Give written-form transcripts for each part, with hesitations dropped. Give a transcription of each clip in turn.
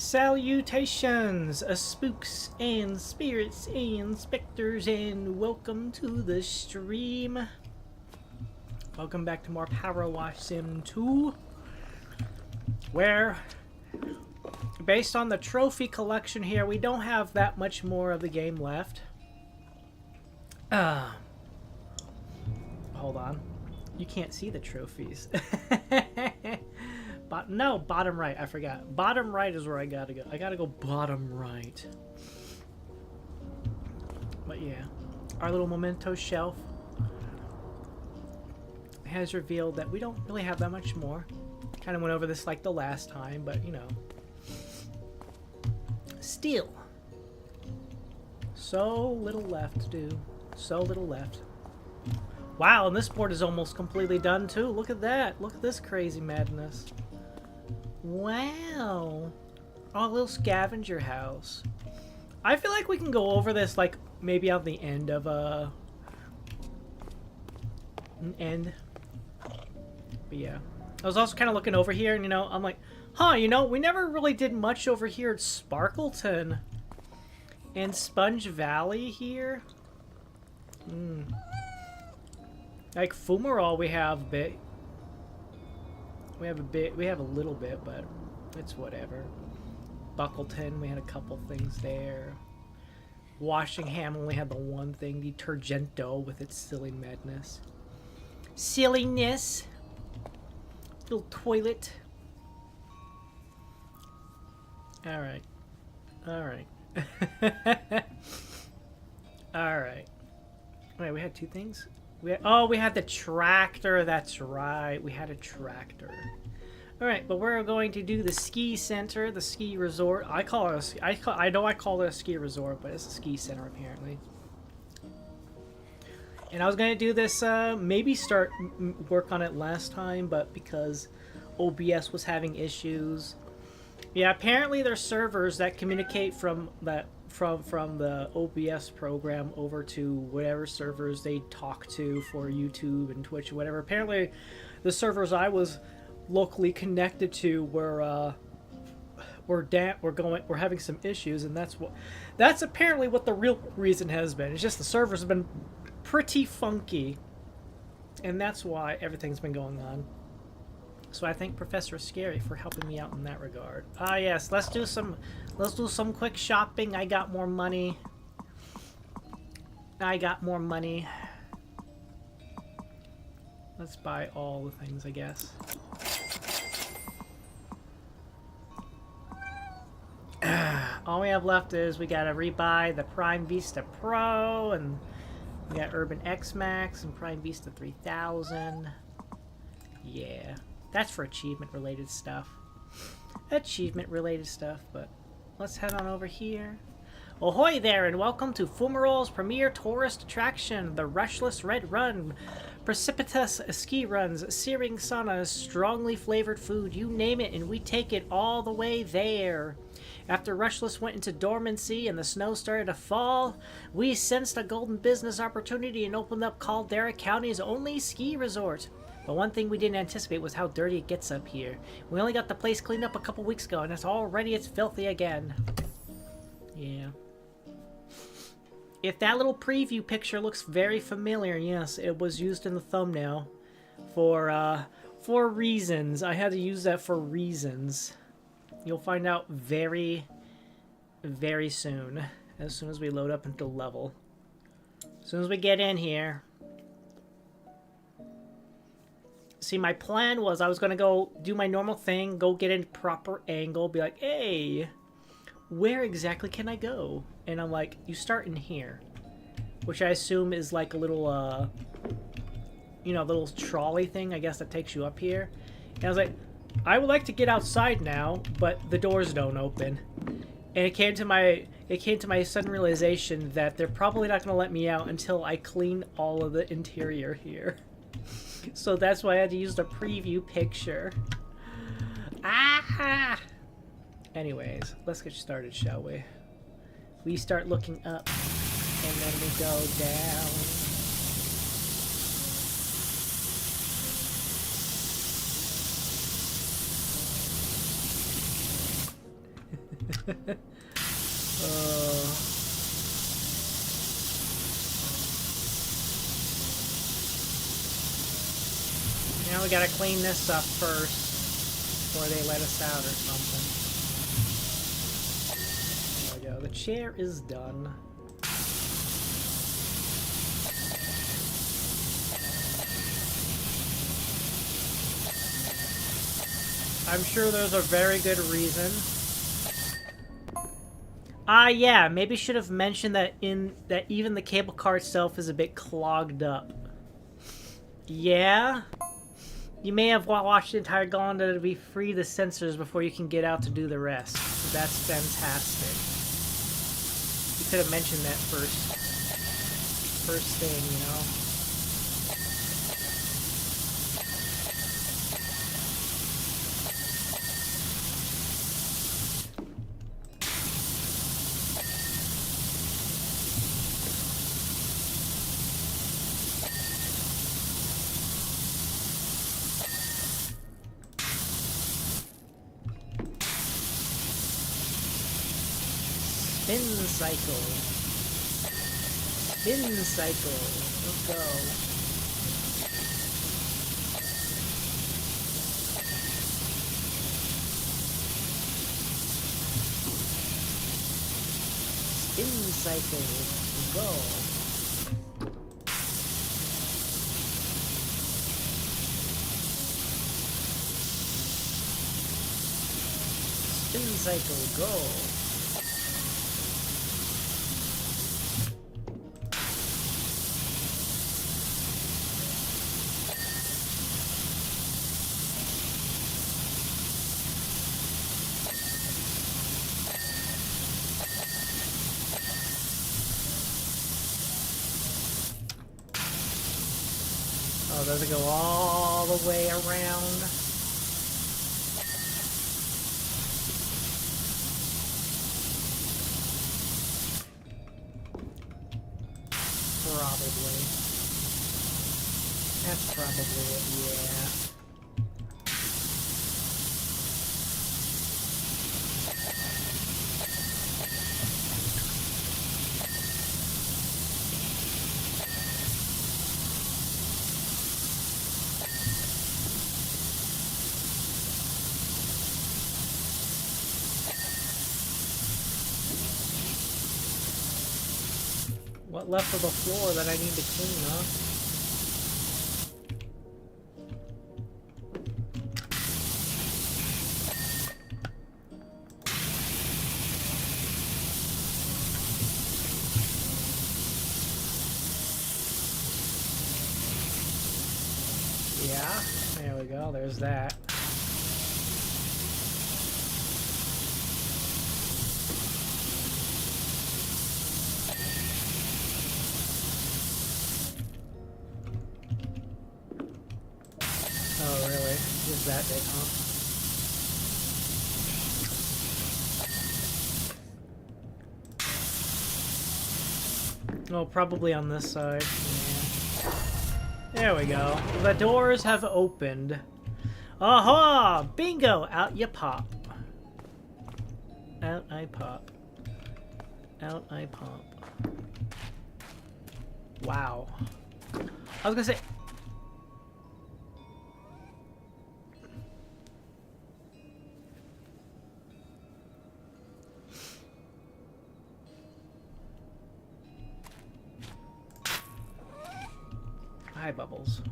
Salutations, spooks and spirits and specters, and welcome to the stream. Welcome back to more Powerwash Sim 2, where, based on the trophy collection here, we don't have that much more of the game left. Hold on. You can't see the trophies. No, bottom right. I forgot. Bottom right is where I gotta go. I gotta go bottom right. But yeah, our little memento shelf has revealed that we don't really have that much more. Kind of went over this like the last time, but you know. Still. So little left to do. So little left. Wow, and this board is almost completely done too. Look at that. Look at this crazy madness. Wow. Oh, a little scavenger house. I feel like we can go over this like maybe at the end of an end. But yeah. I was also kind of looking over here and you know, I'm like, huh, you know, we never really did much over here at Sparkleton and Sponge Valley here. Like Fumarole we have a bit. We have a little bit, but it's whatever. Buckleton, we had a couple things there. Washingham only had the one thing, the Turgento with its silly madness. Silliness. Little toilet. Alright. Alright. Alright. Wait, we had two things? We had the tractor. That's right. We had a tractor. All right, but we're going to do the ski center, the ski resort. I call it I know I call it a ski resort, but it's a ski center apparently. And I was going to do this, maybe start work on it last time, but because OBS was having issues. Yeah, apparently there's servers that communicate from the OBS program over to whatever servers they talk to for YouTube and Twitch or whatever. Apparently, the servers I was locally connected to were having some issues, and that's apparently what the real reason has been. It's just the servers have been pretty funky, and that's why everything's been going on. So I thank Professor Scary for helping me out in that regard. Ah yes, let's do some quick shopping. I got more money. Let's buy all the things, I guess. All we have left is we gotta rebuy the Prime Vista Pro, and we got Urban X Max and Prime Vista 3000. Yeah. That's for achievement-related stuff. Achievement-related stuff, but let's head on over here. Ahoy there, and welcome to Fumarole's premier tourist attraction, the Rushless Red Run. Precipitous ski runs, searing saunas, strongly flavored food, you name it, and we take it all the way there. After Rushless went into dormancy and the snow started to fall, we sensed a golden business opportunity and opened up Caldera County's only ski resort. But one thing we didn't anticipate was how dirty it gets up here. We only got the place cleaned up a couple weeks ago, and it's filthy again. Yeah. If that little preview picture looks very familiar, yes, it was used in the thumbnail for reasons. I had to use that for reasons. You'll find out very, very soon. As soon as we load up into level. As soon as we get in here. See, my plan was I was going to go do my normal thing, go get a proper angle, be like, hey, where exactly can I go? And I'm like, you start in here. Which I assume is like a little, you know, little trolley thing, I guess, that takes you up here. And I was like, I would like to get outside now, but the doors don't open. And it came to my sudden realization that they're probably not going to let me out until I clean all of the interior here. So that's why I had to use the preview picture. Ah! Anyways, let's get started, shall we? We start looking up, and then we go down. Now we gotta clean this up first before they let us out or something. There we go. The chair is done. I'm sure there's a very good reason. Yeah, maybe should have mentioned that even the cable car itself is a bit clogged up. Yeah? You may have watched the entire gondola to be free the sensors before you can get out to do the rest. So that's fantastic. You could have mentioned that first thing, you know? Spin cycle. Spin cycle. Let's go. Spin cycle. Let's go. Spin cycle, go. Oh, does it go all the way around? Probably. That's probably it, yeah. What left of the floor that I need to clean, huh? Yeah, there we go, there's that. Oh, really? Is that big, huh? Oh, probably on this side. Yeah. There we go. The doors have opened. Aha! Bingo! Out you pop. Out I pop. Out I pop. Wow. I was gonna say... Hi, Bubbles.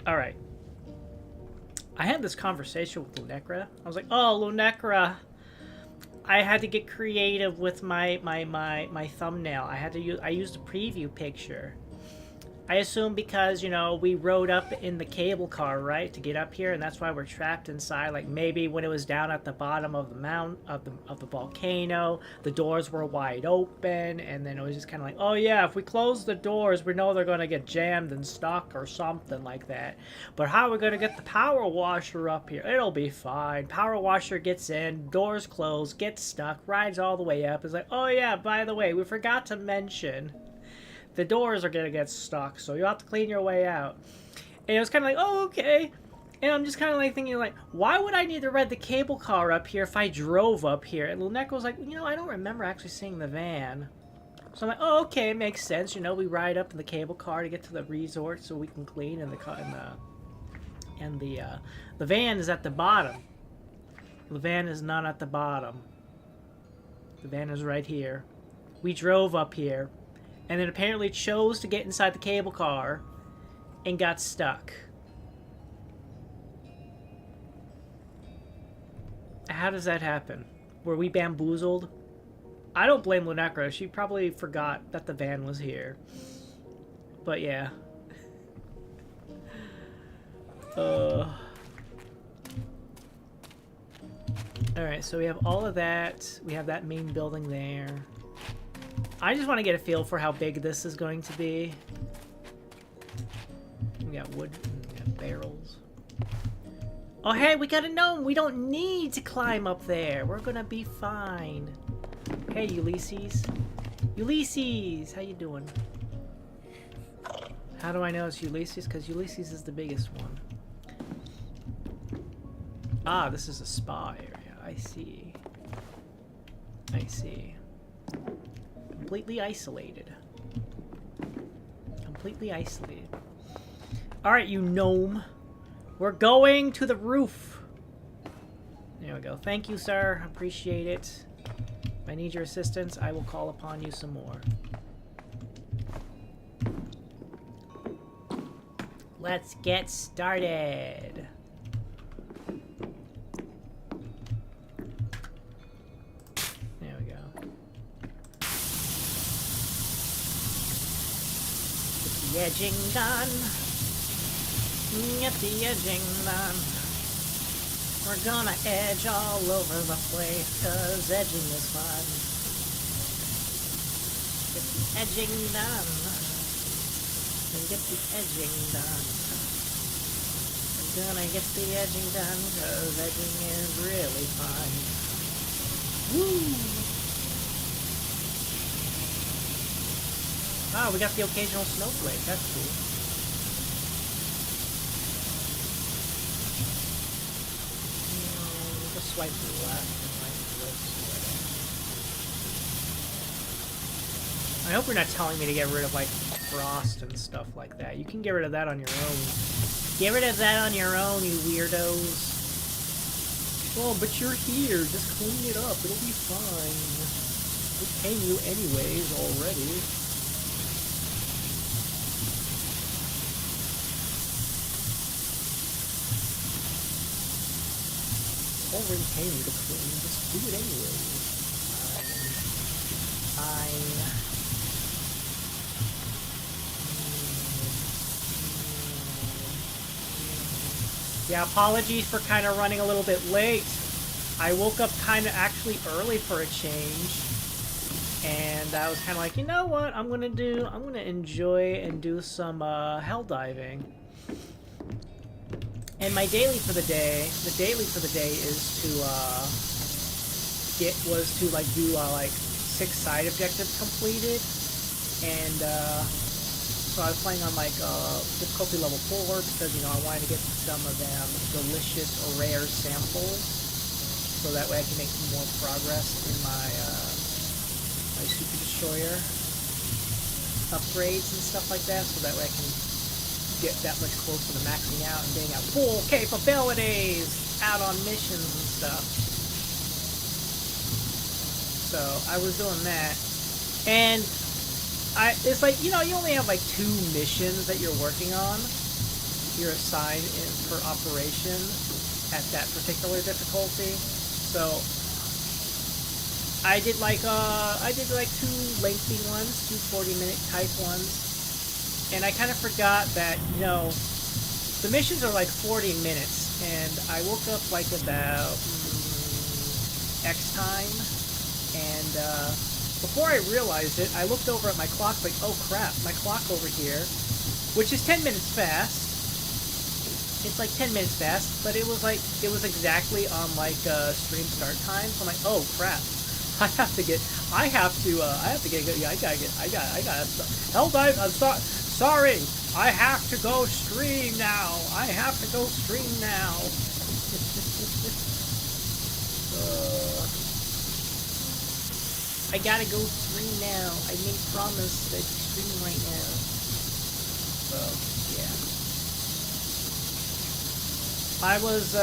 All right. I had this conversation with Lunecra. I was like, "Oh, Lunecra, I had to get creative with my thumbnail. I used a preview picture." I assume because, you know, we rode up in the cable car, right, to get up here, and that's why we're trapped inside. Like, maybe when it was down at the bottom of the mountain, of the volcano, the doors were wide open, and then it was just kind of like, oh yeah, if we close the doors, we know they're going to get jammed and stuck or something like that. But how are we going to get the power washer up here? It'll be fine. Power washer gets in, doors close, gets stuck, rides all the way up. It's like, oh yeah, by the way, we forgot to mention the doors are gonna get stuck, so you have to clean your way out. And it was kind of like, oh, okay. And I'm just kind of like thinking, like, why would I need to rent the cable car up here if I drove up here? And Luneka was like, you know, I don't remember actually seeing the van. So I'm like, oh, okay, it makes sense. You know, we ride up in the cable car to get to the resort so we can clean, and the van is at the bottom. The van is not at the bottom. The van is right here. We drove up here, and then apparently chose to get inside the cable car and got stuck. How does that happen? Were we bamboozled? I don't blame Luneka. She probably forgot that the van was here. But yeah. Alright, so we have all of that. We have that main building there. I just want to get a feel for how big this is going to be. We got wood, we got barrels. Oh hey, we got a gnome! We don't need to climb up there! We're gonna be fine. Hey, Ulysses. Ulysses! How you doing? How do I know it's Ulysses? Because Ulysses is the biggest one. Ah, this is a spa area. I see. I see. Completely isolated. Completely isolated. Alright, you gnome. We're going to the roof. There we go. Thank you, sir. Appreciate it. If I need your assistance, I will call upon you some more. Let's get started. There we go. Get the edging done. Get the edging done. We're gonna edge all over the place, 'cause edging is fun. Get the edging done. And get the edging done. We're gonna get the edging done, 'cause edging is really fun. Woo! Oh, we got the occasional snowflake. That's cool. Swipe to the left and right to this. I hope you're not telling me to get rid of, like, frost and stuff like that. You can get rid of that on your own. Get rid of that on your own, you weirdos. Oh, but you're here. Just clean it up. It'll be fine. We're paying you anyways already. Already paying you to clean, just do it anyway. Fine. Yeah, apologies for kind of running a little bit late. I woke up kind of actually early for a change. And I was kind of like, you know what I'm gonna do? I'm gonna enjoy and do some hell diving. And my daily for the day, is to do 6 side objectives completed, and so I was playing on difficulty level 4 because I wanted to get some of them delicious or rare samples, so that way I can make some more progress in my my Super Destroyer upgrades and stuff like that, so that way I can get that much closer to maxing out and getting out full capabilities out on missions and stuff. So I was doing that, and it's like, you only have like 2 missions that you're working on. You're assigned per operation at that particular difficulty. So I did like 2 lengthy ones, 2 40-minute type ones. And I kind of forgot that, you know, the missions are like 40 minutes, and I woke up like about X time, and before I realized it, I looked over at my clock like, oh crap, my clock over here, which is 10 minutes fast. It's like 10 minutes fast, but it was exactly on like stream start time. So I'm like, oh crap, I gotta get, Helldive, I'm sorry, I have to go stream now. I have to go stream now. I gotta go stream now. I made promise that I'm streaming right now. So, yeah. I was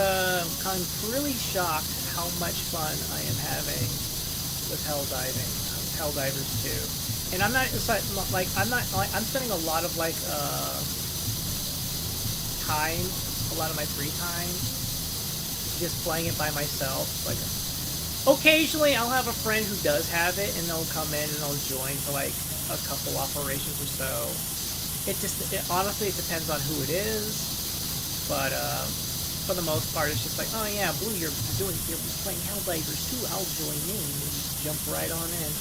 kind of really shocked how much fun I am having with Helldivers 2. And I'm not, it's like, I'm spending a lot of, like, time, a lot of my free time, just playing it by myself. Like, occasionally I'll have a friend who does have it, and they'll come in and they'll join for, like, a couple operations or so. Honestly, it depends on who it is, but, for the most part, it's just like, oh yeah, Blue, you're playing Helldivers 2, I'll join in, and just jump right on in.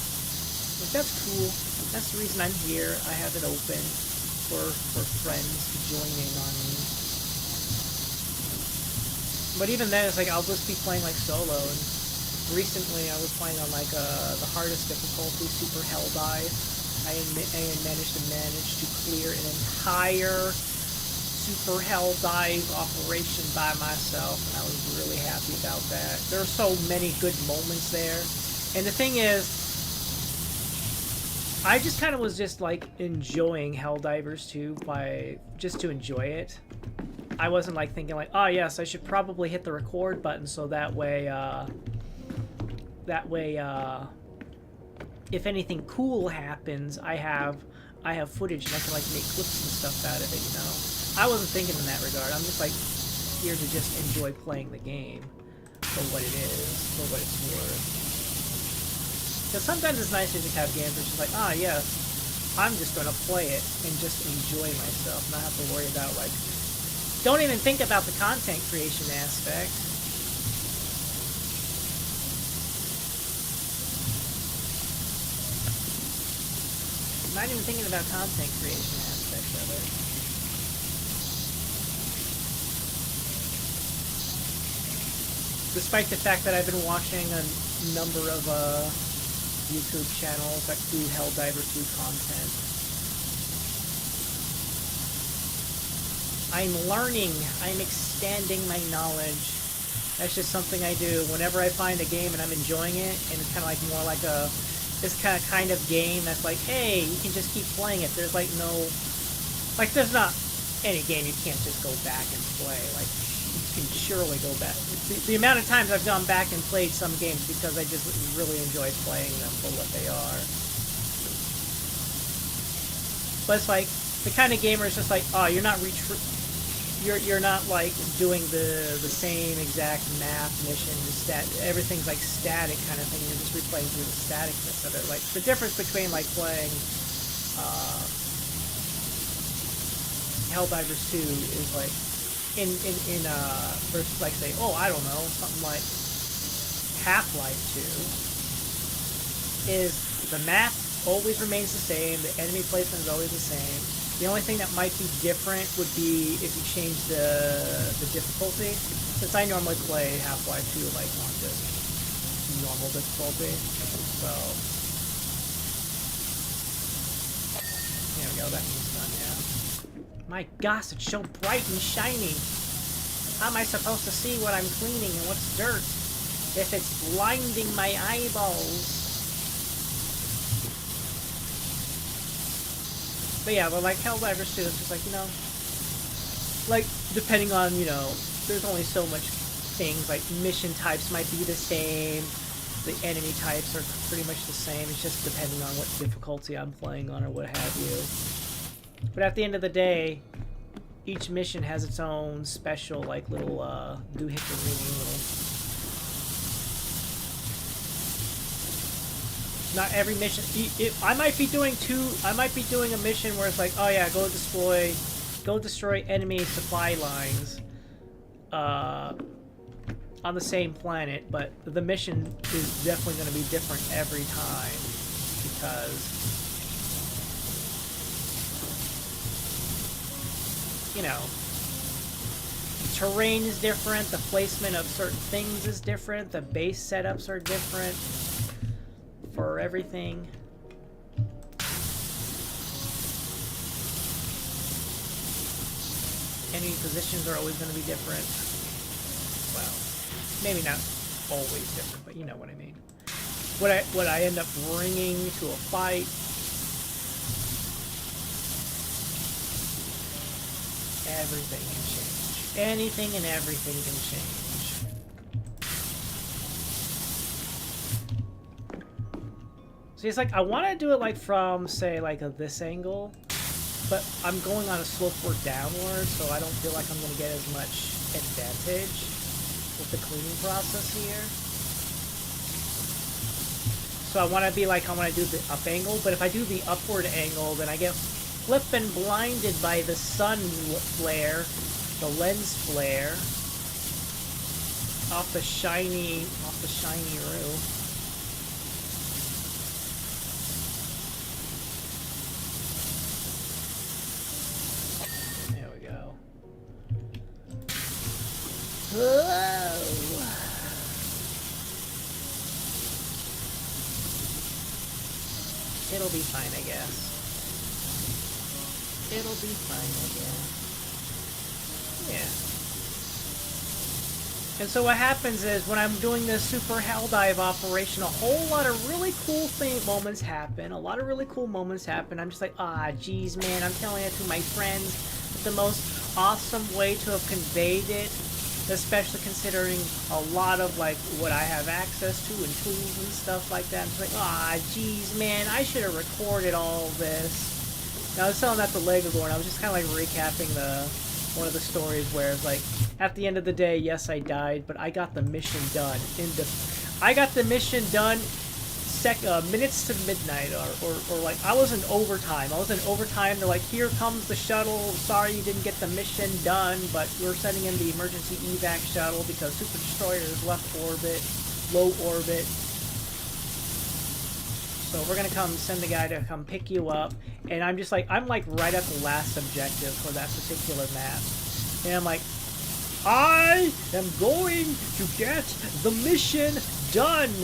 But that's cool. That's the reason I'm here. I have it open for friends to join in on me. But even then, it's like, I'll just be playing like solo, and recently I was playing on like the hardest difficulty, Super Helldive. I managed to clear an entire Super Helldive operation by myself, and I was really happy about that. There are so many good moments there, and the thing is, I just kind of was just like enjoying Helldivers 2 just to enjoy it. I wasn't like thinking like, oh yes, I should probably hit the record button so that way if anything cool happens, I have footage and I can like make clips and stuff out of it, you know. I wasn't thinking in that regard. I'm just like here to just enjoy playing the game for what it is, for what it's worth. Because sometimes it's nice to just have games where it's just like, ah, yes, I'm just going to play it and just enjoy myself, not have to worry about like, don't even think about the content creation aspect. I'm not even thinking about content creation aspect of it. Despite the fact that I've been watching a number of YouTube channels that do Helldivers 2 content. I'm learning. I'm expanding my knowledge. That's just something I do. Whenever I find a game and I'm enjoying it, and it's kind of like more like this kind of game that's like, hey, you can just keep playing it. There's like no, like there's not any game you can't just go back and play. Like, you can surely go back. The amount of times I've gone back and played some games because I just really enjoy playing them for what they are. But it's like the kind of gamer is just like, oh, you're not you're not like doing the same exact map mission. Everything's like static kind of thing. You're just replaying through the staticness of it. Like the difference between like playing Helldivers 2 is like versus like say, oh, I don't know, something like Half-Life 2 is the map always remains the same, the enemy placement is always the same. The only thing that might be different would be if you change the difficulty. Since I normally play Half-Life 2 like on just normal difficulty, so there we go, that means done now. My gosh, it's so bright and shiny. How am I supposed to see what I'm cleaning and what's dirt if it's blinding my eyeballs? But yeah, but like Helldivers 2, it's just like, you know, like depending on, you know, there's only so much things, like mission types might be the same, the enemy types are pretty much the same, it's just depending on what difficulty I'm playing on or what have you. But at the end of the day, each mission has its own special, like, little, doohickey little Not every mission. I might be doing a mission where it's like, oh yeah, go destroy enemy supply lines, on the same planet. But the mission is definitely going to be different every time because, you know, the terrain is different, the placement of certain things is different, the base setups are different for everything. Enemy positions are always going to be different. Well, maybe not always different, but you know what I mean. What I end up bringing to a fight. Everything can change. Anything and everything can change. So it's like, I want to do it like from, say, like this angle, but I'm going on a slope or downward, so I don't feel like I'm going to get as much advantage with the cleaning process here. So I want to be like, I want to do the up angle, but if I do the upward angle, then I get flippin' blinded by the sun flare, the lens flare, off the shiny roof. There we go. Whoa. It'll be fine, I guess. It'll be fine, I guess. Yeah. And so what happens is, when I'm doing this super hell dive operation, a whole lot of really cool moments happen. I'm just like, geez, man, I'm telling it to my friends. It's the most awesome way to have conveyed it, especially considering a lot of, like, what I have access to and tools and stuff like that. I'm just like, geez, man, I should have recorded all this. Now, I was telling that to Legagorn, and I was just kind of like recapping one of the stories where it's like, at the end of the day, yes, I died, but I got the mission done. I got the mission done minutes to midnight, or like, I was in overtime. They're like, here comes the shuttle. Sorry you didn't get the mission done, but we're sending in the emergency evac shuttle because Super Destroyer is left orbit, low orbit. So we're gonna come send the guy to come pick you up, and I'm like right at the last objective for that particular map, and I'm like, I am going to get the mission done.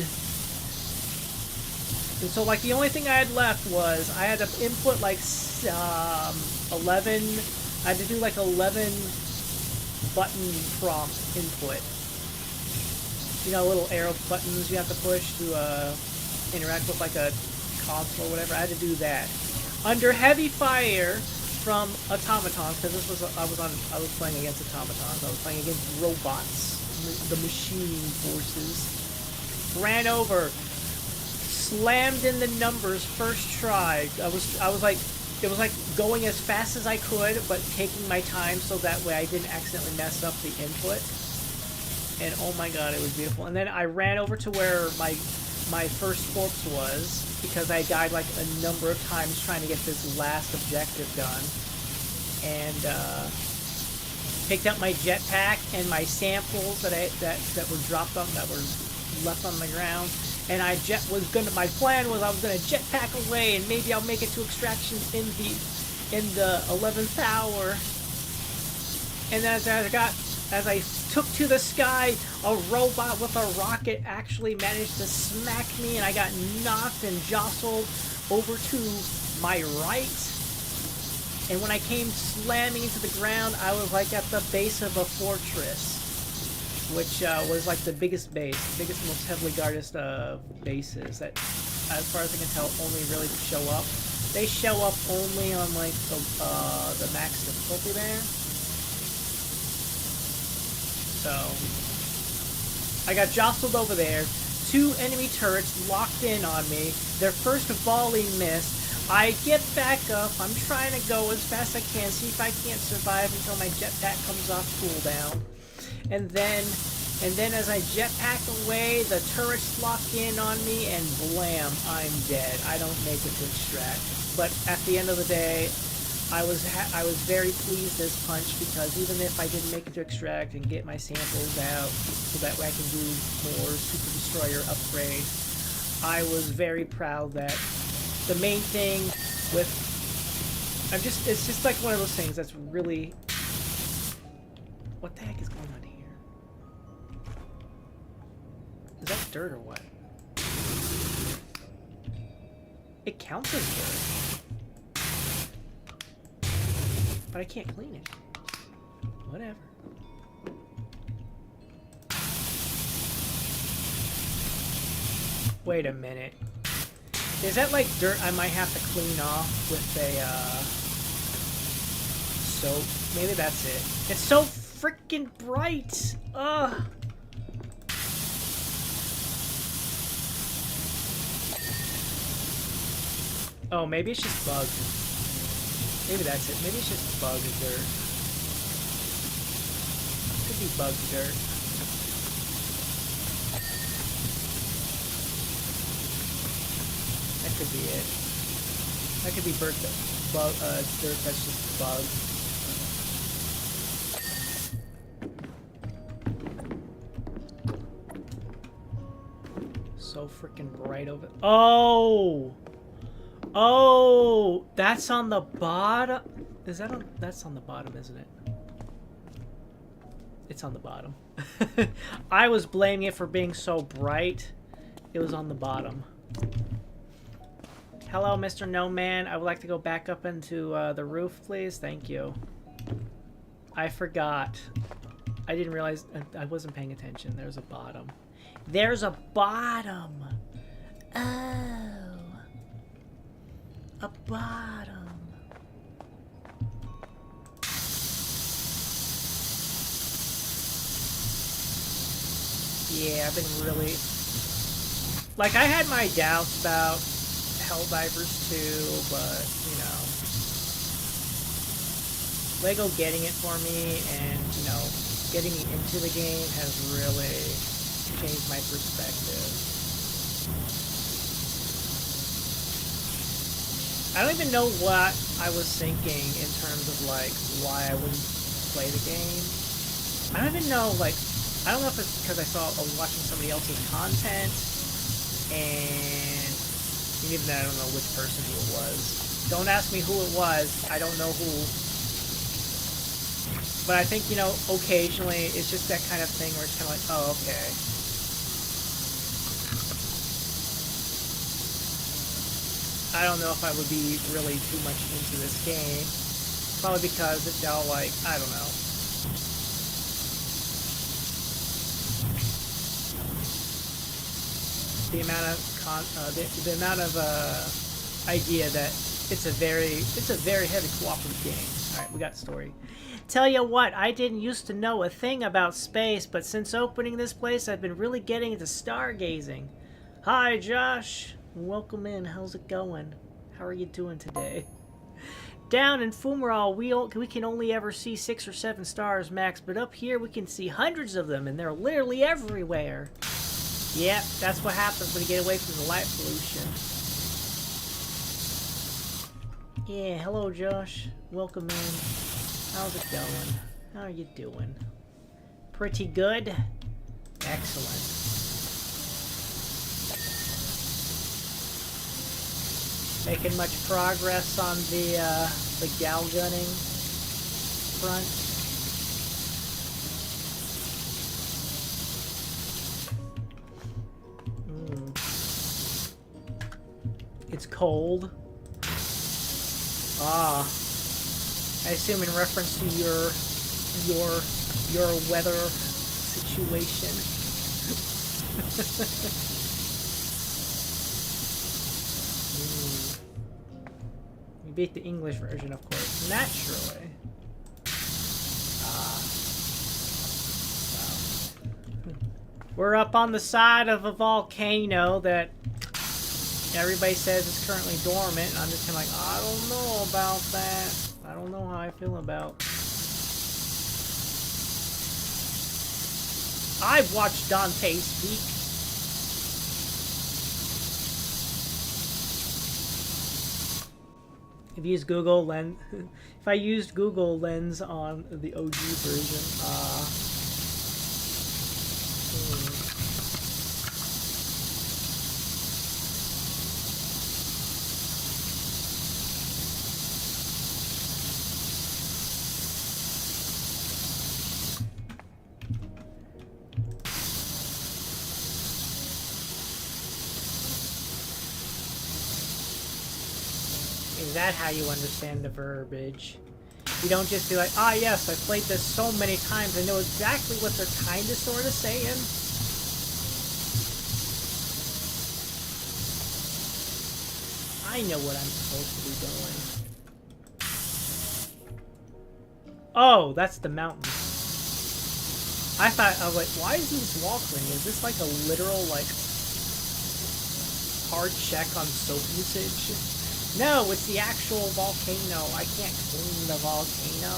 And so, like, the only thing I had left was I had to input like 11. I had to do like 11 button prompt input. You know, little arrow buttons you have to push to interact with like a console or whatever. I had to do that under heavy fire from automatons, because I was playing against automatons. I was playing against robots, the machine forces. Ran over, slammed in the numbers first try. I was like, it was like going as fast as I could, but taking my time so that way I didn't accidentally mess up the input. And oh my god, it was beautiful. And then I ran over to where my first corpse was, because I died like a number of times trying to get this last objective done, and picked up my jetpack and my samples that were dropped on, that were left on the ground, and my plan was I was gonna jetpack away and maybe I'll make it to extraction in the 11th hour. And then as I took to the sky, a robot with a rocket actually managed to smack me, and I got knocked and jostled over to my right. And when I came slamming into the ground, I was like at the base of a fortress, which was like the biggest most heavily guarded bases that, as far as I can tell, only really show up. They show up only on like the max difficulty there. So I got jostled over there. 2 enemy turrets locked in on me. Their first volley missed. I get back up. I'm trying to go as fast as I can, see if I can't survive until my jetpack comes off cooldown. And then And then as I jetpack away, the turrets lock in on me, and blam, I'm dead. I don't make it to extract. But at the end of the day, I was very pleased this punch, because even if I didn't make it to extract and get my samples out so that way I can do more Super Destroyer upgrades, I was very proud that the main thing with... it's just like one of those things that's really... What the heck is going on here? Is that dirt or what? It counts as dirt. But I can't clean it. Whatever. Wait a minute. Is that like dirt I might have to clean off with a soap? Maybe that's it. It's so freaking bright! Ugh! Oh, maybe it's just bugged. Maybe that's it. Maybe it's just bugged dirt. Could be bugged dirt. That could be it. That could be dirt that's just bugged. So freaking bright over. Oh! Oh! That's on the bottom. Is that on? That's on the bottom, isn't it? It's on the bottom. I was blaming it for being so bright. It was on the bottom. Hello, Mr. No Man. I would like to go back up into the roof, please. Thank you. I forgot. I didn't realize. I wasn't paying attention. There's a bottom. There's a bottom. Oh. A bottom. Yeah, I've been really... Like, I had my doubts about Helldivers 2, but, you know... Lego getting it for me and, you know, getting me into the game has really changed my perspective. I don't even know what I was thinking in terms of, like, why I wouldn't play the game. I don't even know, like, I don't know if it's because I was watching somebody else's content, and even then I don't know which person who it was. Don't ask me who it was. I don't know who. But I think, you know, occasionally it's just that kind of thing where it's kind of like, oh, okay. I don't know if I would be really too much into this game. Probably because it's all like, I don't know. The amount of idea that it's a very heavy cooperative game. All right, we got the story. Tell you what, I didn't used to know a thing about space, but since opening this place, I've been really getting into stargazing. Hi, Josh. Welcome in. How's it going? How are you doing today? Down in Fumarole, we can only ever see 6 or 7 stars max, but up here we can see hundreds of them, and they're literally everywhere. Yep, that's what happens when you get away from the light pollution. Yeah, hello Josh. Welcome in. How's it going? How are you doing? Pretty good? Excellent. Making much progress on the gal gunning front. It's cold. Ah, I assume in reference to your weather situation. We beat the English version, of course, naturally. Ah, wow. We're up on the side of a volcano that everybody says it's currently dormant, and I'm just kind of like, I don't know about that. I don't know how I feel about I've watched Dante speak. If you use Google Lens, if I used Google Lens on the OG version, is that how you understand the verbiage? You don't just be like, ah, yes, I've played this so many times, I know exactly what they're kind of sort of saying. I know what I'm supposed to be doing. Oh, that's the mountain. I was like, why is this wall cleaning? Is this like a literal, like, hard check on soap usage? No, it's the actual volcano. I can't clean the volcano.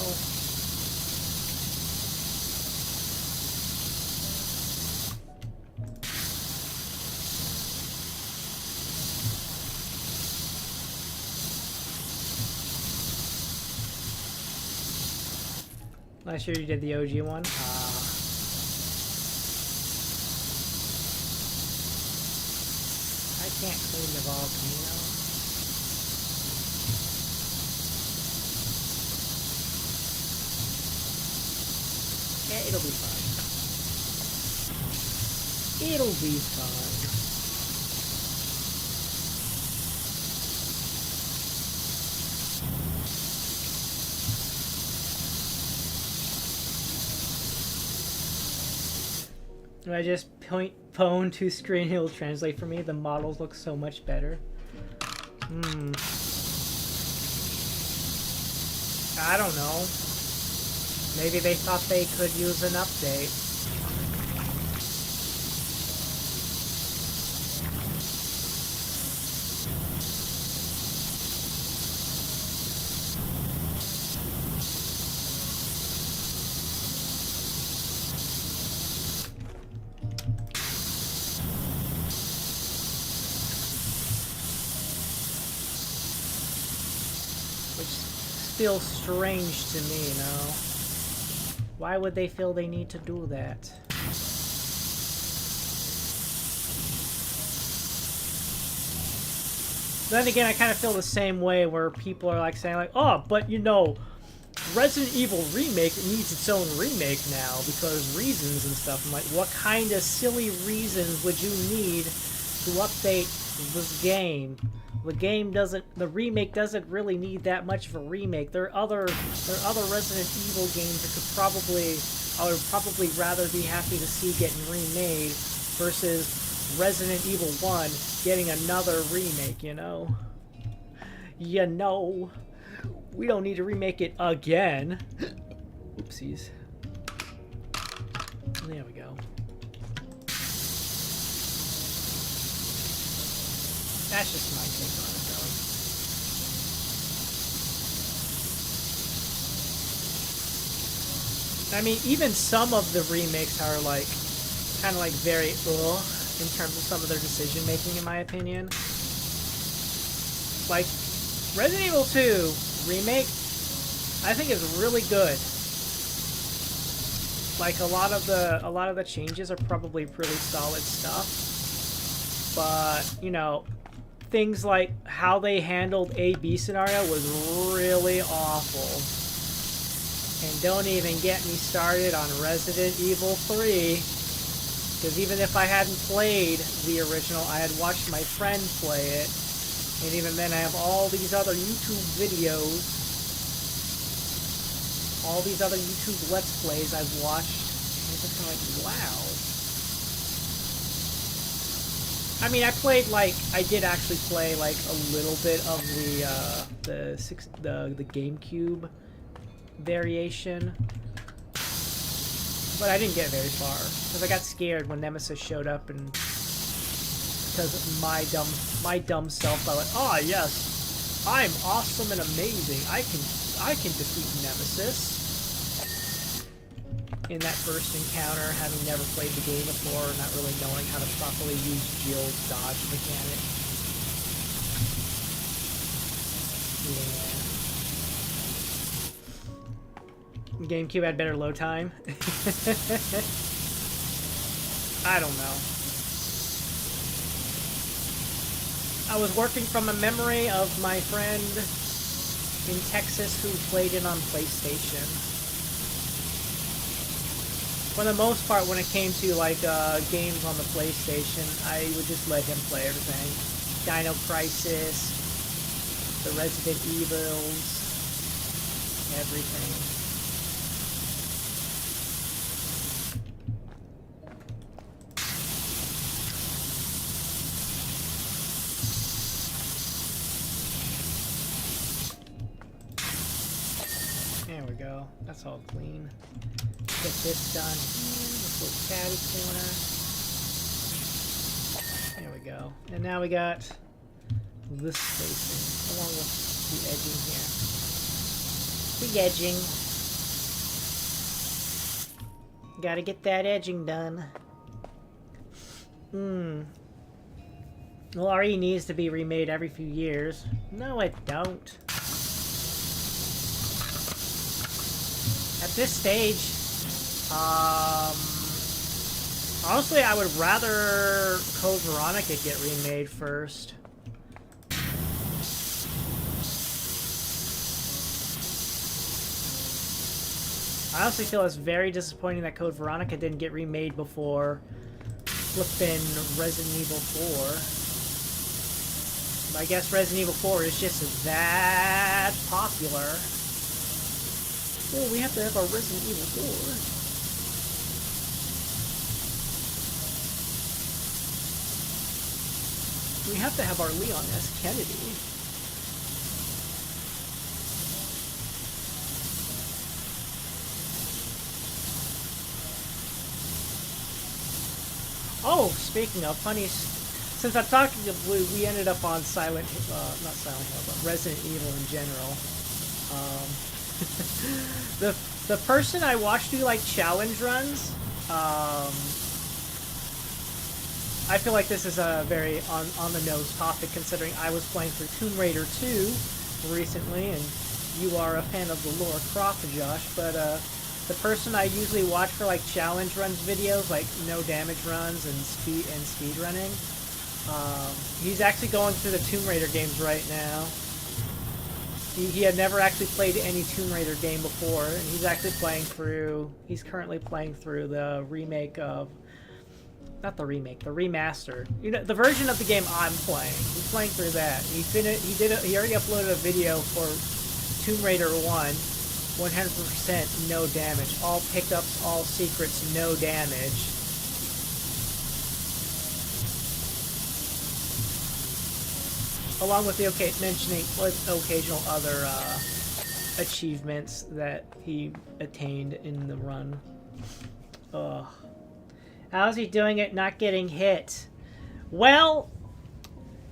Last year you did the OG one? I can't clean the volcano. Yeah, it'll be fine. It'll be fine. When I just point phone to screen, it'll translate for me. The models look so much better. I don't know. Maybe they thought they could use an update. Which feels strange to me, you know? Why would they feel they need to do that? Then again, I kind of feel the same way where people are like saying like, oh, but you know, Resident Evil Remake needs its own remake now because reasons and stuff. I'm like, what kind of silly reasons would you need to update this game? The remake doesn't really need that much of a remake. There are other Resident Evil games that I would probably rather be happy to see getting remade versus Resident Evil 1 getting another remake, you know? You know, we don't need to remake it again. Oopsies. There we go. That's just my take on it, though. I mean, even some of the remakes are, like, kind of, like, very in terms of some of their decision-making, in my opinion. Like, Resident Evil 2 remake, I think is really good. Like, a lot of the changes are probably pretty solid stuff. But, you know, things like how they handled A-B scenario was really awful. And don't even get me started on Resident Evil 3. Because even if I hadn't played the original, I had watched my friend play it. And even then I have all these other YouTube videos. All these other YouTube Let's Plays I've watched. And it's just kind of like, wow. I mean, I did actually play, like, a little bit of the GameCube variation. But I didn't get very far. Because I got scared when Nemesis showed up and... Because of my dumb self, I went, oh, yes, I'm awesome and amazing. I can defeat Nemesis. in that first encounter, having never played the game before, not really knowing how to properly use Jill's dodge mechanic. Yeah. GameCube had better load time. I don't know. I was working from a memory of my friend in Texas who played it on PlayStation. For the most part, when it came to like games on the PlayStation, I would just let him play everything. Dino Crisis, the Resident Evils, everything. There we go. That's all clean. Get this done here. This little caddy corner. There we go. And now we got this spacing along with the edging here. The edging. Gotta get that edging done. Well, RE needs to be remade every few years. No, it don't. At this stage, honestly, I would rather Code Veronica get remade first. I honestly feel it's very disappointing that Code Veronica didn't get remade before flippin' Resident Evil 4. But I guess Resident Evil 4 is just that popular. Oh, we have to have our Resident Evil 4. We have to have our Leon S. Kennedy. Oh, speaking of funny, since I'm talking to Blue, we ended up on not Silent Hill, but Resident Evil in general. The person I watched do like challenge runs, I feel like this is a very on the nose topic, considering I was playing through Tomb Raider 2 recently, and you are a fan of the Lara Croft, Josh. But the person I usually watch for like challenge runs videos, like no damage runs and speed running, he's actually going through the Tomb Raider games right now. He had never actually played any Tomb Raider game before, and he's actually playing through... He's currently playing through the remake of... Not the remake, the remaster. You know, the version of the game I'm playing. He's playing through that. He already uploaded a video for Tomb Raider 1, 100% no damage. All pickups, all secrets, no damage. Along with the mentioning occasional other achievements that he attained in the run. Ugh. How's he doing it not getting hit? Well,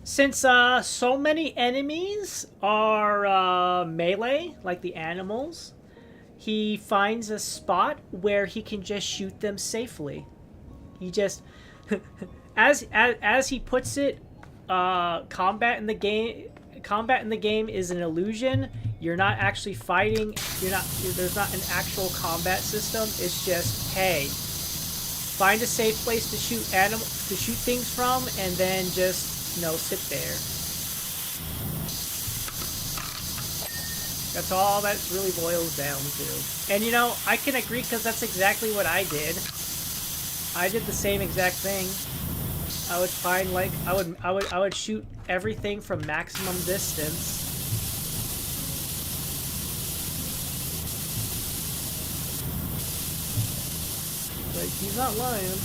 since so many enemies are melee, like the animals, he finds a spot where he can just shoot them safely. He just, as he puts it, combat in the game is an illusion. You're not actually fighting. There's not an actual combat system. It's just, hey, find a safe place to shoot things from, and then just, you know, sit there. That's all that really boils down to. And you know, I can agree, because that's exactly what I did. I did the same exact thing. I would find, like, I would shoot everything from maximum distance. Like, he's not lying.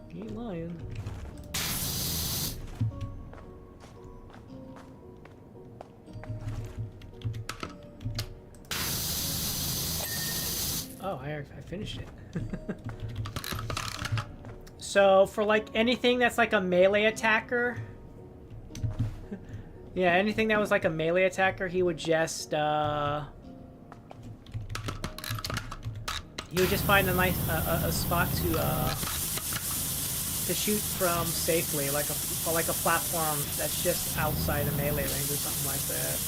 He ain't lying. Oh, I finished it. So, for, like, anything that's, like, a melee attacker... yeah, anything that was, like, a melee attacker, he would just, he would just find a nice a spot to shoot from safely, like a platform that's just outside of melee range or something like that.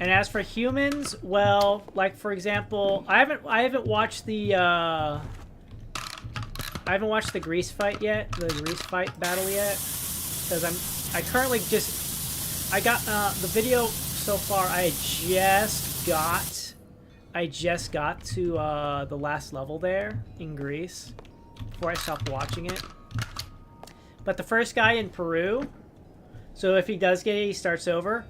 And as for humans, well, like for example, I haven't watched the grease fight yet, the grease fight battle yet, because I currently I got the video so far. I just got to the last level there in Greece before I stopped watching it. But the first guy in Peru, so if he does get it, he starts over.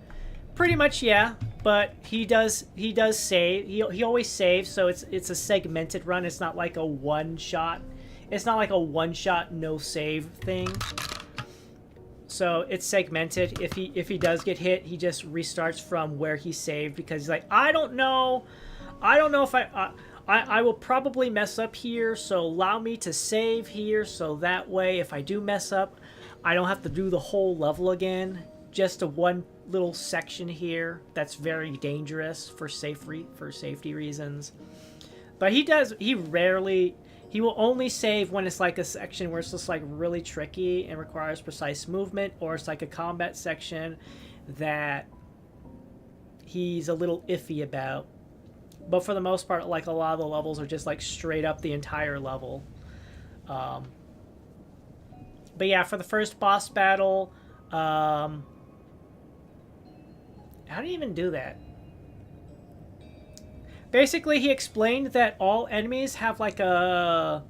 Pretty much, yeah. But he does save. He always saves, so it's a segmented run. It's not like a one shot. It's not like a one shot no save thing. So it's segmented. If he does get hit, he just restarts from where he saved, because he's like, I don't know if I will probably mess up here, so allow me to save here, so that way if I do mess up, I don't have to do the whole level again. Just a one little section here that's very dangerous for safety reasons. But he will only save when it's like a section where it's just like really tricky and requires precise movement, or it's like a combat section that he's a little iffy about. But for the most part, like, a lot of the levels are just like straight up the entire level. But yeah, for the first boss battle, how do you even do that? Basically, he explained that all enemies have like a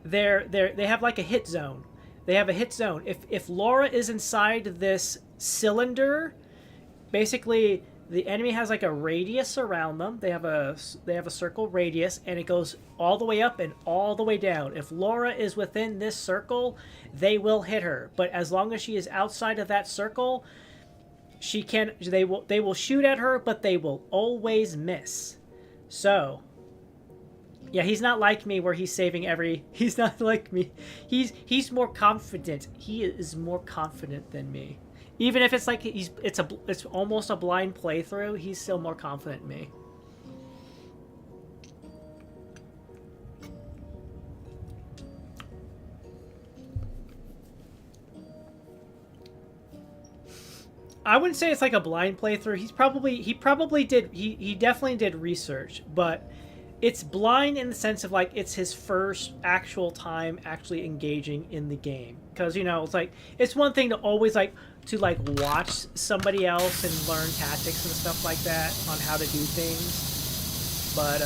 they have like a hit zone. They have a hit zone. If Laura is inside this cylinder, basically the enemy has like a radius around them. They have a circle radius, and it goes all the way up and all the way down. If Laura is within this circle, they will hit her. But as long as she is outside of that circle, they will shoot at her, but they will always miss. So yeah, he's not like me where he's saving he's not like me. He's more confident. He is more confident than me. Even if it's like it's almost a blind playthrough, he's still more confident than me. I wouldn't say it's like a blind playthrough. He definitely did research, but it's blind in the sense of like it's his first actual time actually engaging in the game. Because, you know, it's like, it's one thing to always like watch somebody else and learn tactics and stuff like that on how to do things, but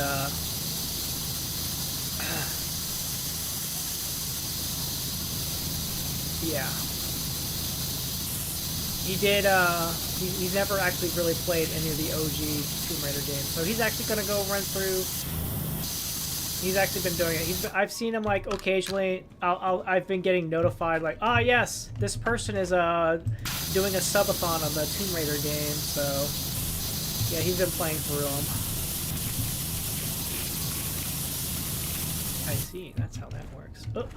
yeah. He did, he's never actually really played any of the OG Tomb Raider games, so he's actually going to go run through. He's actually been doing it. I've seen him, like, occasionally. I've been getting notified, like, ah, yes, this person is doing a subathon on the Tomb Raider game, so yeah, he's been playing through them. I see, that's how that works. Oh.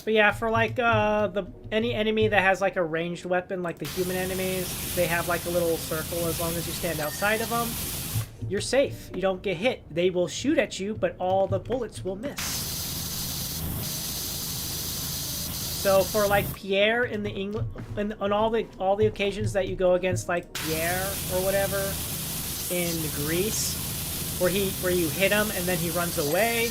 But yeah, for like any enemy that has like a ranged weapon, like the human enemies, they have like a little circle. As long as you stand outside of them, you're safe. You don't get hit. They will shoot at you, but all the bullets will miss. So for like Pierre in the on all the occasions that you go against like Pierre or whatever in Greece, where you hit him and then he runs away.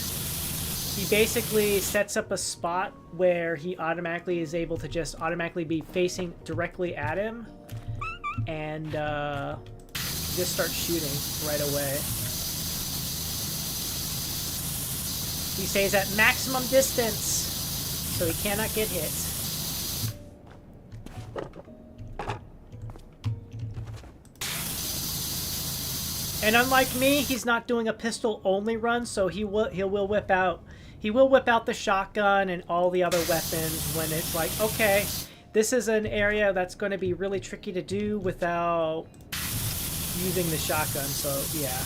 He basically sets up a spot where he automatically is able to just automatically be facing directly at him and just start shooting right away. He stays at maximum distance, so he cannot get hit. And unlike me, he's not doing a pistol-only run, so he will whip out the shotgun and all the other weapons when it's like, okay, this is an area that's going to be really tricky to do without using the shotgun, so yeah.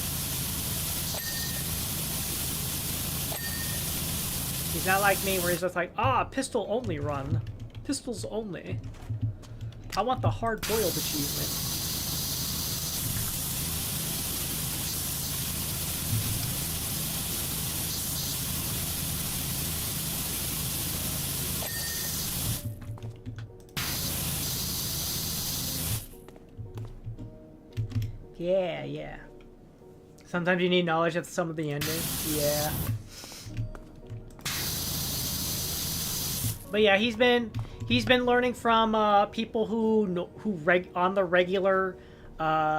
He's not like me where he's just like, ah, pistol only run. Pistols only. I want the hard-boiled achievement. Yeah, yeah. Sometimes you need knowledge of some of the endings. Yeah. But yeah, he's been learning from people who on the regular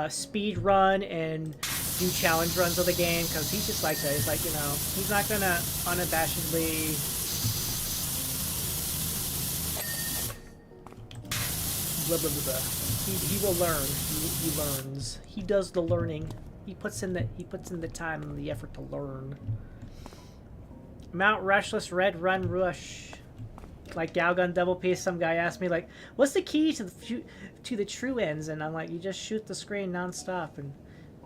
speed run and do challenge runs of the game, because he's just like that. He's like, you know, he's not gonna unabashedly blah blah blah blah. He will learn. He learns. He does the learning. He puts in the time and the effort to learn. Mount Rushless Red Run Rush. Like Galgun Double Piece, some guy asked me, like, what's the key to the true ends? And I'm like, you just shoot the screen nonstop and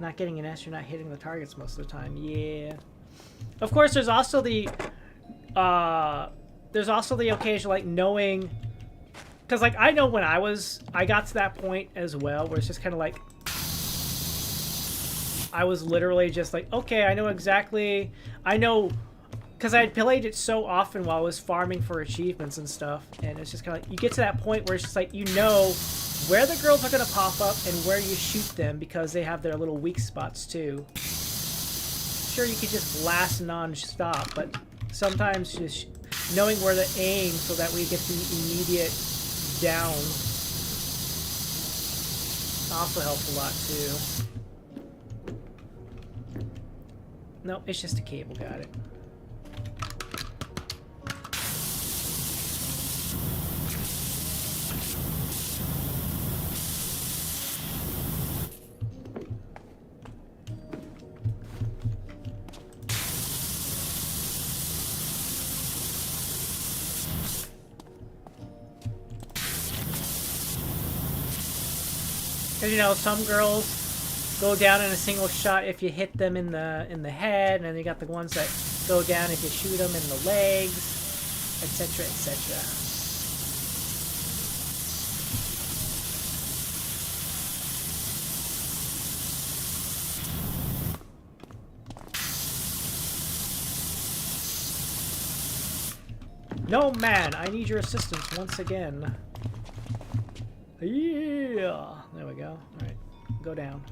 not getting an S, you're not hitting the targets most of the time. Yeah. Of course, there's also the occasion, like, knowing, because, like, I know when I got to that point as well, where it's just kind of like, I was literally just like, okay, I know exactly, because I had played it so often while I was farming for achievements and stuff, and it's just kind of like, you get to that point where it's just like, you know where the girls are going to pop up and where you shoot them, because they have their little weak spots too. Sure, you could just blast non-stop, but sometimes just knowing where to aim so that we get the immediate down also helps a lot too. Nope, it's just a cable, got it. Because, you know, some girls go down in a single shot if you hit them in the head, and then you got the ones that go down if you shoot them in the legs, etc., etc. No, man, I need your assistance once again. Yeah, there we go. All right, go down.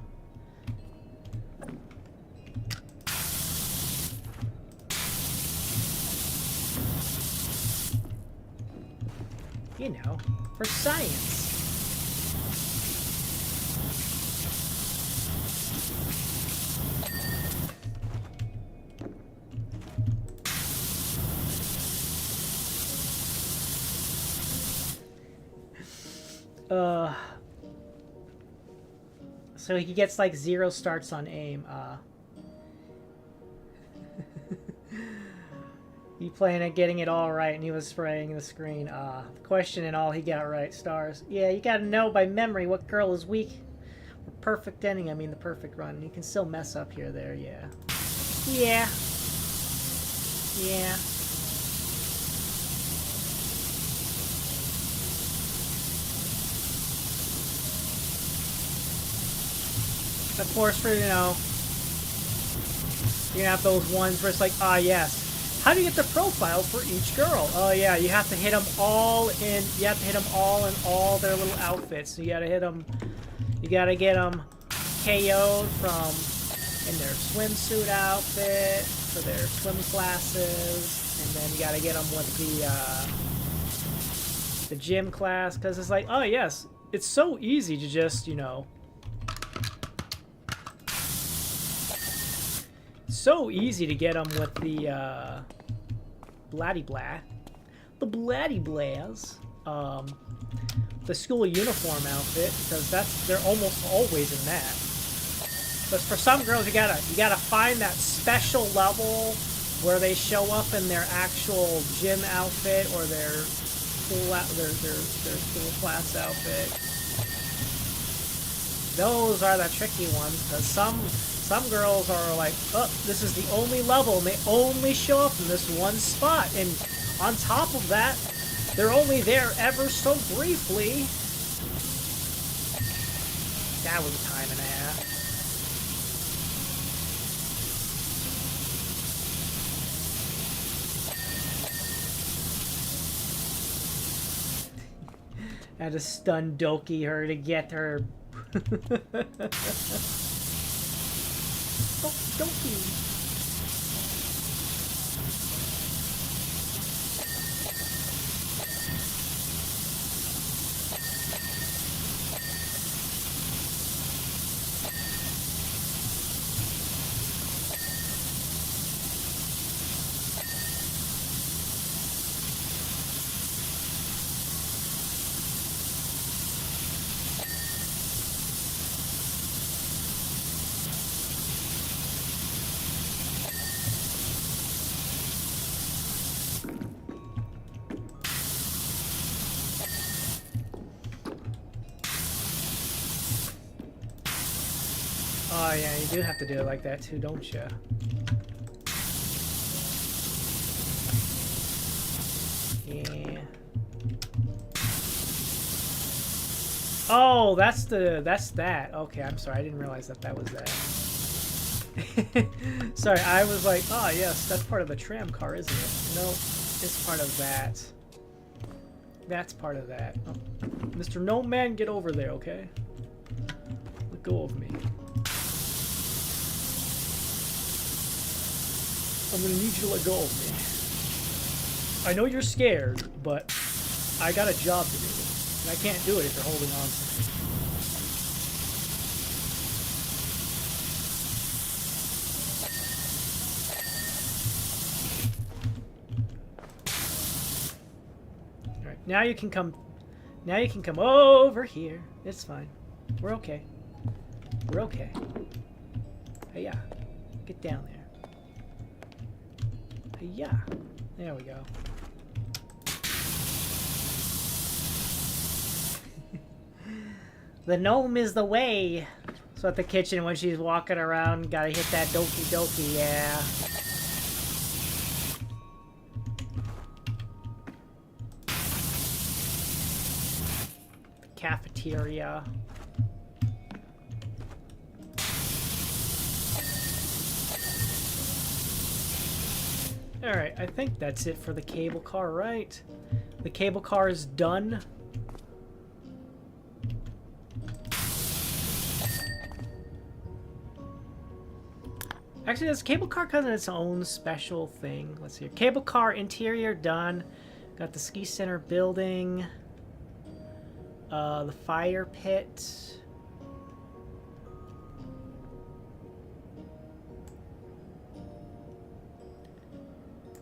You know, for science. So he gets like 0 starts on aim. He playing at getting it all right, and he was spraying the screen. Question and all he got right. Stars. Yeah, you gotta know by memory what girl is weak. Or perfect ending, I mean the perfect run. You can still mess up here or there, yeah. Yeah. Yeah. Of course, for, you know, you're gonna have those ones where it's like, ah, yes. How do you get the profile for each girl? Oh, yeah, you have to hit them all in, you have to hit them all in all their little outfits. So you gotta hit them, you gotta get them KO'd from in their swimsuit outfit, for their swim classes, and then you gotta get them with the gym class, because it's like, oh, yes, it's so easy to just, you know, so easy to get them with the blatty blah, the blatty blahs, the school uniform outfit, because they're almost always in that. But for some girls, you gotta find that special level where they show up in their actual gym outfit or their school class outfit. Those are the tricky ones, because some girls are like, oh, this is the only level, and they only show up in this one spot. And on top of that, they're only there ever so briefly. That was a time and a half. I had to stun Doki her to get her. Oh, Doki. Oh yeah, you do have to do it like that too, don't you? Yeah. Oh, that's that. Okay, I'm sorry, I didn't realize that was that. Sorry, I was like, oh yes, that's part of the tram car, isn't it? No, it's part of that. That's part of that. Oh. Mr. No Man, get over there, okay? Let go of me. I'm gonna need you to let go of me. I know you're scared, but I got a job to do. And I can't do it if you're holding on to me. Alright, now you can come over here. It's fine. We're okay. We're okay. Hey, yeah. Get down there. Yeah, there we go. The gnome is the way. So at the kitchen when she's walking around, gotta hit that Doki Doki, yeah. The cafeteria. Alright, I think that's it for the cable car, right? The cable car is done. Actually, this cable car comes in its own special thing. Let's see. Cable car interior done. Got the ski center building. The fire pit.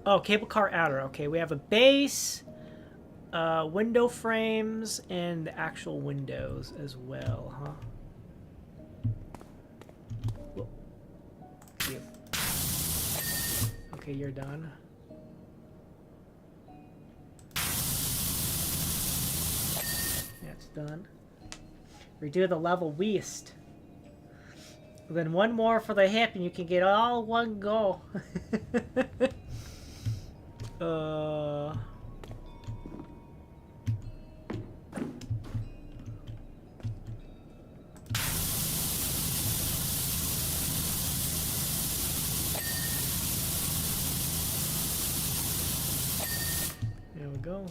Oh, cable car outer. Okay, we have a base, window frames, and the actual windows as well, huh? Whoa. Yeah. Okay, you're done. That's done. Redo the level west. Then one more for the hip, and you can get all one go. There we go.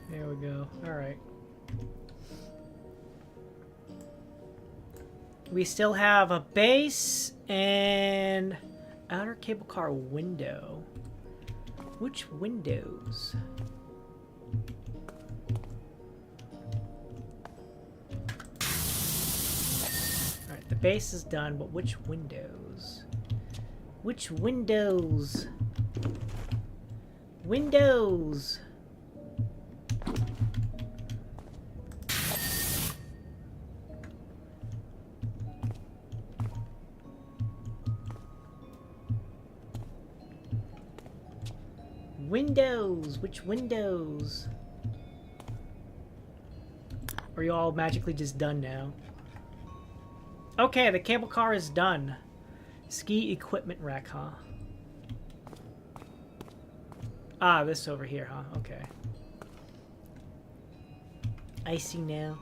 There we go. All right. We still have a base and outer cable car window. Which windows? All right, the base is done, but which windows? Which windows? Windows! Windows! Which windows? Or are you all magically just done now? Okay, the cable car is done. Ski equipment rack, huh? Ah, this over here, huh? Okay. I see now.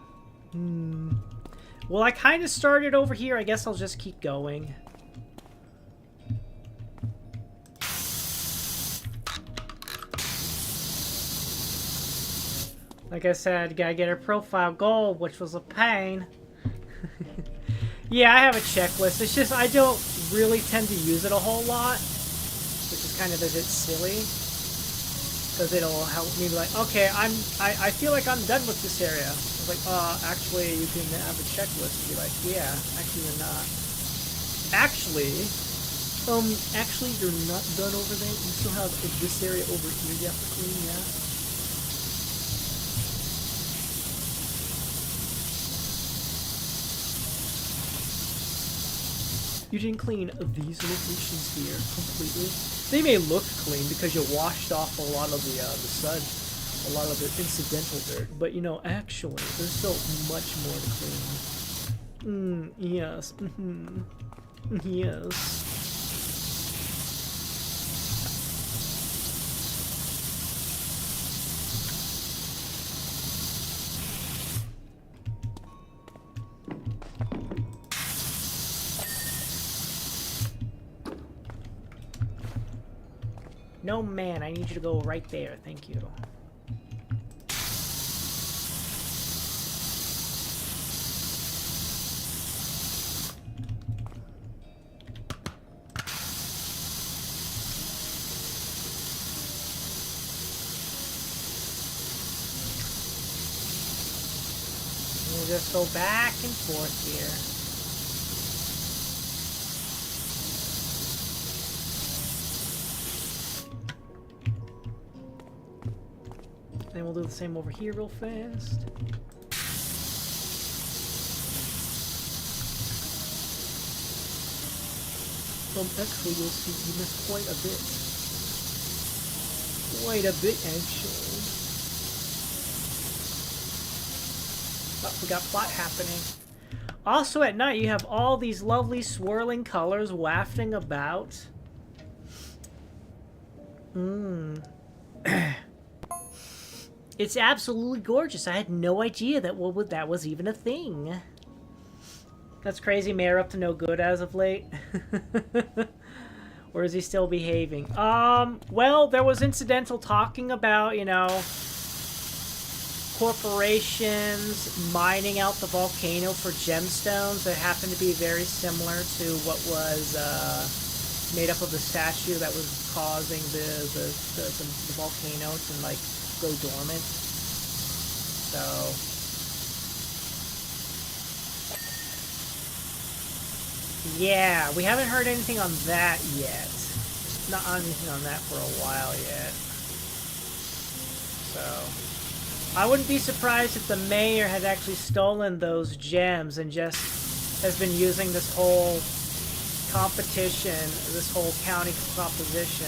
Well, I kind of started over here. I guess I'll just keep going. Like I said, gotta get her profile gold, which was a pain. Yeah, I have a checklist. It's just I don't really tend to use it a whole lot, which is kind of a bit silly. Because it'll help me be like, okay, I feel like I'm done with this area. It's like, actually, you can have a checklist and be like, yeah, actually you're not. Actually, you're not done over there. You still have this area over here you have to clean, yeah? You didn't clean these locations here completely. They may look clean because you washed off a lot of the sun, a lot of the incidental dirt, but you know, actually, there's still much more to clean. Yes. Yes. No, man, I need you to go right there. Thank you. We'll just go back and forth here. Then we'll do the same over here real fast. Actually, you'll see you missed quite a bit. Quite a bit, actually. Oh, we got plot happening. Also, at night, you have all these lovely swirling colors wafting about. It's absolutely gorgeous. I had no idea that that was even a thing. That's crazy. Mayor up to no good as of late. Or is he still behaving? Well, there was incidental talking about, you know, corporations mining out the volcano for gemstones that happen to be very similar to what was made up of the statue that was causing the volcano to, like, go dormant. So yeah, we haven't heard anything on that yet. Not anything on that for a while yet. So I wouldn't be surprised if the mayor had actually stolen those gems and just has been using this whole competition, this whole county competition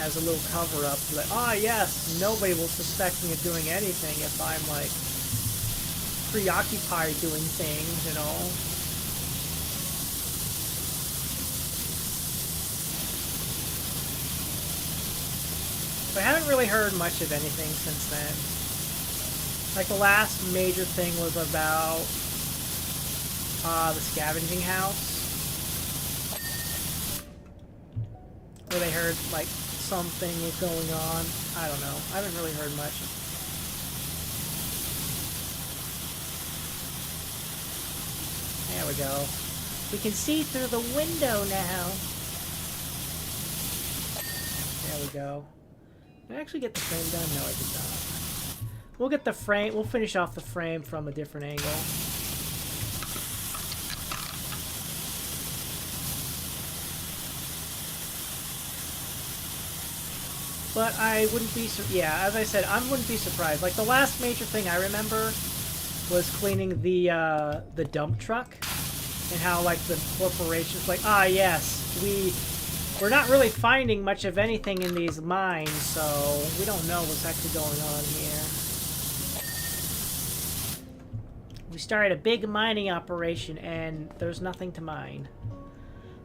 as a little cover-up. Like, oh yes, nobody will suspect me of doing anything if I'm, like, preoccupied doing things, you know? But I haven't really heard much of anything since then. Like, the last major thing was about the scavenging house. Where they heard, like, something was going on. I don't know. I haven't really heard much. There we go. We can see through the window now. There we go. Did I actually get the frame done? No, I did not. We'll get the frame. We'll finish off the frame from a different angle. But I wouldn't be, yeah, as I said, I wouldn't be surprised. Like, the last major thing I remember was cleaning the dump truck, and how, like, the corporation's like, ah, yes, we We're not really finding much of anything in these mines, so we don't know what's actually going on here. We started a big mining operation, and there's nothing to mine.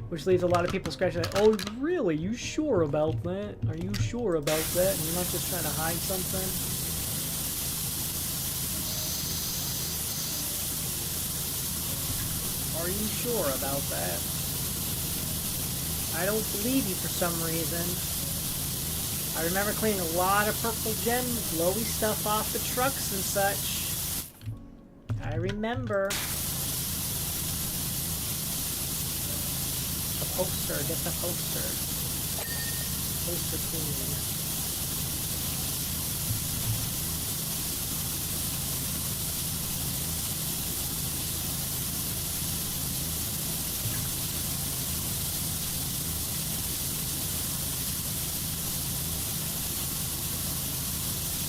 Which leaves a lot of people scratching like, oh, really? You sure about that? Are you sure about that? And you're not just trying to hide something? Are you sure about that? I don't believe you for some reason. I remember cleaning a lot of purple gem, glowy stuff off the trucks and such. I remember. The poster, get the poster. Poster clean.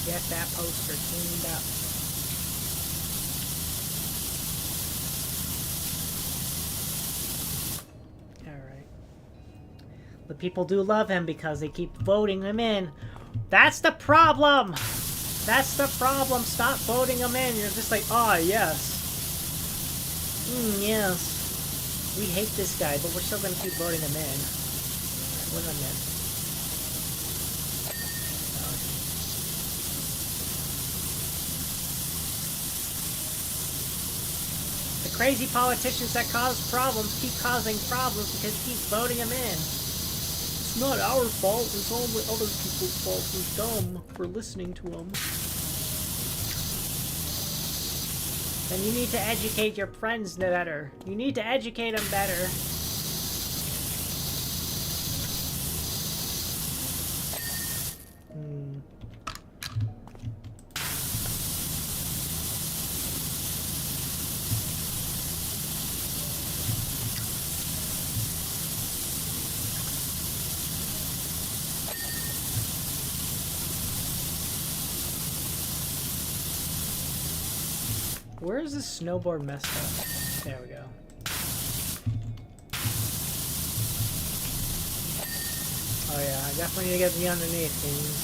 Get that poster cleaned up. Alright. The people do love him because they keep voting him in. That's the problem! That's the problem. Stop voting him in. You're just like, ah, yes. Yes. We hate this guy, but we're still going to keep voting him in. Alright, what did I miss? Crazy politicians that cause problems keep causing problems because he keeps voting them in. It's not our fault, it's all the other people's fault. We're dumb for listening to them. Then you need to educate your friends better. You need to educate them better. Where is this snowboard messed up? There we go. Oh yeah, I definitely need to get the underneath things.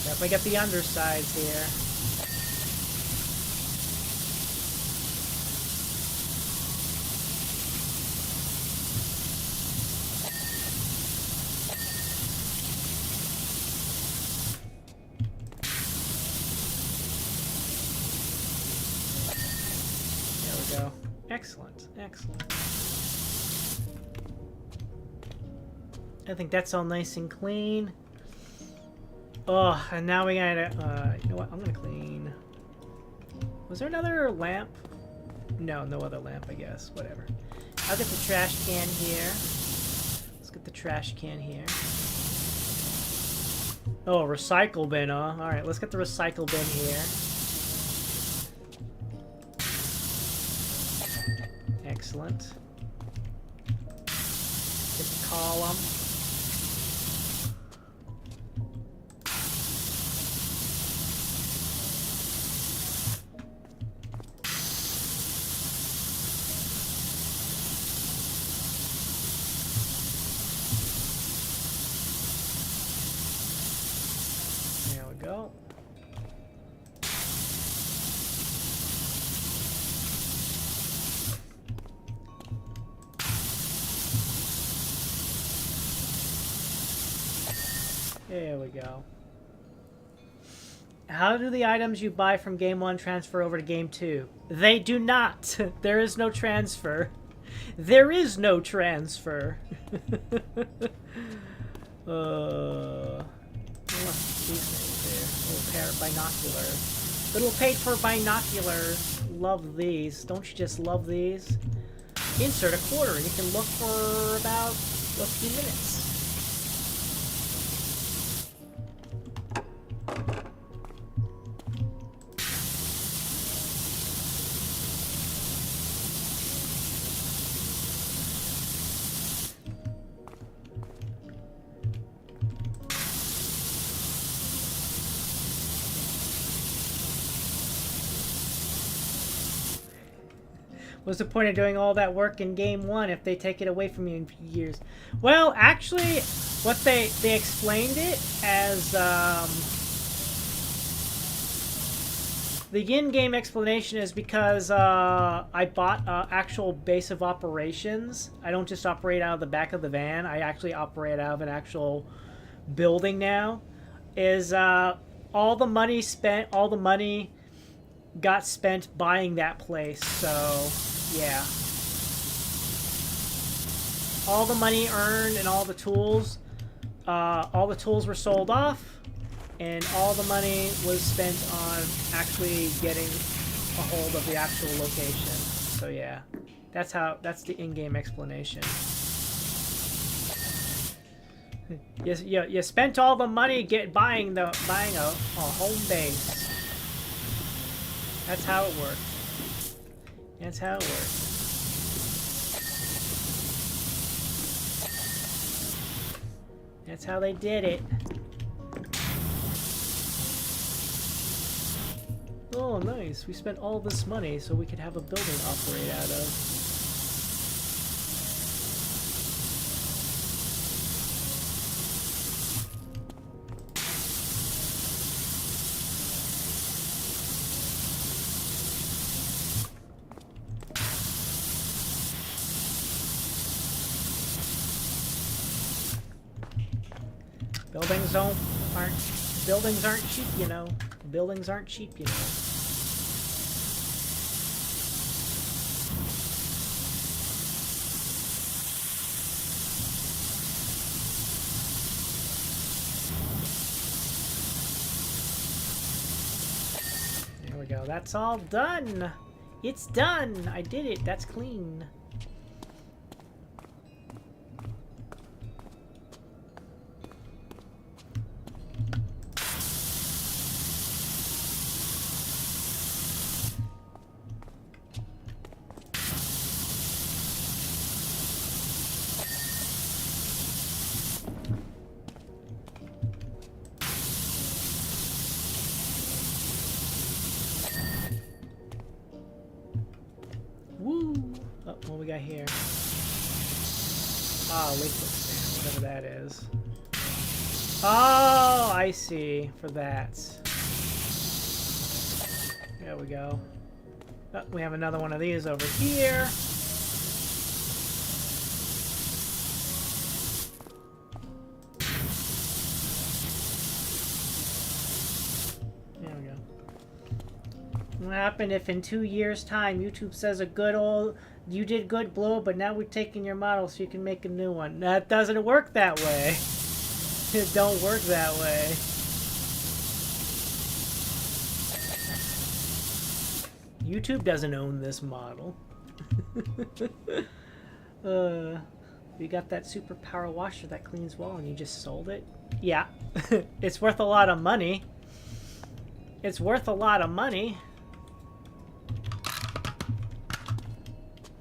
Definitely get the undersides here. Excellent, excellent. I think that's all nice and clean. Oh, and now we gotta, you know what, I'm gonna clean. Was there another lamp? No, no other lamp, I guess. Whatever. I'll get the trash can here. Let's get the trash can here. Oh, recycle bin, huh? Alright, let's get the recycle bin here. Excellent. Get the column. There we go. There we go. How do the items you buy from Game 1 transfer over to Game 2? They do not. There is no transfer. There is no transfer. These things here. Little pair of binoculars. Little paid for binoculars. Love these. Don't you just love these? Insert a quarter and you can look for about a few minutes. What's the point of doing all that work in game 1 if they take it away from you in years? Well, actually, what they explained it as the in-game explanation is because I bought actual base of operations. I don't just operate out of the back of the van. I actually operate out of an actual building now. Is all the money got spent buying that place. So, yeah. All the money earned and all the tools were sold off. And all the money was spent on actually getting a hold of the actual location. So yeah, that's the in-game explanation. You spent all the money buying a home base. That's how it works. That's how it works. That's how they did it. Oh, nice. We spent all this money so we could have a building to operate out of. Buildings aren't cheap, you know. Buildings aren't cheap, you know. There we go. That's all done. It's done. I did it. That's clean. What we got here? Ah, liquid sand, whatever that is. Oh, I see. For that. There we go. Oh, we have another one of these over here. There we go. What happened if in 2 years' time YouTube says a good old "you did good, Blue, but now we're taking your model so you can make a new one"? That doesn't work that way. It don't work that way. YouTube doesn't own this model. You got that super power washer that cleans well and you just sold it? Yeah. It's worth a lot of money. It's worth a lot of money.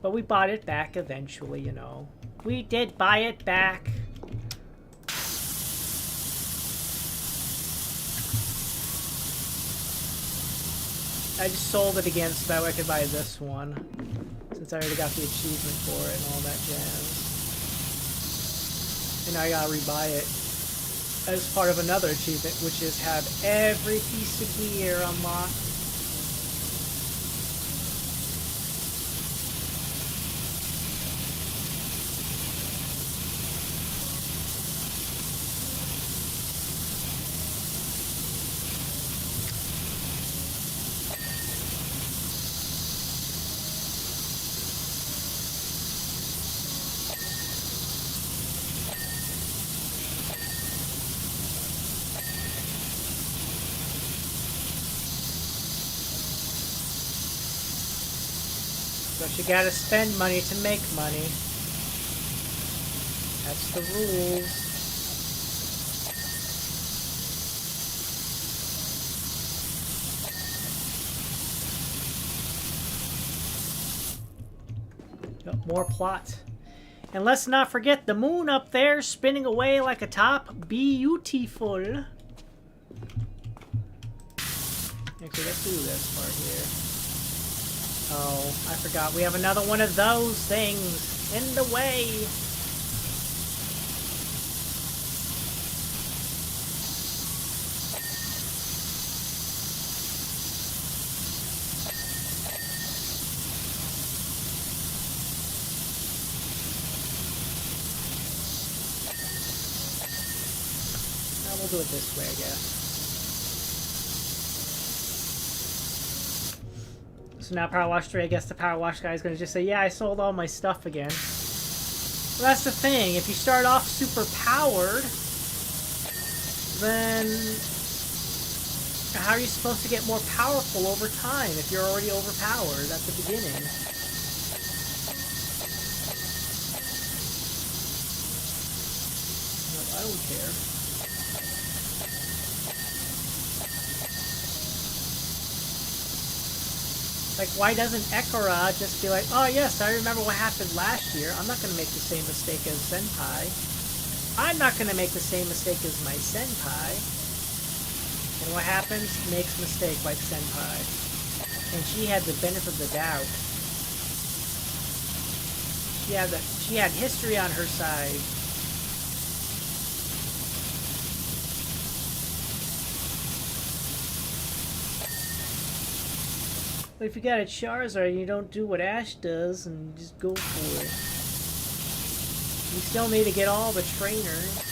But we bought it back eventually, you know. We did buy it back. I just sold it again so that way I could buy this one. Since I already got the achievement for it and all that jazz. And I gotta rebuy it as part of another achievement, which is have every piece of gear unlocked. But you gotta spend money to make money. That's the rules. Got more plot. And let's not forget the moon up there spinning away like a top. Beautiful. Okay, let's do this part here. Oh, I forgot. We have another one of those things in the way. We'll do it this way, I guess. So now Power Wash 3, I guess the Power Wash guy is going to just say, yeah, I sold all my stuff again. Well, that's the thing. If you start off super powered, then how are you supposed to get more powerful over time if you're already overpowered at the beginning? No, I don't care. Like, why doesn't Ekara just be like, oh yes, I remember what happened last year. I'm not going to make the same mistake as Senpai. I'm not going to make the same mistake as my Senpai. And what happens? Makes mistake like Senpai. And she had the benefit of the doubt. She had history on her side. But if you got a Charizard and you don't do what Ash does and just go for it, you still need to get all the trainers.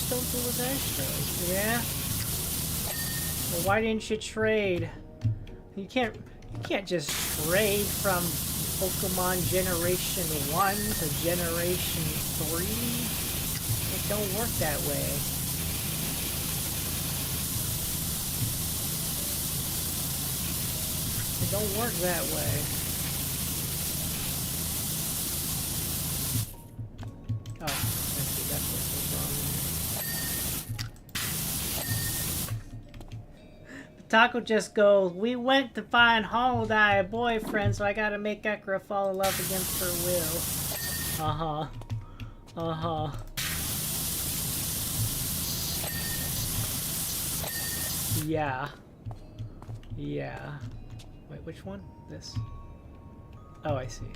Don't do with Astros. Yeah? Well, why didn't you trade? You can't just trade from Pokemon Generation 1 to Generation 3. It don't work that way. It don't work that way. Oh, I see. That's what's wrong. Taco just goes, we went to find Holiday a boyfriend, so I gotta make Ekra fall in love against her will. Uh-huh. Uh-huh. Yeah. Yeah. Wait, which one? This. Oh, I see.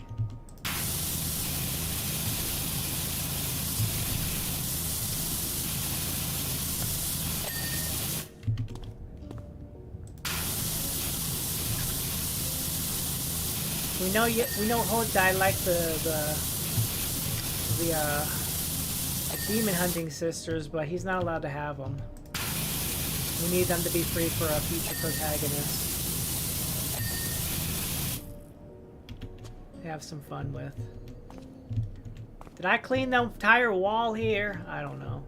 We know Hodai like the demon hunting sisters, but he's not allowed to have them. We need them to be free for a future protagonist. Have some fun with. Did I clean the entire wall here? I don't know.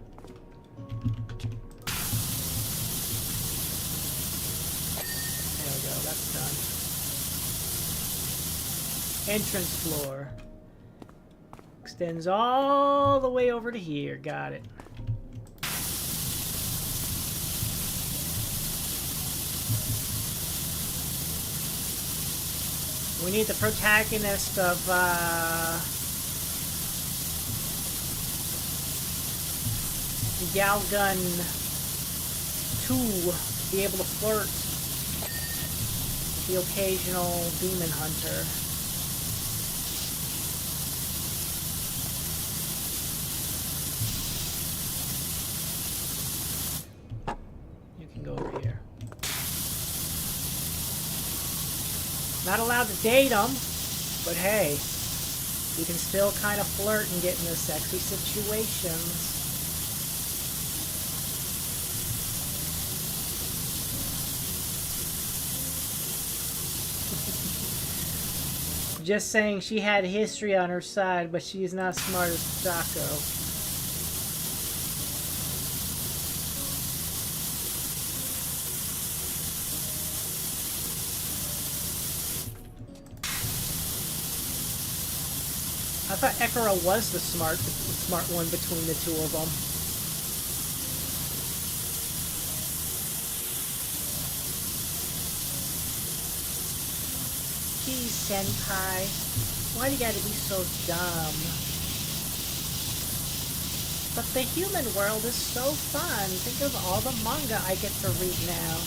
There we go, that's done. Entrance floor. Extends all the way over to here. Got it. We need the protagonist of, Galgun 2 to be able to flirt with the occasional demon hunter. You can go over here. Not allowed to date them, but hey, you can still kind of flirt and get into sexy situations. Just saying she had history on her side, but she's not as smart as Taco. I thought Ekura was the smart one between the two of them. Geez, Senpai. Why do you gotta be so dumb? But the human world is so fun. Think of all the manga I get to read now.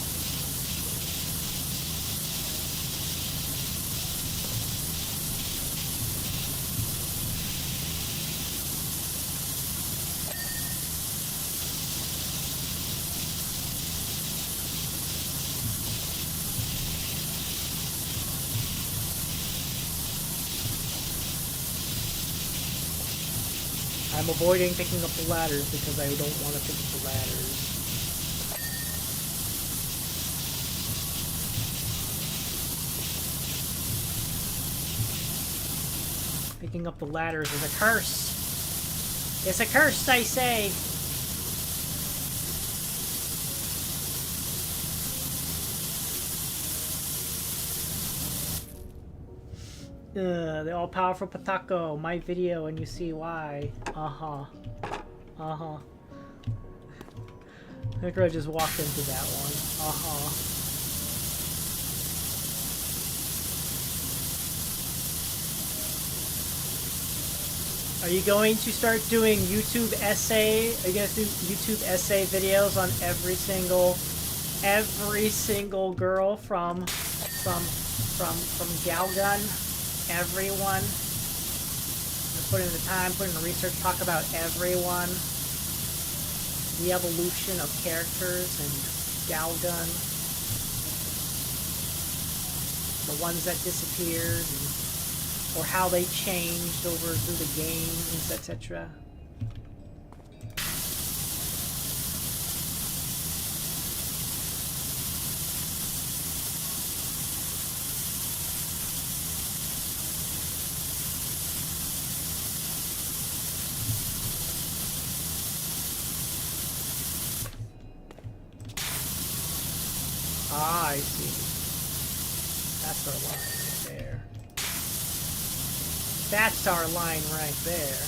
I'm avoiding picking up the ladders because I don't want to pick up the ladders. Picking up the ladders is a curse. It's a curse, I say. The all-powerful Patako, my video, and you see why. Uh-huh. Uh-huh. I think I just walked into that one. Uh-huh. Are you going to start doing YouTube essay? Are you going to do YouTube essay videos on every single girl from Galgun? Everyone. Put in the time, put in the research, talk about everyone. The evolution of characters in Galgun. The ones that disappeared, or how they changed over through the games, etc. Ah, I see. That's our line right there. That's our line right there.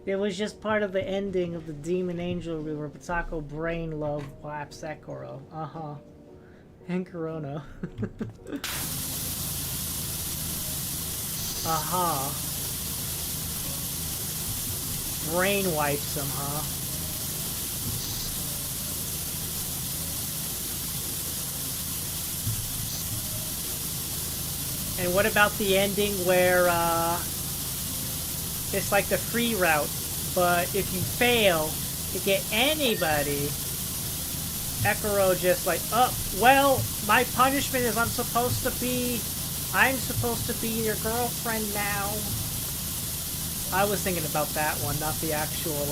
It was just part of the ending of the Demon Angel where Patako brain love Wap Sekiro. Uh-huh. And Corona. Uh-huh. Brain wipes him, huh? And what about the ending where it's like the free route, but if you fail to get anybody, Ekuro just like, oh, well, my punishment is I'm supposed to be your girlfriend now. I was thinking about that one, not the actual,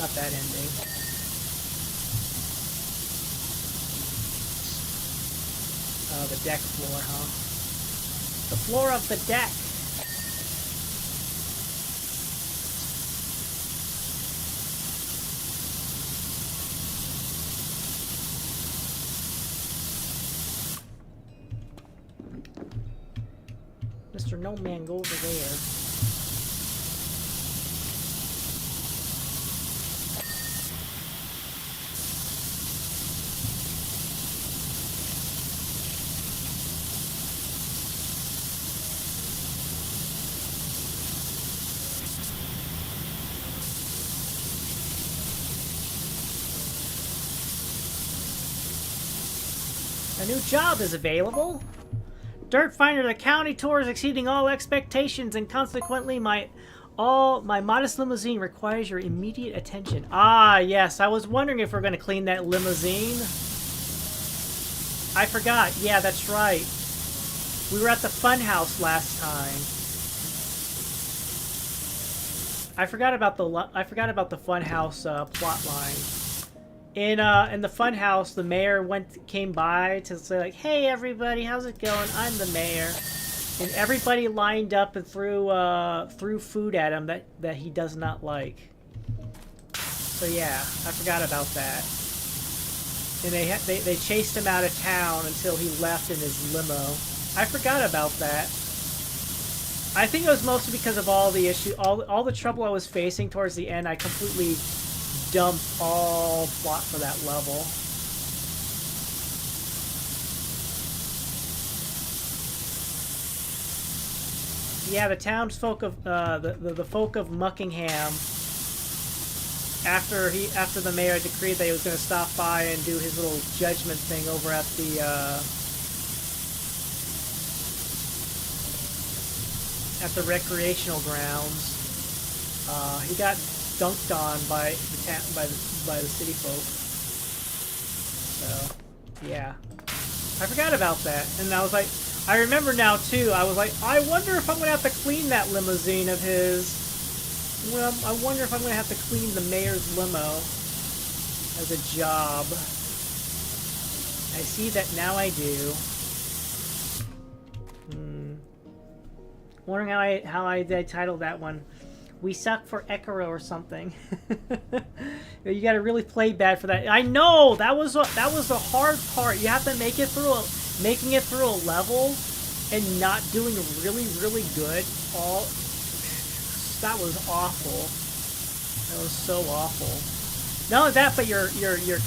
not that ending. The deck floor, huh? The floor of the deck. Mr. No Man, go over there. A new job is available. Dirt Finder, the county tour is exceeding all expectations, and consequently my modest limousine requires your immediate attention. Ah, yes, I was wondering if we're going to clean that limousine. I forgot. Yeah, that's right. We were at the fun house last time. I forgot about the fun house plot line. In the fun house, the mayor came by to say like, "Hey everybody, how's it going? I'm the mayor," and everybody lined up and threw food at him that he does not like. So yeah, I forgot about that. And they chased him out of town until he left in his limo. I forgot about that. I think it was mostly because of all the issue, all the trouble I was facing towards the end. I completely dumped all plot for that level. Yeah, the townsfolk of the folk of Muckingham. After the mayor decreed that he was going to stop by and do his little judgment thing over at the recreational grounds, he got dunked on by the city folk. So, yeah, I forgot about that, and I was like, I remember now too. I was like, I wonder if I'm gonna have to clean that limousine of his. Well, I wonder if I'm gonna have to clean the mayor's limo as a job. I see that now. I do. Wondering how I titled that one. We suck for Ekaro or something. You got to really play bad for that. I know that was the hard part. You have to make it through making it through a level and not doing really good. That was awful. That was so awful. Not only that, but your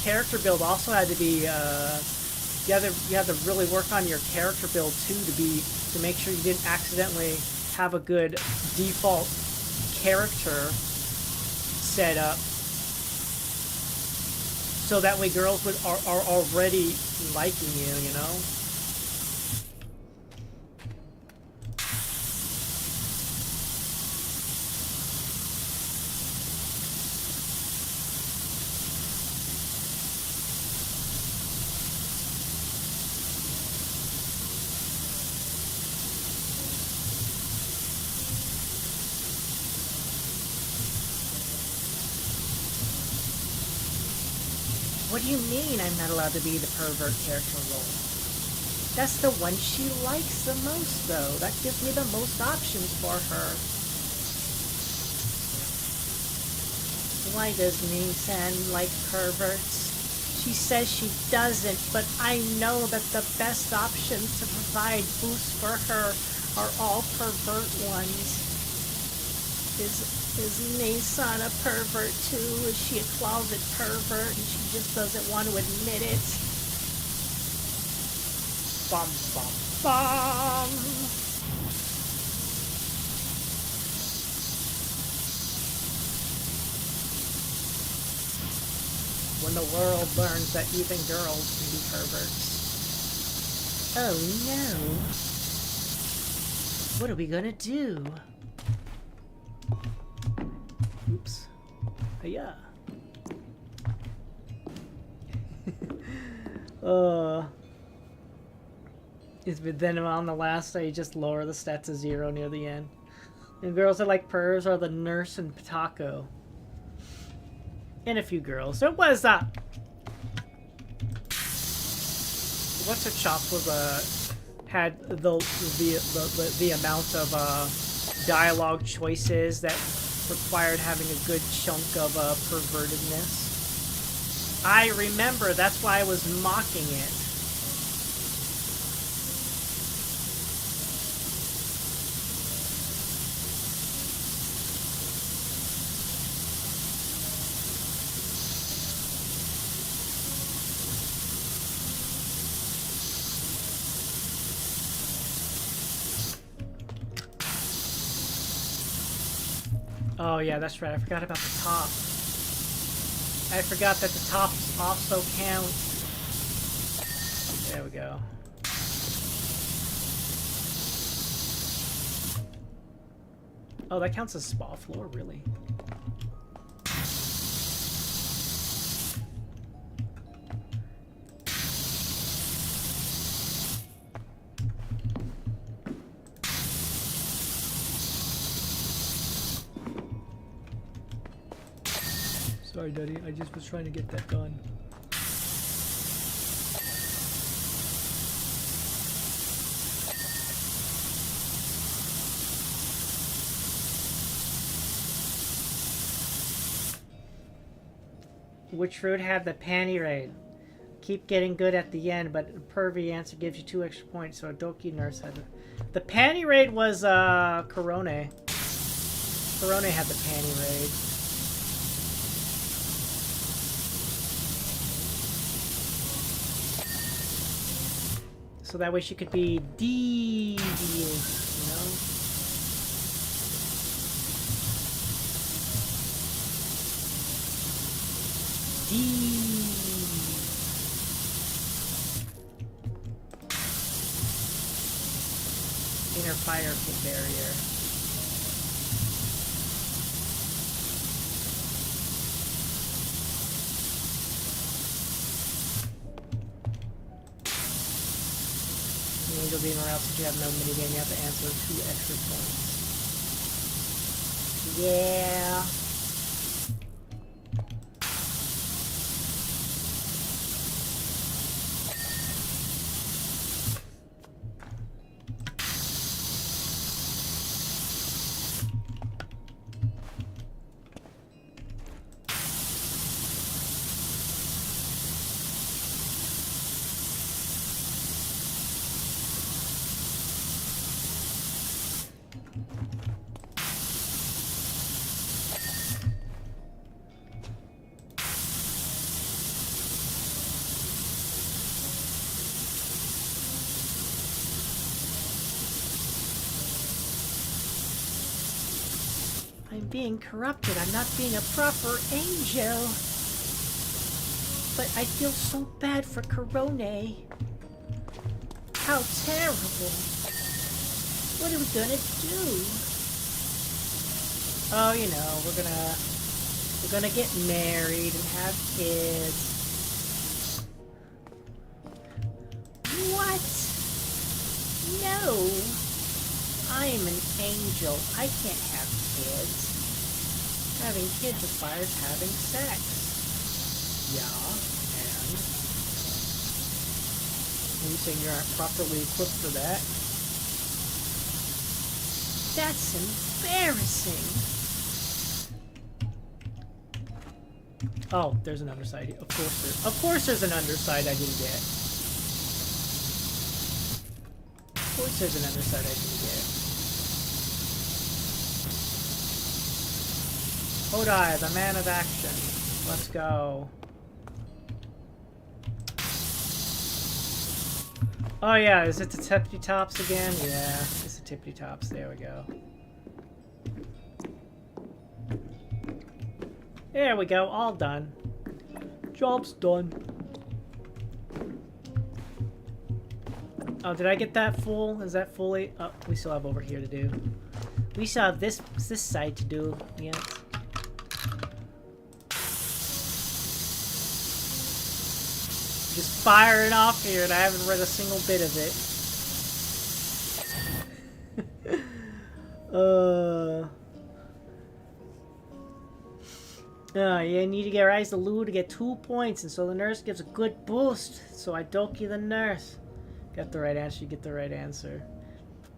character build also had to be. You have to really work on your character build too to make sure you didn't accidentally have a good default character set up, so that way girls are already liking you know. What do you mean I'm not allowed to be the pervert character role? That's the one she likes the most, though. That gives me the most options for her. Why does Nissan like perverts? She says she doesn't, but I know that the best options to provide boosts for her are all pervert ones. Is Nissan a pervert too? Is she a closet pervert and she just doesn't want to admit it? Bum bum bum. When the world learns that even girls can be perverts. Oh no. What are we gonna do? Oops. Yeah. Then on the last day, you just lower the stats to 0 near the end. And girls that like pervs are the nurse and Patako. And a few girls. So it was what's her chop was had the amount of dialogue choices that required having a good chunk of pervertedness. I remember, that's why I was mocking it. Oh yeah, that's right. I forgot about the top. I forgot that the tops also count. There we go. Oh, that counts as spa floor, really? Sorry, Daddy. I just was trying to get that done. Which route had the panty raid? Keep getting good at the end, but pervy answer gives you 2 extra points, so a Doki nurse had it. The panty raid was Corone. Corone had the panty raid. So that way she could be devious, you know? Inner fire barrier. Angel beam, or else if you have no minigame, you have to answer 2 extra points. Yeah. I'm being corrupted. I'm not being a proper angel. But I feel so bad for Corone. How terrible. What are we gonna do? Oh, you know, we're gonna get married and have kids. What? No. I'm an angel. I can't have kids. Having kids requires having sex. Yeah, and? Are you saying you aren't properly equipped for that? That's embarrassing. Oh, there's an underside. Of course there's an underside I didn't get. Of course there's an underside I didn't get. Hodai, the man of action. Let's go. Oh yeah, is it the tippy tops again? Yeah, it's the tippy tops. There we go. There we go, all done. Job's done. Oh, did I get that full? Is that fully? Oh, we still have over here to do. We still have this side to do. Yeah. Just firing off here, and I haven't read a single bit of it. You need to get Rise the Lou to get 2 points, and so the nurse gives a good boost. So I Doki the nurse. Got the right answer, you get the right answer.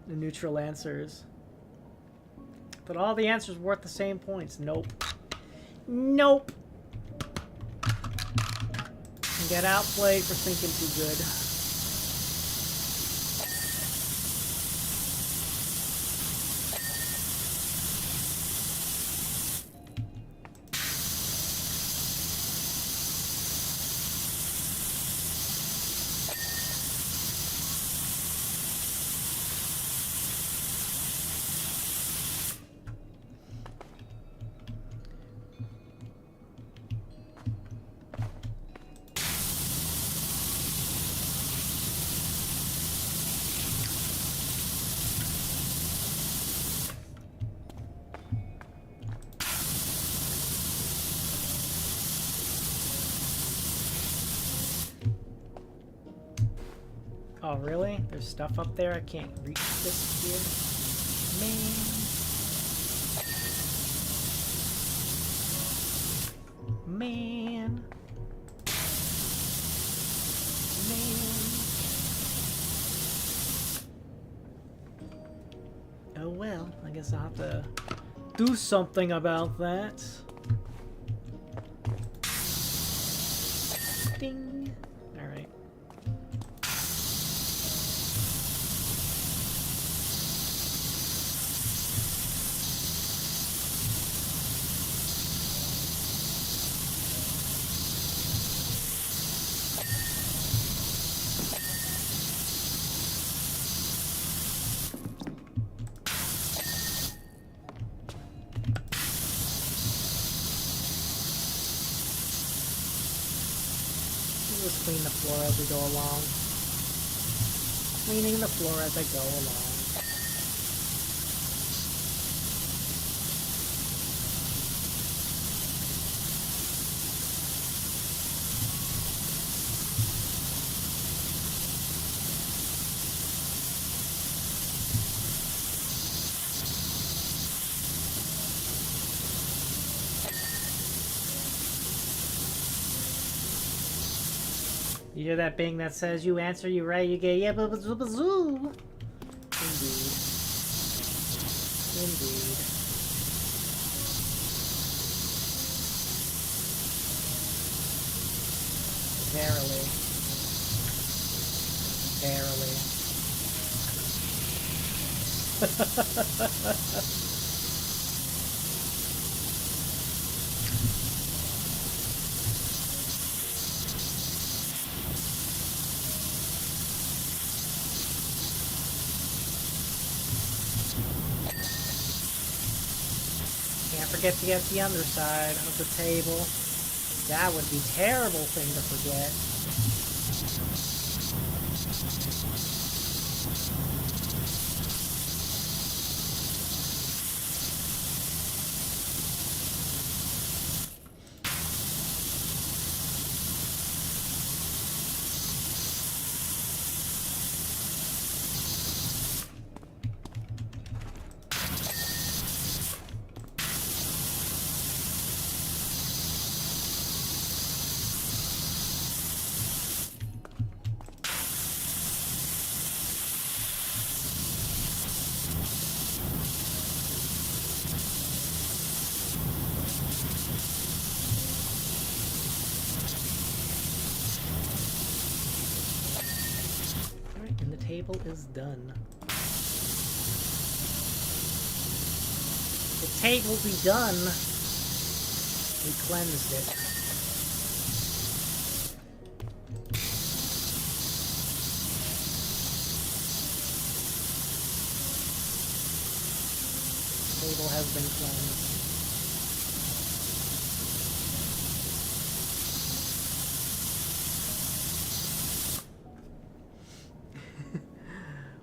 The neutral answers. But all the answers worth the same points. Nope. Nope. And get outplayed for thinking too good. Oh, really? There's stuff up there? I can't reach this here? Man. Oh well, I guess I'll have to do something about that. Ding. just clean the floor as we go along. Cleaning the floor as I go along. You hear that bing that says you answer, you right, you get yeah, bazoo. Indeed. Indeed. Verily. Verily. Forget to get the underside of the table. That would be a terrible thing to forget. Table is done. The table be done. We cleansed it. Table has been cleansed.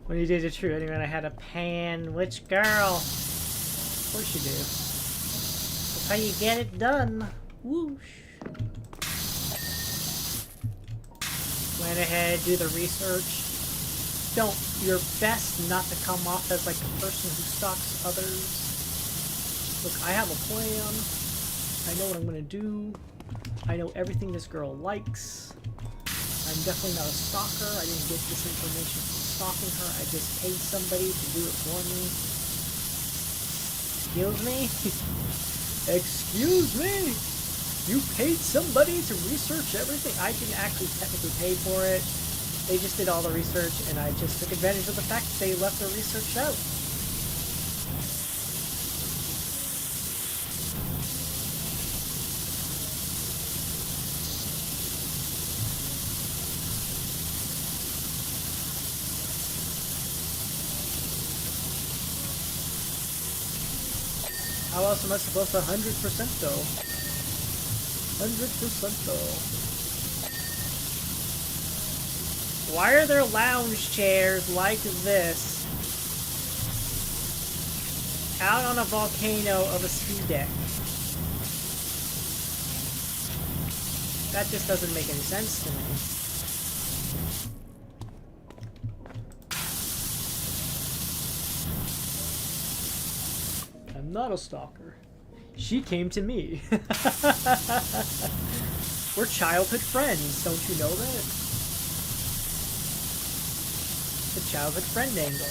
When you did the true anyway, I had a pan. Which girl? Of course you do. That's how you get it done. Whoosh. Went ahead, do the research. Don't your best not to come off as like the person who stalks others. Look, I have a plan. I know what I'm gonna do. I know everything this girl likes. I'm definitely not a stalker. I didn't get this information from stalking her. I just paid somebody to do it for me. Excuse me? Excuse me? You paid somebody to research everything? I didn't actually technically pay for it. They just did all the research, and I just took advantage of the fact that they left their research out. How else am I supposed to 100% though? 100% though. Why are there lounge chairs like this out on a volcano of a ski deck? That just doesn't make any sense to me. I'm not a stalker. She came to me. We're childhood friends, don't you know that? The childhood friend angle.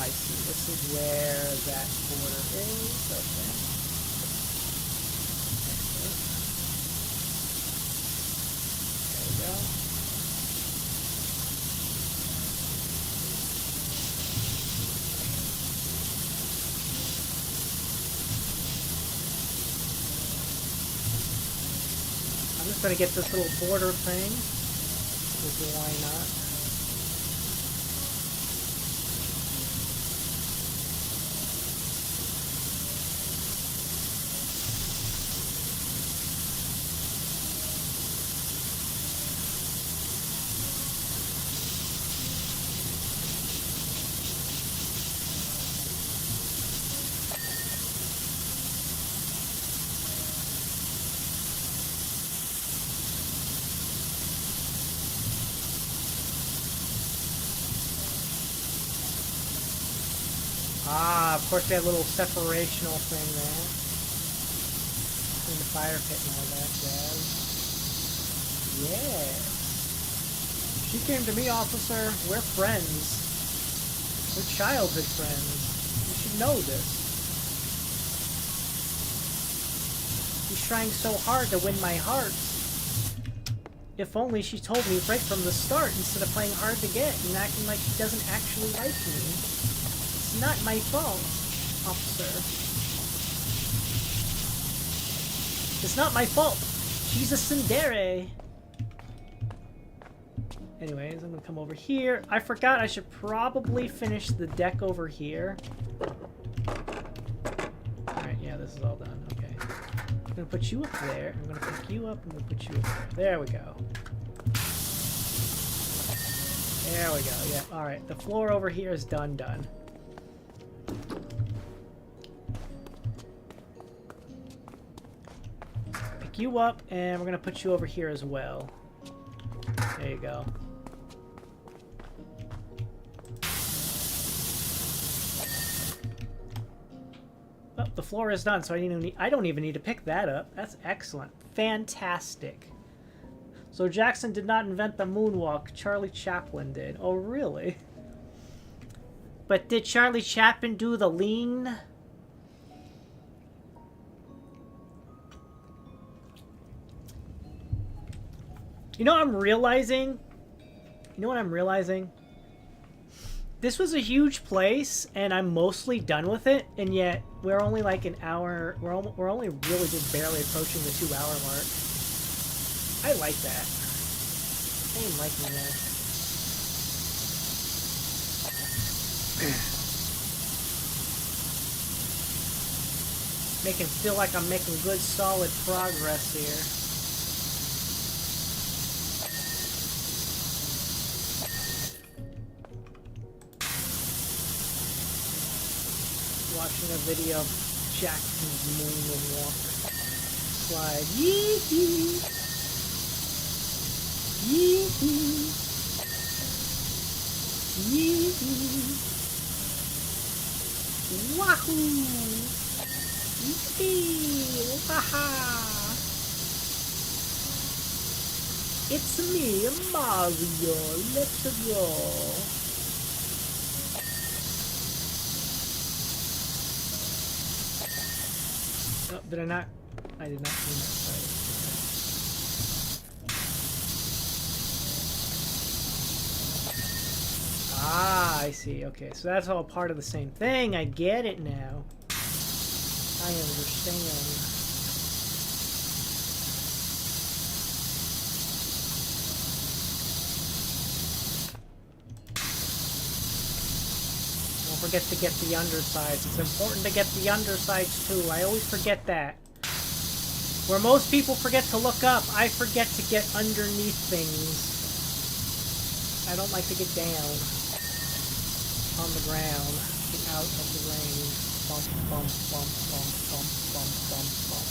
I see. This is where that border is. Okay. There we go. I'm just gonna get this little border thing. Because why not? Ah, of course we have a little separational thing there. Between the fire pit and all that jazz. Yeah. She came to me, officer. We're friends. We're childhood friends. You should know this. She's trying so hard to win my heart. If only she told me right from the start instead of playing hard to get and acting like she doesn't actually like me. It's not my fault, officer. It's not my fault. She's a tsundere. Anyways, I'm gonna come over here. I forgot I should probably finish the deck over here. Alright, yeah, this is all done. Okay. I'm gonna put you up there. I'm gonna pick you up. I'm gonna put you up there. There we go. There we go. Yeah, alright. The floor over here is done. Pick you up, and we're gonna put you over here as well. There you go. Oh, the floor is done, so I don't even need to pick that up. That's excellent. Fantastic. So Jackson did not invent the moonwalk. Charlie Chaplin did. Oh, really? But did Charlie Chaplin do the lean? You know what I'm realizing? You know what I'm realizing? This was a huge place, and I'm mostly done with it, and yet we're only like an hour. We're only really just barely approaching the 2-hour mark. I like that. I am liking that. Making feel like I'm making good, solid progress here. Watching a video of Jackson's moonwalk slide. Yee-hee! Yee-hee! Yee-hee! Wahoo! Yee-hee! Waha! It's me, Mario. Let's go. Oh, did I not? I did not mean that side. Ah, I see. Okay, so that's all part of the same thing. I get it now. I understand. Don't forget to get the undersides. It's important to get the undersides too. I always forget that. Where most people forget to look up, I forget to get underneath things. I don't like to get down on the ground. Get out of the rain. Bump, bump, bump, bump, bump, bump, bump, bump.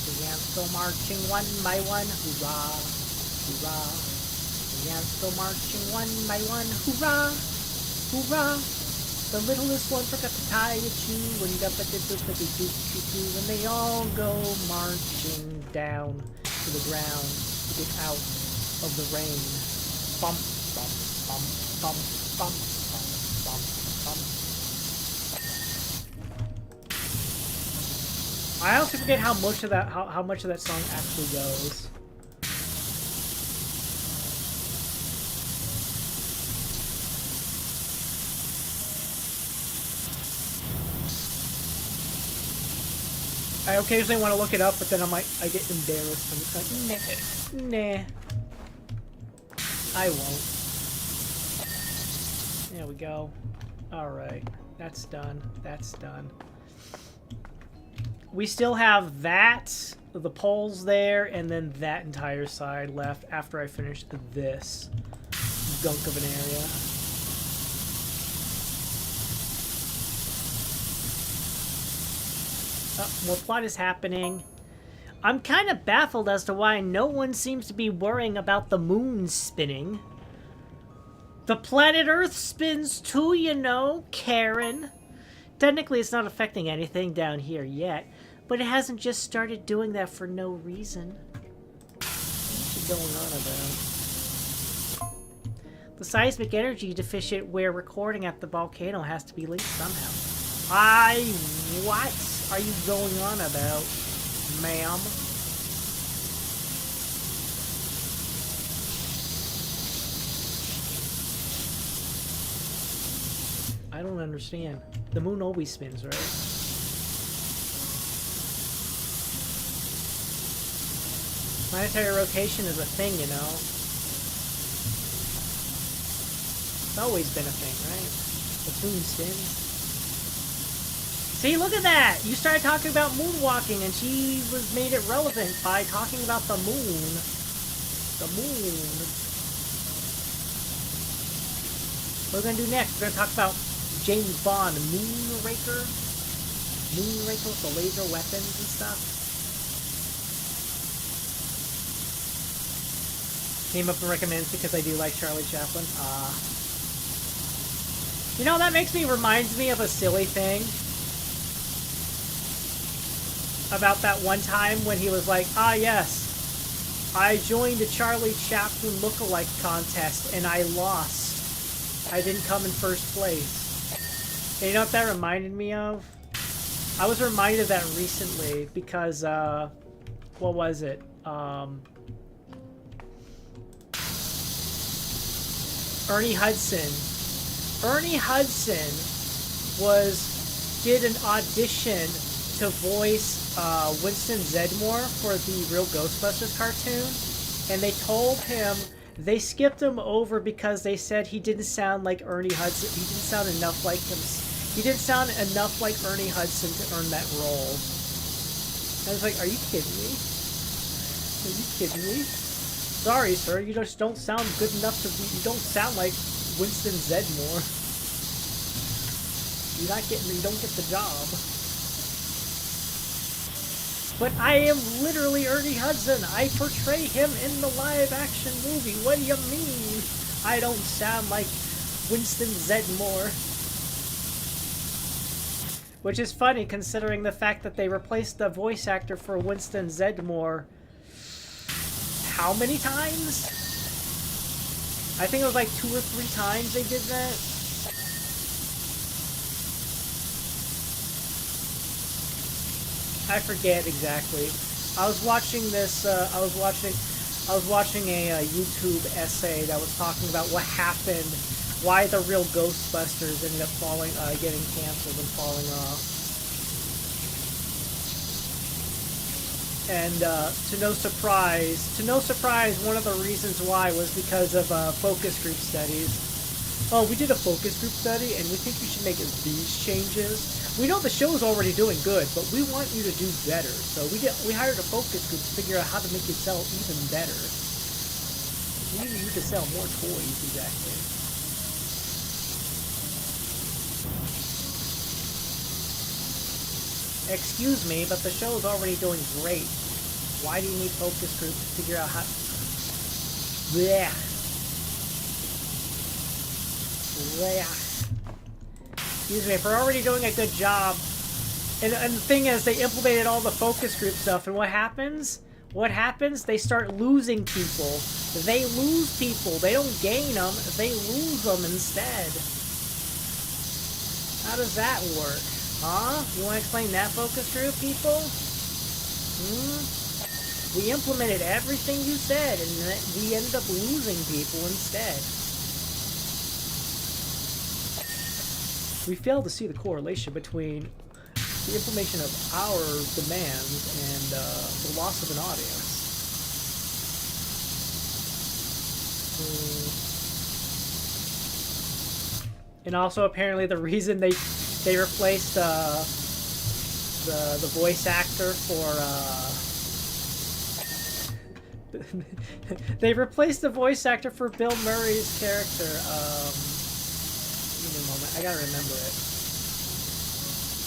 The ants go marching one by one. Hoorah! Hoorah! The ants go marching one by one. Hoorah! Hoorah! The littlest one forgot to tie a shoe when they all go marching down to the ground to get out of the rain. Bump, bump, bump, bump, bump, bump, bump, bump. I also forget how much of that song actually goes. I occasionally want to look it up, but then I'm like, I get embarrassed. I'm just like, nah. I won't. There we go. Alright. That's done. That's done. We still have that, the poles there, and then that entire side left after I finish this gunk of an area. Oh, more plot is happening. I'm kind of baffled as to why no one seems to be worrying about the moon spinning. The planet Earth spins too, you know, Karen. Technically, it's not affecting anything down here yet, but it hasn't just started doing that for no reason. What's going on about? The seismic energy deficient we're recording at the volcano has to be linked somehow. What are you going on about, ma'am? I don't understand. The moon always spins, right? Planetary rotation is a thing, you know. It's always been a thing, right? The moon spins. See, look at that! You started talking about moonwalking, and she made it relevant by talking about the moon. The moon. What are we gonna do next? We're gonna talk about James Bond, Moonraker. Moonraker with the laser weapons and stuff. Came up and recommends because I do like Charlie Chaplin. You know, that reminds me of a silly thing. About that one time when he was like, yes, I joined a Charlie Chaplin lookalike contest and I lost. I didn't come in first place. And you know what that reminded me of? I was reminded of that recently because, what was it? Ernie Hudson. Ernie Hudson did an audition to voice Winston Zeddemore for the Real Ghostbusters cartoon, and they told him they skipped him over because they said he didn't sound like Ernie Hudson. He didn't sound enough like him. He didn't sound enough like Ernie Hudson to earn that role. I was like, are you kidding me? Are you kidding me? Sorry, sir, you just don't sound good enough to be. You don't sound like Winston Zeddemore. You don't get the job. But I am literally Ernie Hudson. I portray him in the live-action movie. What do you mean? I don't sound like Winston Zeddemore. Which is funny, considering the fact that they replaced the voice actor for Winston Zeddemore how many times? I think it was like 2 or 3 times they did that. I forget exactly. I was watching this. I was watching a YouTube essay that was talking about what happened, why the Real Ghostbusters ended up getting canceled and falling off. And to no surprise, one of the reasons why was because of focus group studies. Oh, we did a focus group study, and we think you should make these changes. We know the show's already doing good, but we want you to do better. So we hired a focus group to figure out how to make it sell even better. We need you to sell more toys, exactly. Excuse me, but the show's already doing great. Why do you need focus groups to figure out how... Blech. Excuse me, if we're already doing a good job, and the thing is, they implemented all the focus group stuff, and what happens? What happens? They start losing people. They lose people. They don't gain them. They lose them instead. How does that work? Huh? You want to explain that focus group, people? We implemented everything you said, and we ended up losing people instead. We failed to see the correlation between the implementation of our demands and the loss of an audience. And also, apparently, the reason they replaced the voice actor for they replaced the voice actor for Bill Murray's character. Give me a moment. I gotta remember it.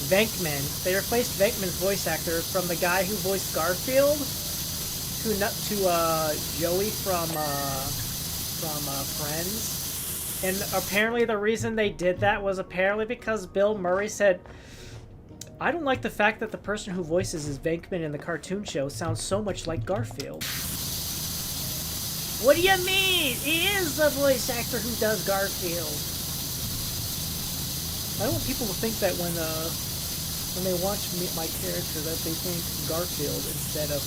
Venkman. They replaced Venkman's voice actor from the guy who voiced Garfield to Joey from Friends. And apparently the reason they did that was apparently because Bill Murray said, I don't like the fact that the person who voices his Venkman in the cartoon show sounds so much like Garfield. What do you mean? He is the voice actor who does Garfield. I don't want people to think that when they watch my character that they think Garfield instead of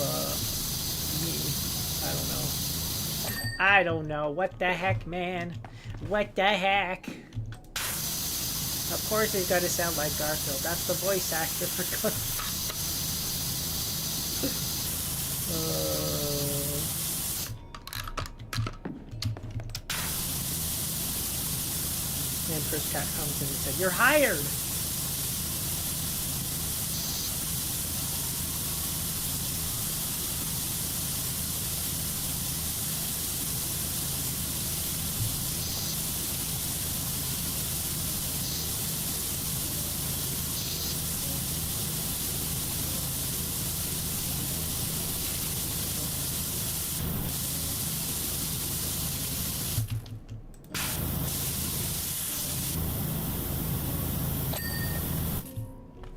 me. I don't know. What the heck, man? What the heck? Of course he's gonna sound like Garfield. That's the voice actor for Garfield. And Chris Cat comes in and said, "You're hired!"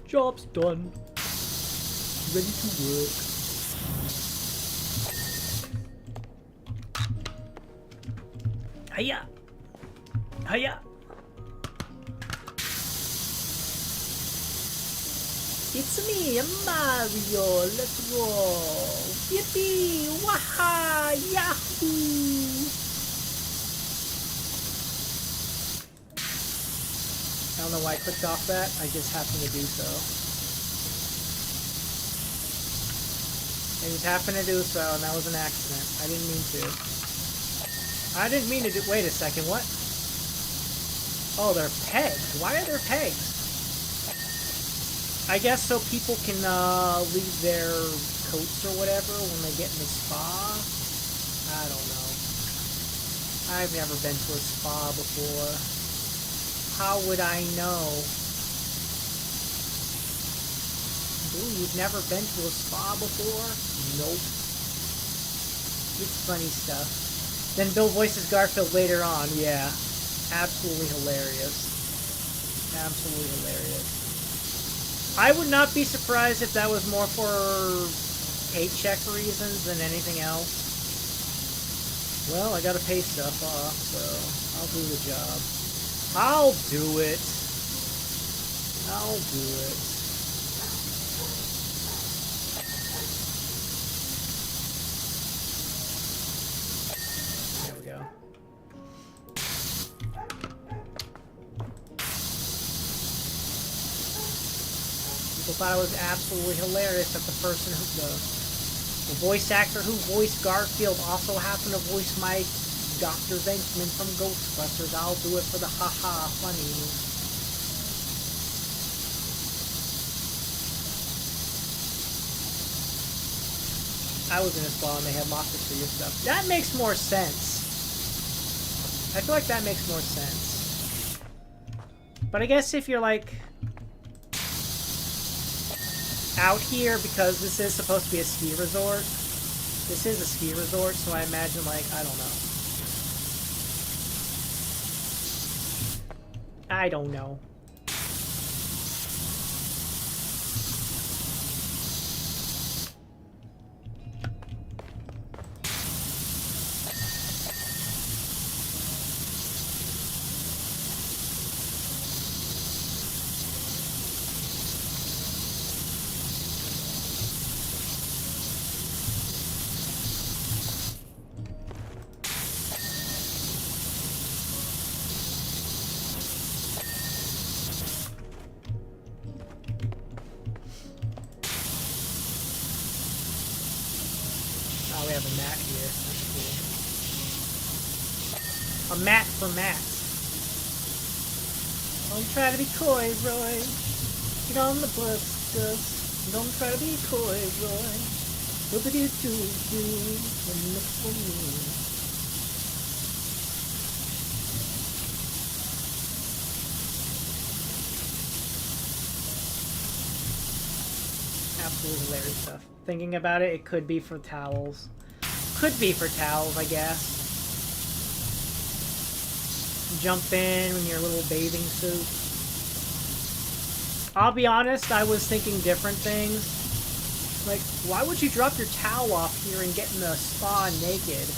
Job's done. Ready to work. Hiya! Hiya! It's me, Mario. Let's roll. Yippee! Waha! Yahoo! I don't know why I clicked off that. I just happened to do so. I just happened to do so, and that was an accident. I didn't mean to. I didn't mean to do... Wait a second, what? Oh, they're pegs. Why are there pegs? I guess so people can leave their coats or whatever when they get in the spa. I don't know. I've never been to a spa before. How would I know? Ooh, you've never been to a spa before? Nope. It's funny stuff. Then Bill voices Garfield later on. Yeah. Absolutely hilarious. Absolutely hilarious. I would not be surprised if that was more for paycheck reasons than anything else. Well, I gotta pay stuff off, so I'll do the job. I'll do it. I'll do it. There we go. People thought it was absolutely hilarious that the person who, the voice actor who voiced Garfield also happened to voice my Dr. Venkman from Ghostbusters. I'll do it for the haha funny. I was in a spa and they had lots of free stuff. That makes more sense. I feel like that makes more sense. But I guess if you're like out here, because this is supposed to be a ski resort. This is a ski resort, so I imagine, like, I don't know. I don't know. have a mat here. That's cool. A mat for mats. Don't try to be coy, Roy. Get on the bus, Gus. Don't try to be coy, Roy. Whoopity-doo-doo. And look for me. Absolutely hilarious stuff. Thinking about it, it could be for towels. Could be for towels, I guess. Jump in your little bathing suit. I'll be honest, I was thinking different things. Like, why would you drop your towel off here and get in the spa naked?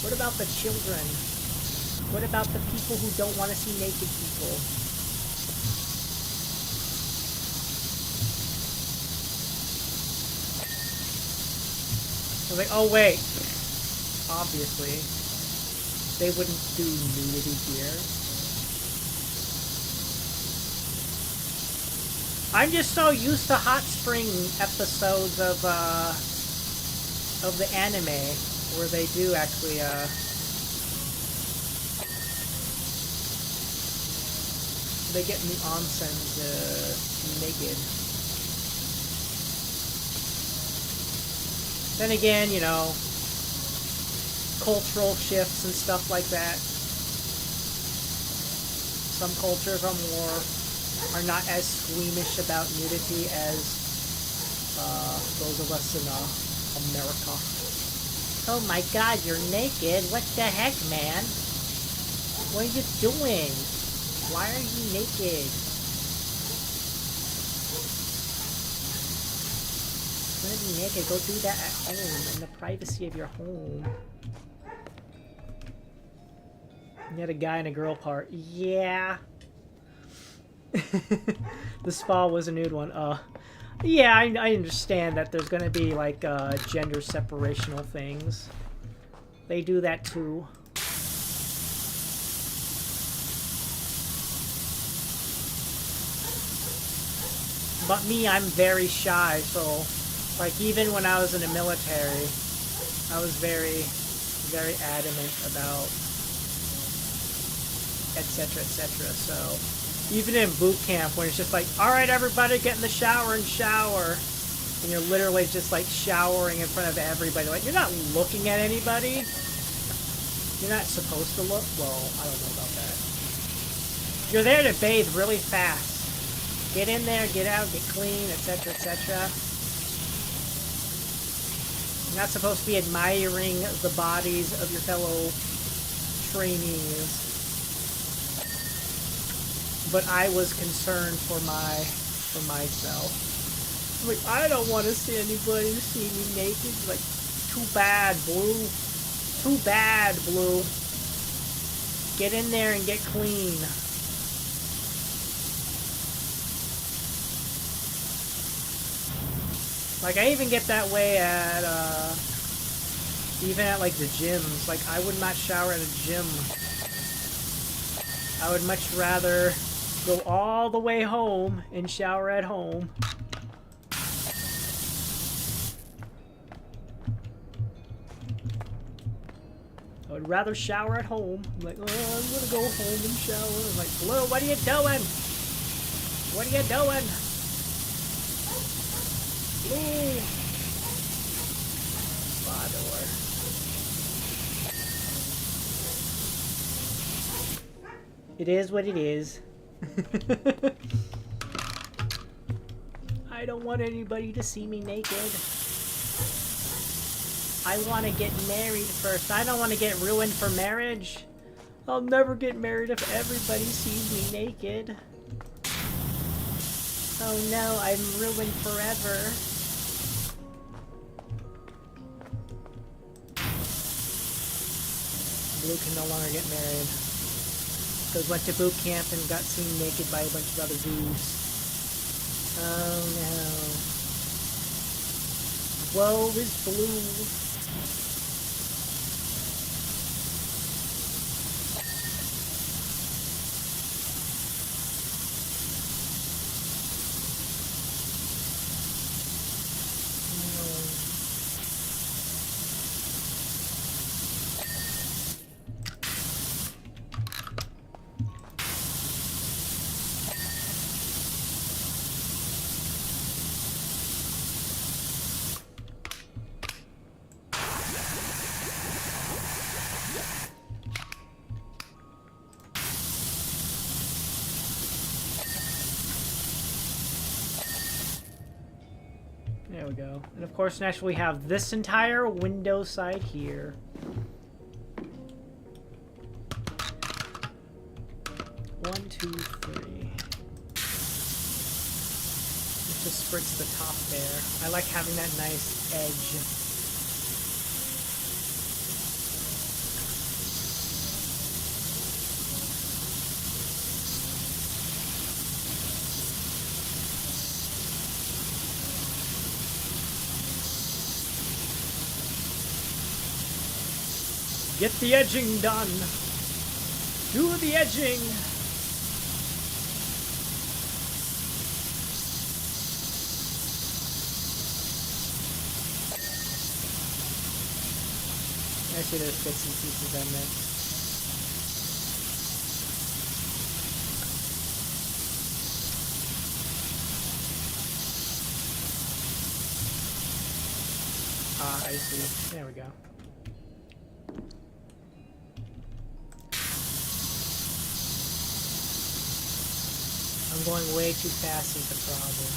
What about the children? What about the people who don't want to see naked people? I was like, oh wait. Obviously, they wouldn't do nudity here. I'm just so used to hot spring episodes of the anime where they do actually they get in the onsen naked. Then again, you know, cultural shifts and stuff like that. Some cultures are not as squeamish about nudity as those of us in America. Oh my God, you're naked! What the heck, man? What are you doing? Why are you naked? If you're gonna be naked, go do that at home, in the privacy of your home. You had a guy and a girl part. Yeah. The spa was a nude one. Yeah, I understand that there's gonna be like gender separational things. They do that too. But me, I'm very shy, so like even when I was in the military, I was very, very adamant about etc. etc. So even in boot camp, when it's just like, all right, everybody, get in the shower and shower, and you're literally just like showering in front of everybody, like you're not looking at anybody. You're not supposed to look. Well, I don't know about that. You're there to bathe really fast. Get in there, get out, get clean, etc., etc. You're not supposed to be admiring the bodies of your fellow trainees. But I was concerned for myself. I'm like, I don't want to see anybody see me naked. Like, too bad, Blue. Too bad, Blue. Get in there and get clean. Like, I even get that way at, even at, like, the gyms. Like, I would not shower at a gym. I would much rather go all the way home and shower at home. I would rather shower at home. I'm like, oh, I'm gonna go home and shower. I'm like, Blue, what are you doing? What are you doing? Blue. Spa door. It is what it is. I don't want anybody to see me naked. I want to get married first. I don't want to get ruined for marriage. I'll never get married if everybody sees me naked. Oh no, I'm ruined forever. Blue can no longer get married. Because went to boot camp and got seen naked by a bunch of other dudes. Oh no. Woe is Blue. There we go. And of course, next we have this entire window side here. One, two, three. It just spritz the top there. I like having that nice edge. Get the edging done. Do the edging. Actually, there's bits and pieces I missed. Ah, I see. There we go. I'm going way too fast is the problem.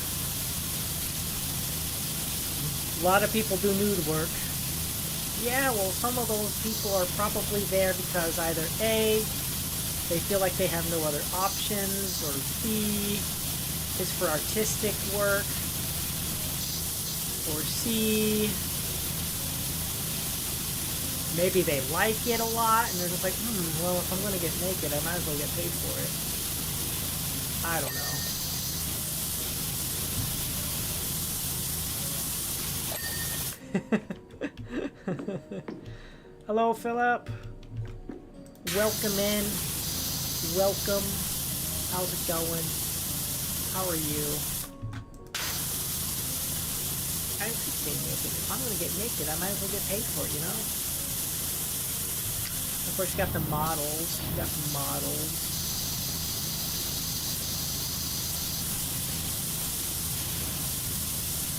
A lot of people do nude work. Yeah, well, some of those people are probably there because either A, they feel like they have no other options, or B, it's for artistic work, or C, maybe they like it a lot, and they're just like, well, if I'm going to get naked, I might as well get paid for it. I don't know. Hello, Philip. Welcome in. Welcome. How's it going? How are you? I could stay naked. If I'm going to get naked, I might as well get paid for it, you know? Of course, you got the models. You got the models.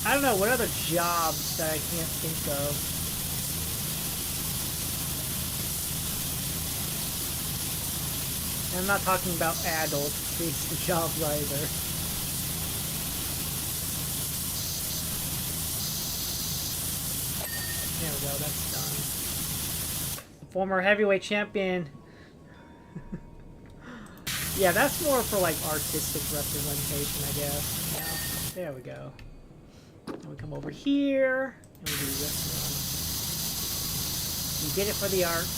I don't know, what other jobs that I can't think of? And I'm not talking about adult-based jobs either. There we go, that's done. Former heavyweight champion. Yeah, that's more for like artistic representation, I guess. Yeah, there we go. And we come over here, and we do this one. We did it for the art.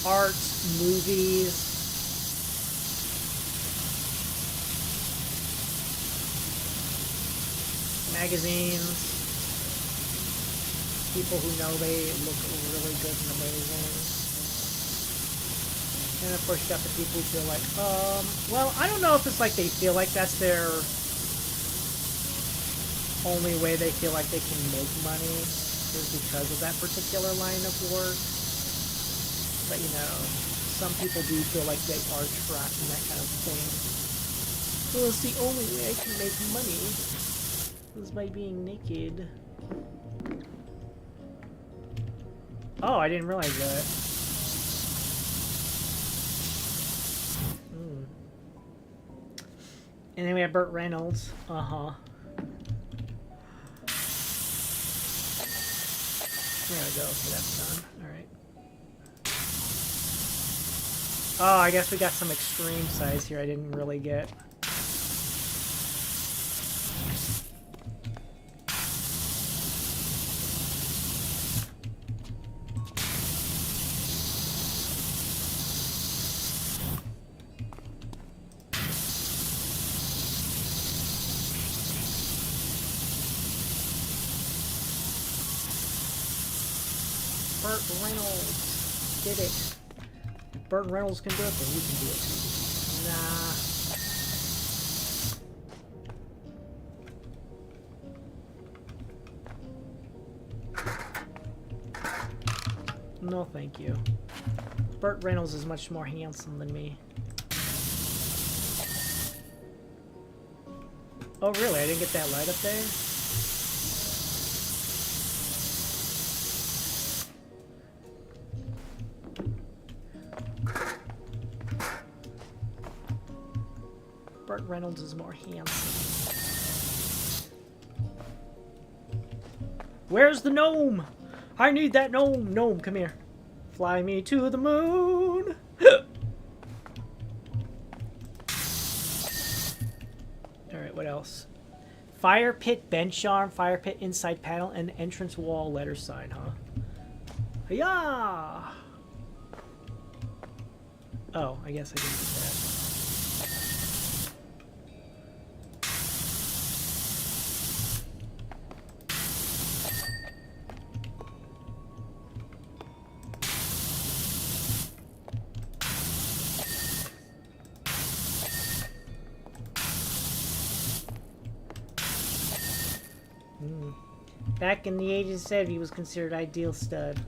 Art, movies. Magazines. People who know they look really good and amazing. And of course you got the people who feel like, well, I don't know if it's like they feel like that's their only way they feel like they can make money is because of that particular line of work. But you know, some people do feel like they are trapped in that kind of thing. Well, it's the only way I can make money is by being naked. Oh, I didn't realize that. And then we have Burt Reynolds. There we go, so that's done. Alright. Oh, I guess we got some extreme size here I didn't really get. Burt Reynolds did it. If Burt Reynolds can do it, then you can do it too. Nah. No, thank you. Burt Reynolds is much more handsome than me. Oh, really? I didn't get that light up there? Burt Reynolds is more handsome. Where's the gnome? I need that gnome. Gnome, come here. Fly me to the moon. Alright, what else? Fire pit bench arm, fire pit inside panel, and entrance wall letter sign, huh? Yeah. Oh, I guess I didn't do that. Back in the agent said he was considered ideal stud.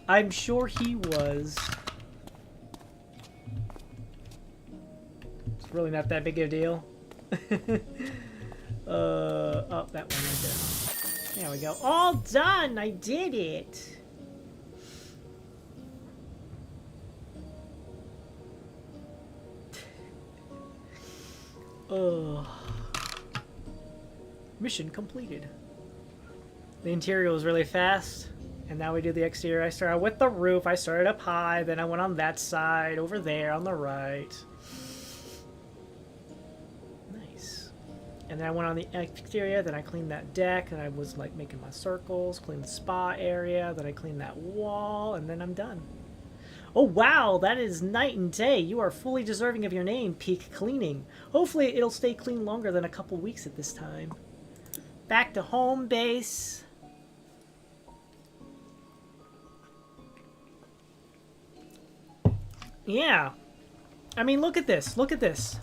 I'm sure he was. It's really not that big of a deal. Oh, that one right there. There we go. All done! I did it! Mission completed. The interior was really fast, and now we do the exterior. I started with the roof. I started up high, then I went on that side, over there on the right. Nice. And then I went on the exterior, then I cleaned that deck, and I was like making my circles, cleaned the spa area, then I cleaned that wall, and then I'm done. Oh wow, that is night and day. You are fully deserving of your name, Peak Cleaning. Hopefully it'll stay clean longer than a couple weeks at this time. Back to home base. Yeah. I mean, look at this. Look at this.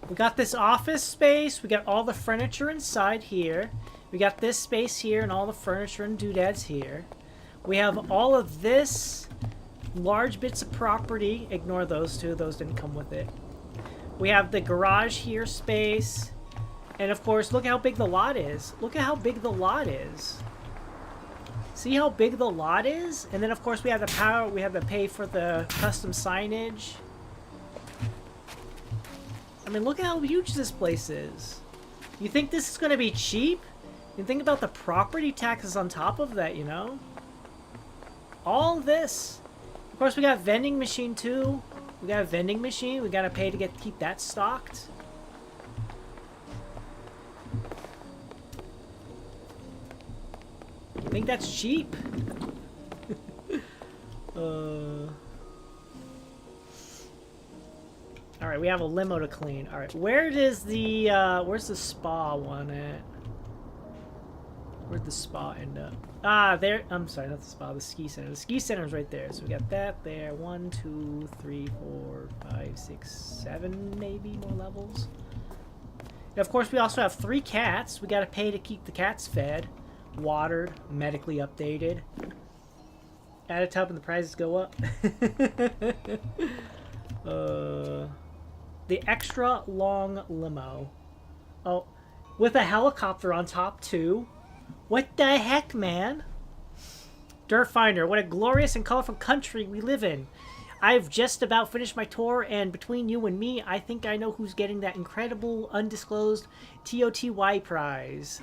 We got this office space. We got all the furniture inside here. We got this space here and all the furniture and doodads here. We have all of this large bits of property. Ignore those two. Those didn't come with it. We have the garage here space. And of course, look how big the lot is. Look at how big the lot is. See how big the lot is? And then of course we have the power, we have to pay for the custom signage. I mean, look at how huge this place is. You think this is going to be cheap? You think about the property taxes on top of that, you know? All this. Of course we got vending machine too. We got a vending machine. We got to pay to keep that stocked. I think that's cheap. Alright, we have a limo to clean. Alright, where does the, where's the spa one at? Where'd the spa end up? Ah, there, I'm sorry, not the spa, the ski center. The ski center's right there. So we got that there. 1, 2, 3, 4, 5, 6, 7, maybe more levels. And of course, we also have 3 cats. We gotta pay to keep the cats fed. Watered, medically updated. Add a tub and the prizes go up. The extra long limo. Oh, with a helicopter on top too. What the heck, man? Dirt Finder, what a glorious and colorful country we live in. I've just about finished my tour, and between you and me, I think I know who's getting that incredible undisclosed TOTY prize.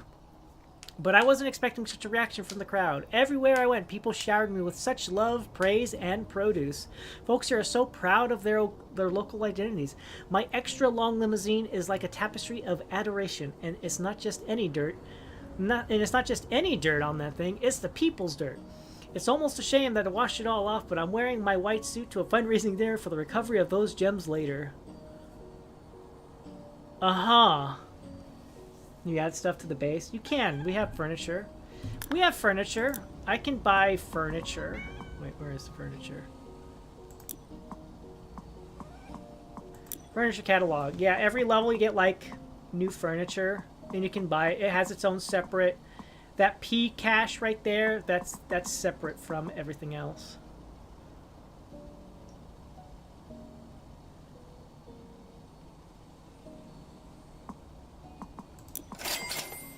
But I wasn't expecting such a reaction from the crowd. Everywhere I went, people showered me with such love, praise, and produce. Folks here are so proud of their local identities. My extra long limousine is like a tapestry of adoration, and it's not just any dirt. It's not just any dirt on that thing, it's the people's dirt. It's almost a shame that I washed it all off, but I'm wearing my white suit to a fundraising dinner for the recovery of those gems later. Uh-huh. You add stuff to the base? You can. We have furniture. We have furniture. I can buy furniture. Wait, where is the furniture? Furniture catalog. Yeah, every level you get, like, new furniture. And you can buy it. It has its own separate... That P cache right there, that's separate from everything else.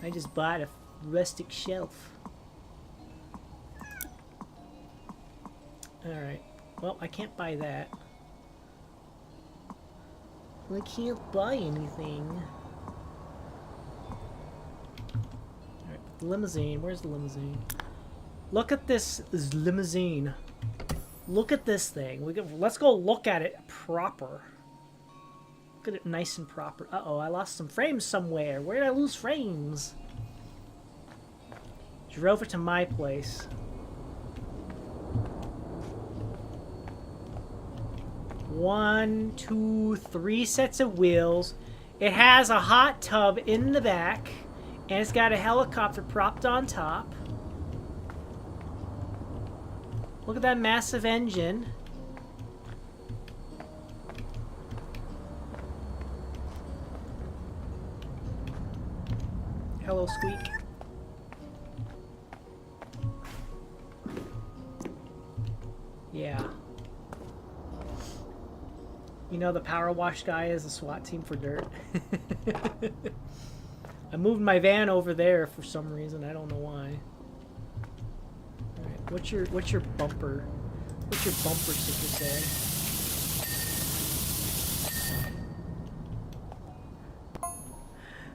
I just bought a rustic shelf. Alright. Well, I can't buy that. I can't buy anything. Alright, The limousine. Where's the limousine? Look at this limousine. Look at this thing. Let's go look at it proper. Look at it nice and proper. Uh-oh, I lost some frames somewhere. Where did I lose frames? Drove it to my place. One, two, three sets of wheels. It has a hot tub in the back, and it's got a helicopter propped on top. Look at that massive engine. Hello, Squeak. Yeah. You know the power wash guy is a SWAT team for dirt. I moved my van over there for some reason. I don't know why. Alright, what's your bumper? What's your bumper sticker say?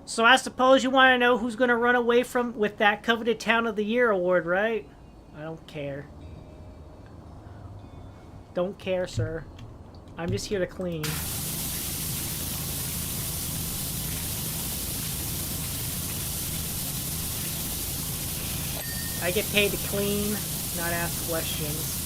So I suppose you want to know who's going to run away with that coveted Town of the Year award, right? I don't care. Don't care, sir. I'm just here to clean. I get paid to clean, not ask questions.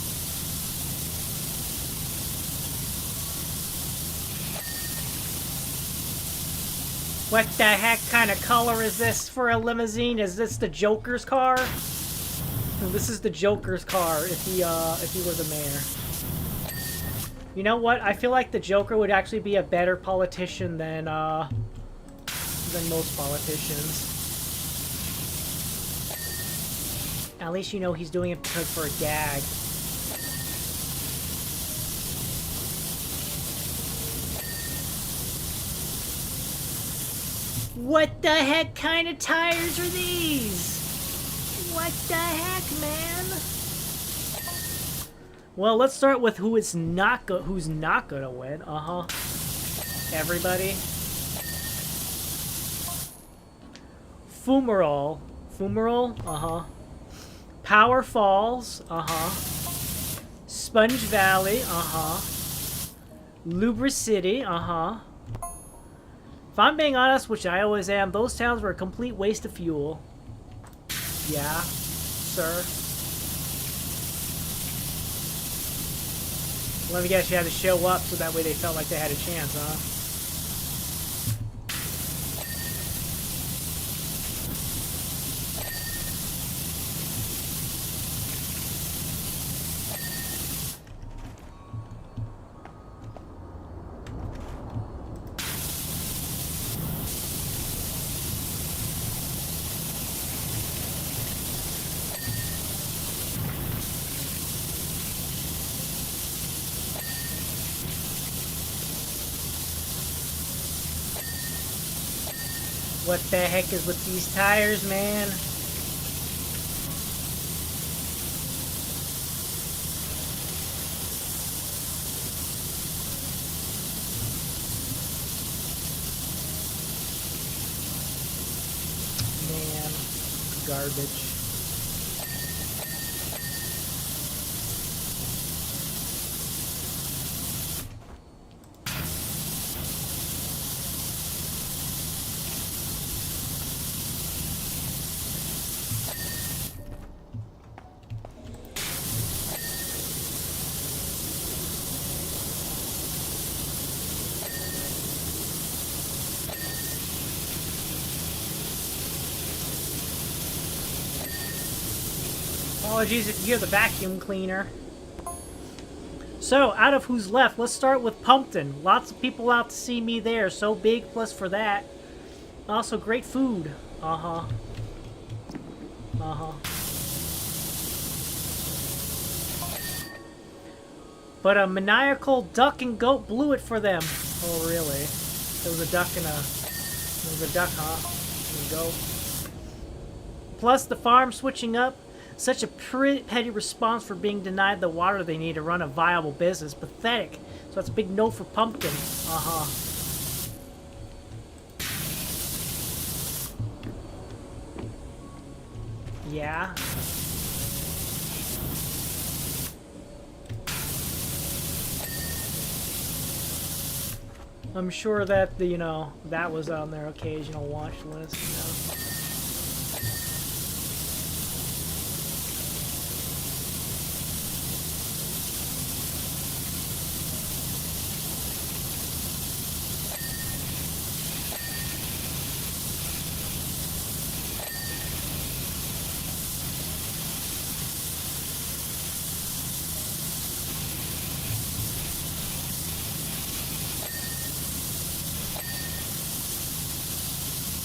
What the heck kind of color is this for a limousine? Is this the Joker's car? No, this is the Joker's car if he were the mayor. You know what? I feel like the Joker would actually be a better politician than most politicians. At least you know he's doing it because for a gag. What the heck kind of tires are these? What the heck, man? Well, let's start with who's not gonna win. Everybody. Fumarole. Power Falls. Sponge Valley. Lubricity. If I'm being honest, which I always am, those towns were a complete waste of fuel. Yeah, sir. Let me guess, you had to show up so that way they felt like they had a chance, huh? What the heck is with these tires, man? Man, garbage. Apologies if you hear the vacuum cleaner. So, out of who's left, let's start with Pumpkin. Lots of people out to see me there. So big plus for that. Also, great food. But a maniacal duck and goat blew it for them. Oh, really? There was a duck and a... There was a duck, huh? And a goat. Plus, the farm switching up. Such a petty response for being denied the water they need to run a viable business. Pathetic. So that's a big no for Pumpkin. Yeah. I'm sure that the, you know, that was on their occasional watch list, you know.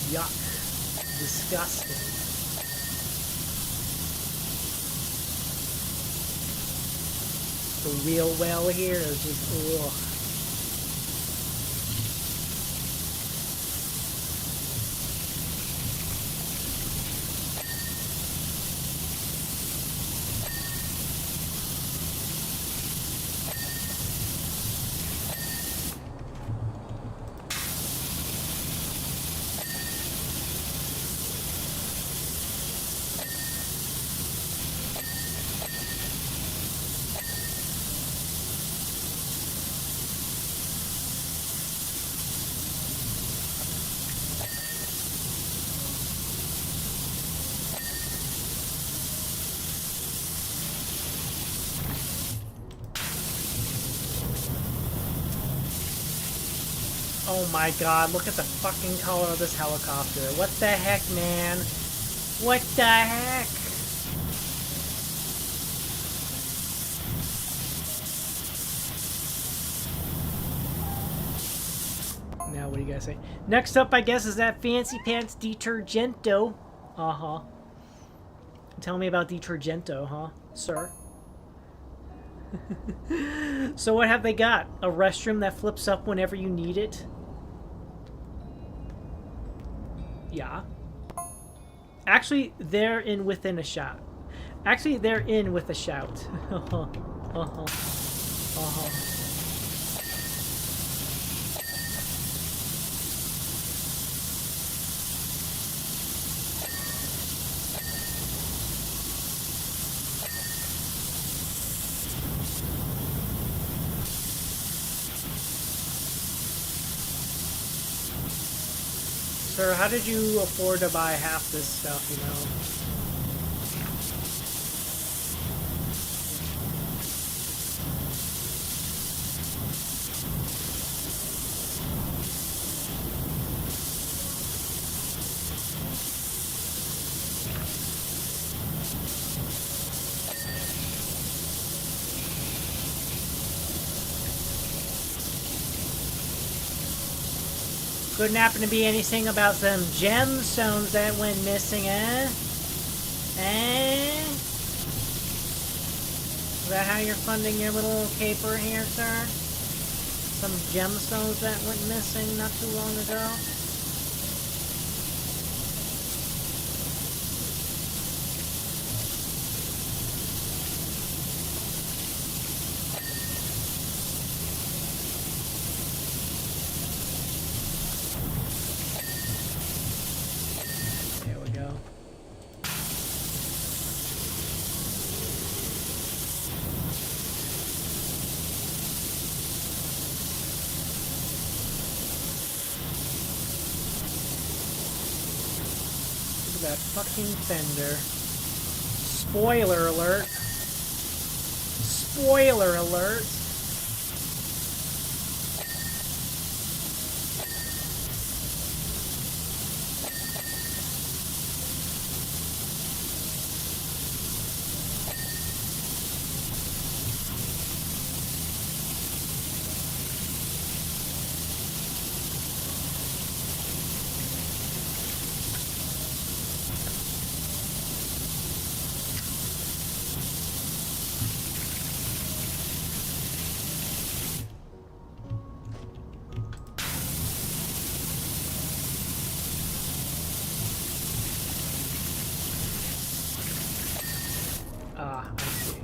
Yuck. Disgusting. The wheel well here is just, ugh. Oh my god, look at the fucking color of this helicopter. What the heck, man? What the heck? Now, what do you guys say? Next up, I guess, is that Fancy Pants Detergento. Uh-huh. Tell me about Detergento, huh, sir? So what have they got? A restroom that flips up whenever you need it? Yeah. Actually, they're in within a shout. Actually, they're in with a shout. Uh-huh. Uh-huh. Uh-huh. Sir, how did you afford to buy half this stuff, you know? Couldn't happen to be anything about some gemstones that went missing, eh? Eh? Is that how you're funding your little caper here, sir? Some gemstones that went missing not too long ago? That fucking fender. Spoiler alert. Spoiler alert. Ah, I see.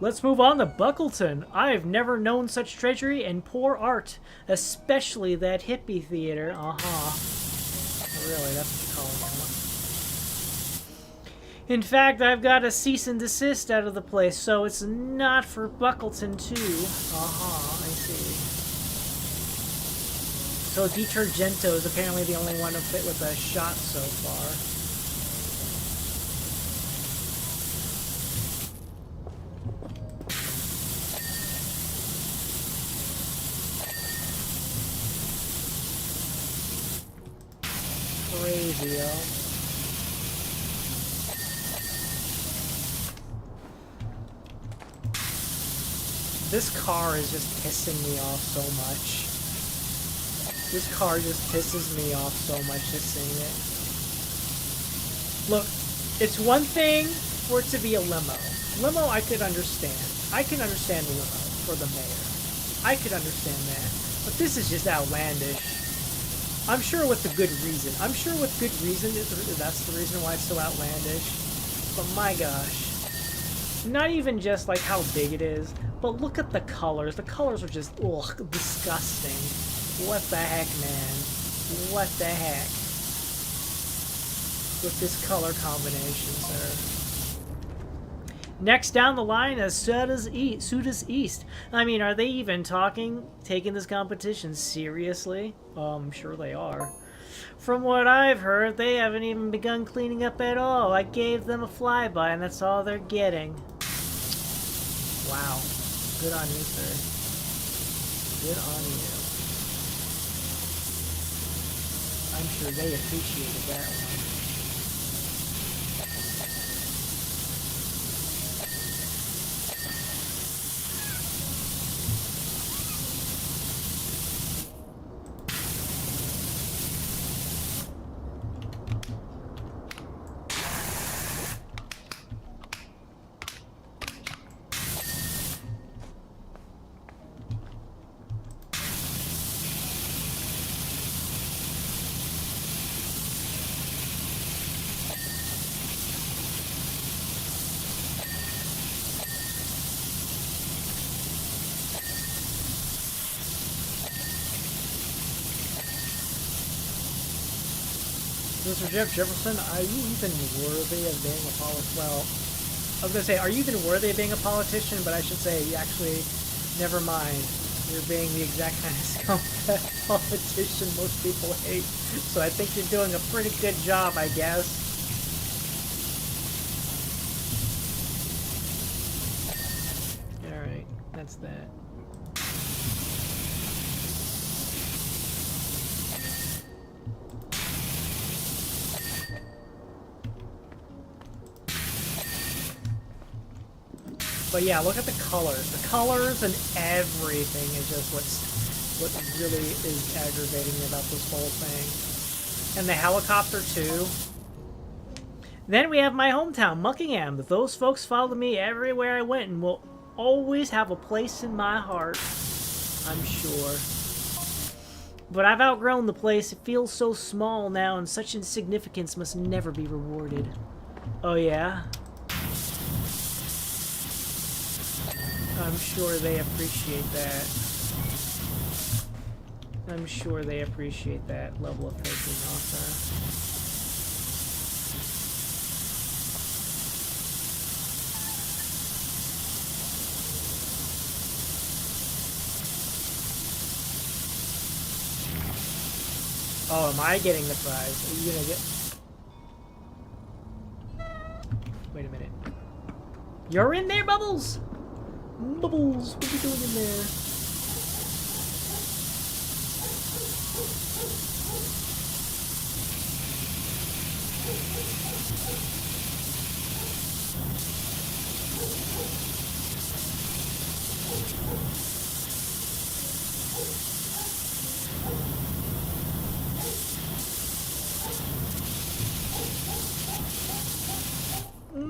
Let's move on to Buckleton. I've never known such treachery and poor art, especially that hippie theater. Really, that's what you're calling it. In fact, I've got a cease and desist out of the place, so it's not for Buckleton too. I see. So Detergento is apparently the only one to fit with a shot so far. Crazy, yo. This car is just pissing me off so much. This car just pisses me off so much just seeing it. Look, it's one thing for it to be a limo. Limo I could understand. I can understand a limo for the mayor. I could understand that. But this is just outlandish. I'm sure with a good reason. I'm sure with good reason that's the reason why it's so outlandish. But my gosh. Not even just like how big it is, but look at the colors. The colors are just, ugh, disgusting. What the heck, man? What the heck? With this color combination, sir. Next down the line is Suda's East. I mean, are they even taking this competition seriously? I'm sure they are. From what I've heard, they haven't even begun cleaning up at all. I gave them a flyby, and that's all they're getting. Wow. Good on you, sir. Good on you. I'm sure they appreciated that one. Mr. Jeff Jefferson, are you even worthy of being a politician? Well, I was going to say, are you even worthy of being a politician? But I should say, actually, never mind. You're being the exact kind of scumbag politician most people hate. So I think you're doing a pretty good job, I guess. Alright, that's that. But yeah, look at the colors. The colors and everything is just what really is aggravating me about this whole thing. And the helicopter too. Then we have my hometown, Muckingham. Those folks followed me everywhere I went and will always have a place in my heart, I'm sure. But I've outgrown the place. It feels so small now, and such insignificance must never be rewarded. Oh yeah? I'm sure they appreciate that. I'm sure they appreciate that level of thinking also. Oh, am I getting the prize? Are you gonna get... Wait a minute. You're in there, Bubbles? Bubbles, what are you doing in there?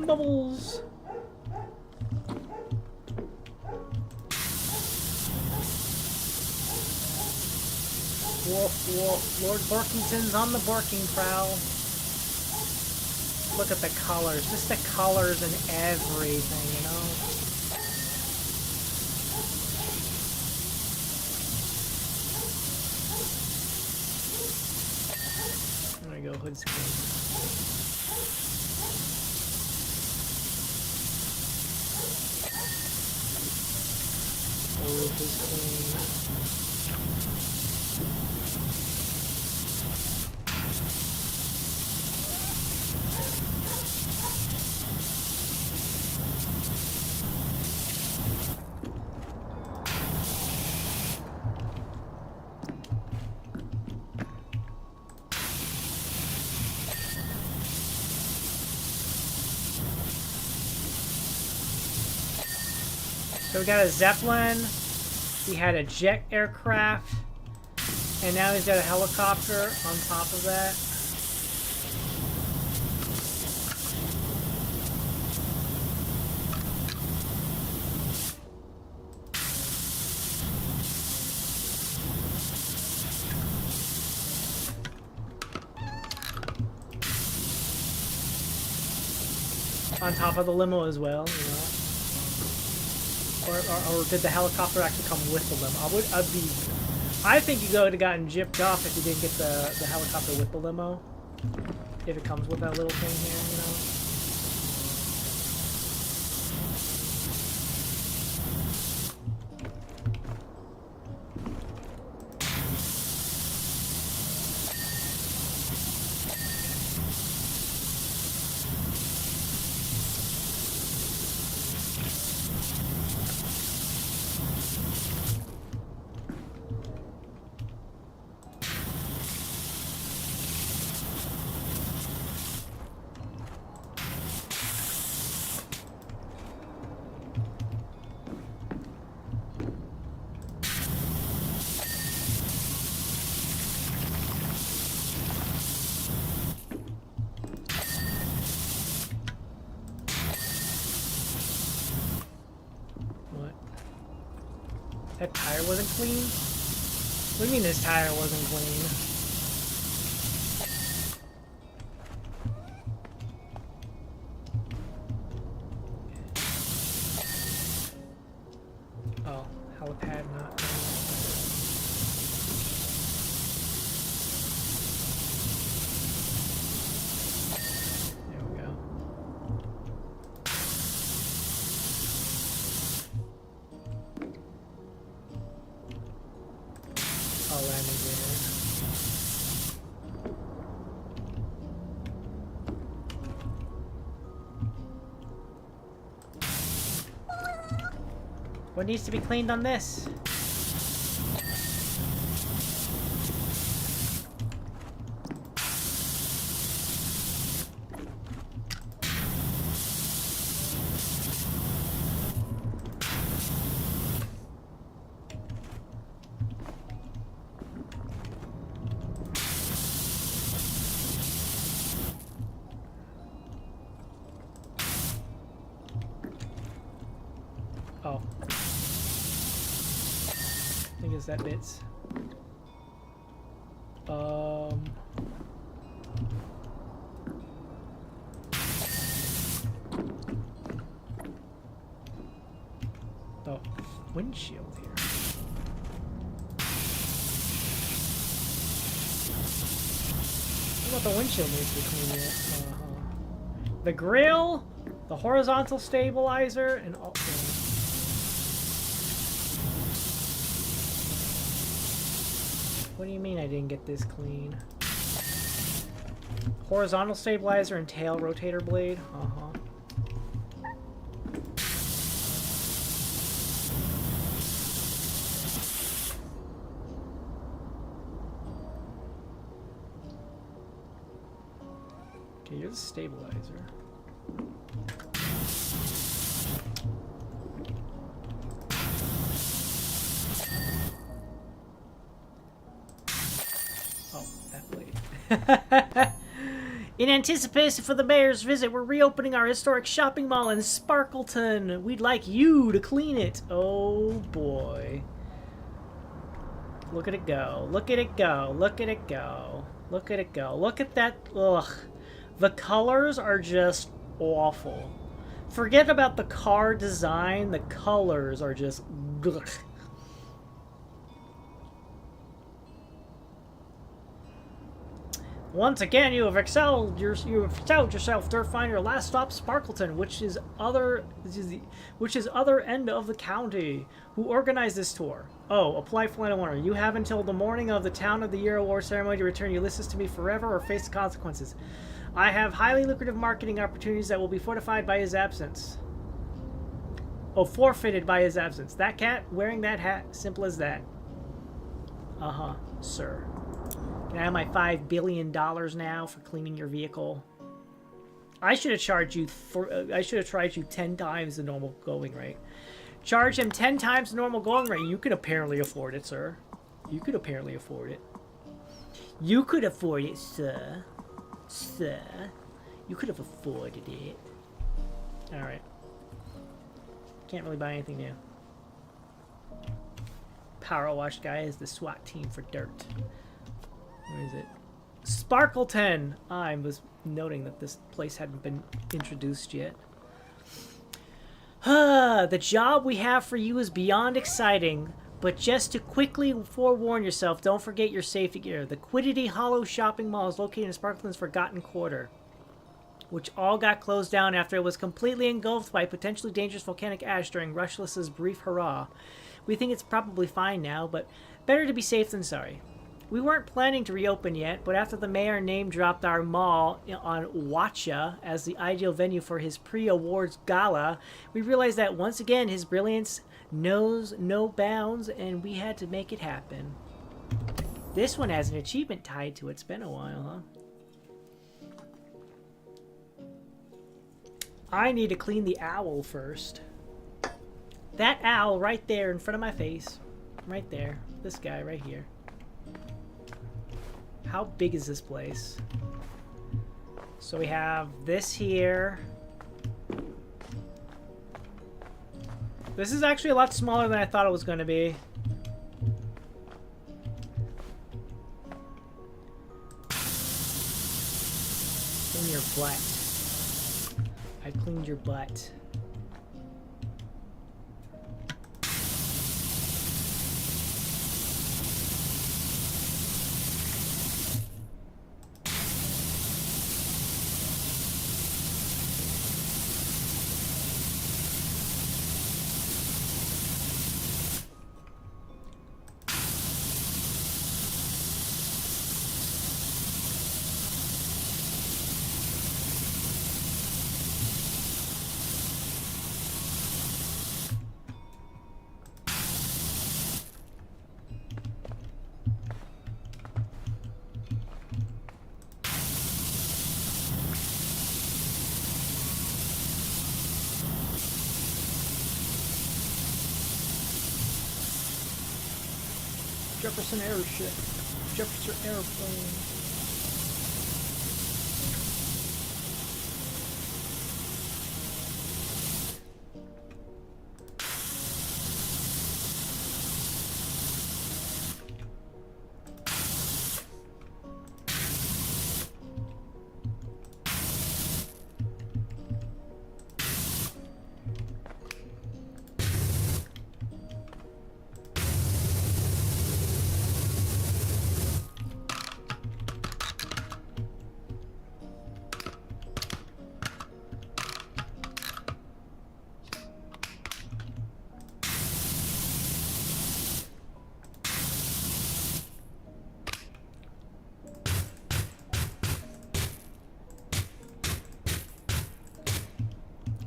Bubbles. Woof, woof. Lord Barkington's on the barking prowl. Look at the colors. Just the colors and everything, you know? There we go, hood's clean. Roof is clean. So we got a Zeppelin, we had a jet aircraft, and now he's got a helicopter on top of that. On top of the limo as well, you know. Or did the helicopter actually come with the limo? I think you would have gotten gypped off if you didn't get the helicopter with the limo. If it comes with that little thing here, you know. That tire wasn't clean? What do you mean this tire wasn't clean? Oh, helipad not clean. There we go. Landing gear. What needs to be cleaned on this? Oh. I think it's that bits. Oh, windshield here. What about the windshield needs to be cleaned yet? The grill, the horizontal stabilizer, and all. What do you mean I didn't get this clean? Horizontal stabilizer and tail rotator blade? Okay, you're the stabilizer. In anticipation for the mayor's visit, we're reopening our historic shopping mall in Sparkleton. We'd like you to clean it. Oh boy. Look at it go. Look at it go. Look at it go. Look at it go. Look at that. Ugh. The colors are just awful. Forget about the car design. The colors are just... Ugh. Once again, you have excelled yourself to find your last stop, Sparkleton, which is other end of the county. Who organized this tour? Oh, a polite final warner. You have until the morning of the Town of the Year award ceremony to return Ulysses to me forever or face the consequences. I have highly lucrative marketing opportunities that will be fortified by his absence. Oh, forfeited by his absence. That cat wearing that hat, simple as that. Uh-huh, sir. Can I have my $5 billion now for cleaning your vehicle? I should have charged you I should have charged you 10 times the normal going rate. Charge him 10 times the normal going rate. You could apparently afford it, sir. You could apparently afford it. You could afford it, sir. Sir. You could have afforded it. Alright. Can't really buy anything new. Powerwash guy is the SWAT team for dirt. Where is it? Sparkleton! I was noting that this place hadn't been introduced yet. The job we have for you is beyond exciting, but just to quickly forewarn yourself, don't forget your safety gear. The Quiddity Hollow Shopping Mall is located in Sparkleton's Forgotten Quarter, which all got closed down after it was completely engulfed by potentially dangerous volcanic ash during Rushless's brief hurrah. We think it's probably fine now, but better to be safe than sorry. We weren't planning to reopen yet, but after the mayor name-dropped our mall on Watcha as the ideal venue for his pre-awards gala, we realized that once again his brilliance knows no bounds, and we had to make it happen. This one has an achievement tied to it. It's been a while, huh? I need to clean the owl first. That owl right there in front of my face. Right there. This guy right here. How big is this place? So we have this here. This is actually a lot smaller than I thought it was going to be. Clean your butt. I cleaned your butt. Jefferson airship. Jefferson airplane.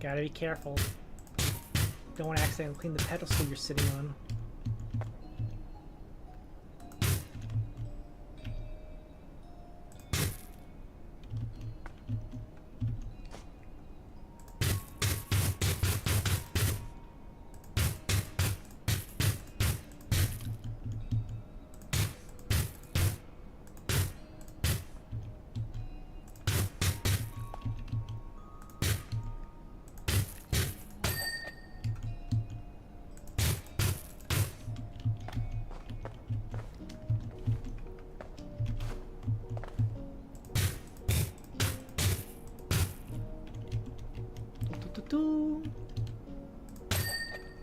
Gotta be careful. Don't want to accidentally clean the pedestal you're sitting on.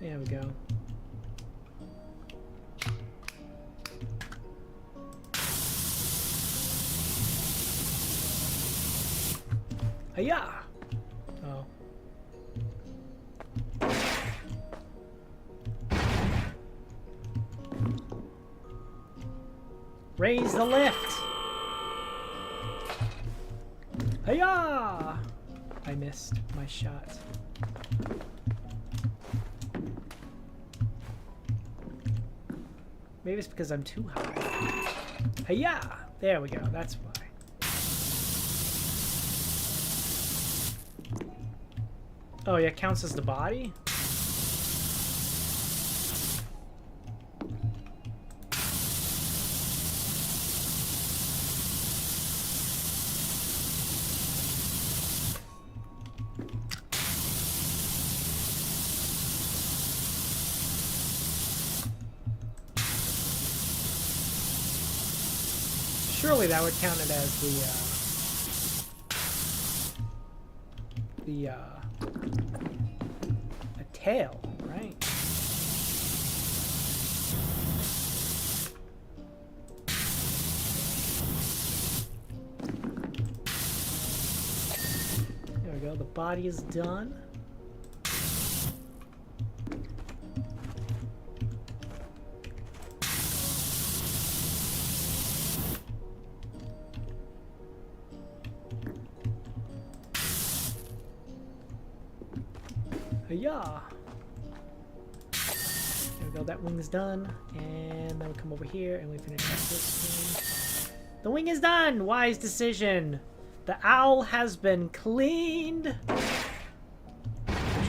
There we go. Hiya! Oh. Raise the lift! Hiya! I missed my shot. Maybe it's because I'm too high. Hiya! There we go, that's why. Oh, yeah, it counts as the body? Surely that would count it as a tail, right? There we go, the body is done. Yeah. There we go, that wing's done. And then we come over here and we finish up this wing. The wing is done! Wise decision. The owl has been cleaned. Put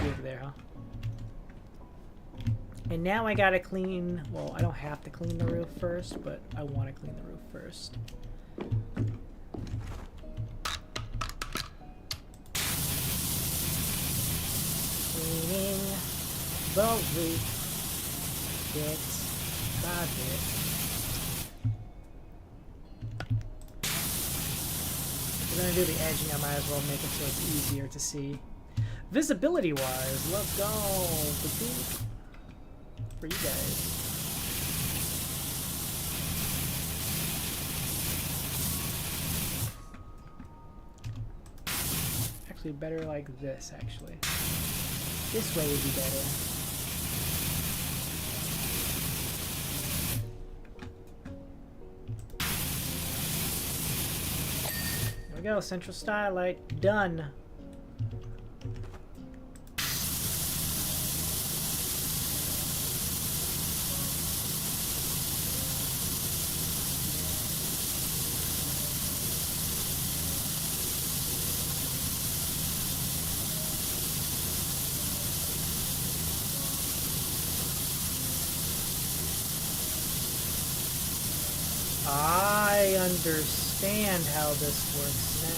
you over there, huh? And now I gotta clean, well, I don't have to clean the roof first, but I want to clean the roof first. Cleaning the roof bit by bit. If we're gonna do the edging, I might as well make it so it's easier to see. Visibility wise, let's go for you guys. Actually, better like this, actually. This way would be better. There we go, central skylight done. I understand how this works now.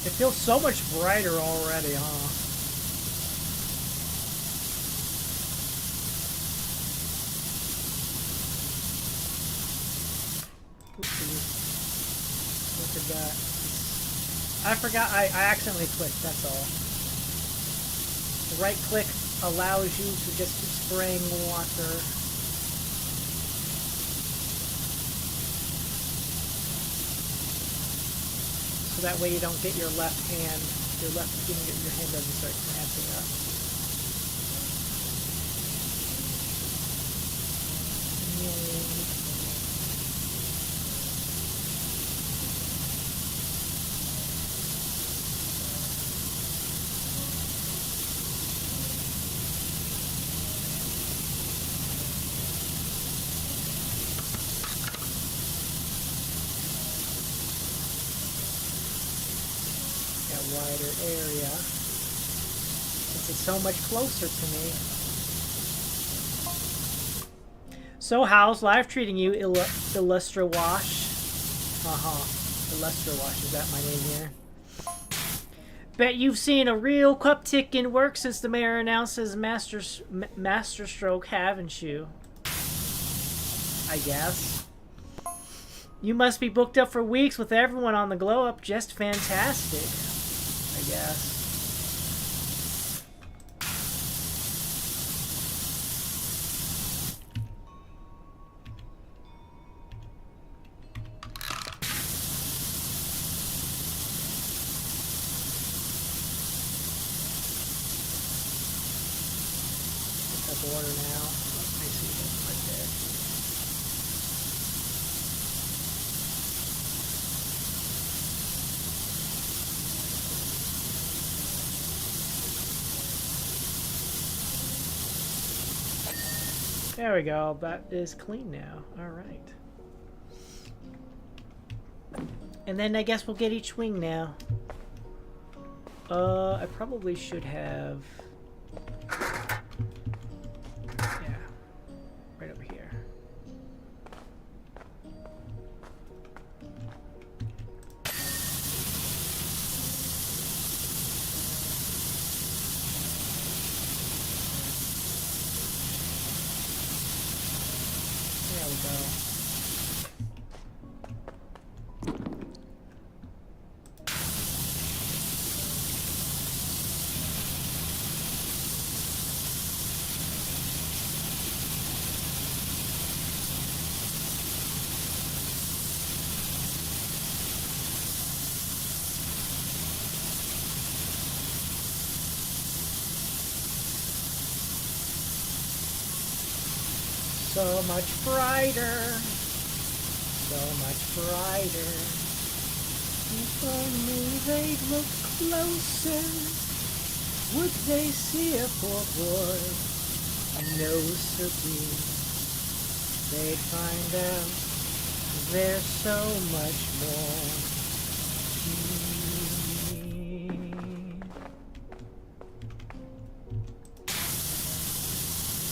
It feels so much brighter already, huh? Look at that. I forgot, I accidentally clicked, that's all. The right click allows you to just keep spraying water. So that way you don't get your left hand, your hand doesn't start cramping up. Wider area since it's so much closer to me. So how's life treating you, Illustra Wash? Illustra Wash, is that my name here? Bet you've seen a real uptick in work since the mayor announced his master stroke, haven't you? I guess. You must be booked up for weeks with everyone on the glow up. Just fantastic, I guess. Order now. Oh, I see it right there. There we go. That is clean now. All right. And then I guess we'll get each wing now. I probably should have. Right over here. There we go. So much brighter, so much brighter. If only they'd look closer, would they see a poor boy? No, sirree. They'd find out there's so much more to me.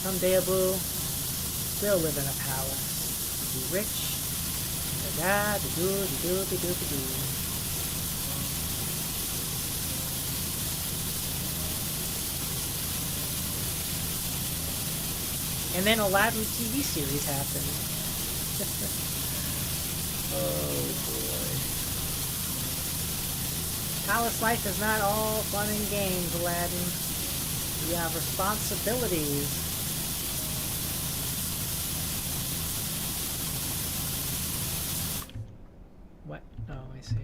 Someday, Abu, we'll live in a palace. Be rich. Da da da do da do da do da do. And then Aladdin TV series happened. Oh boy. Palace life is not all fun and games, Aladdin. You have responsibilities. What? Oh, I see.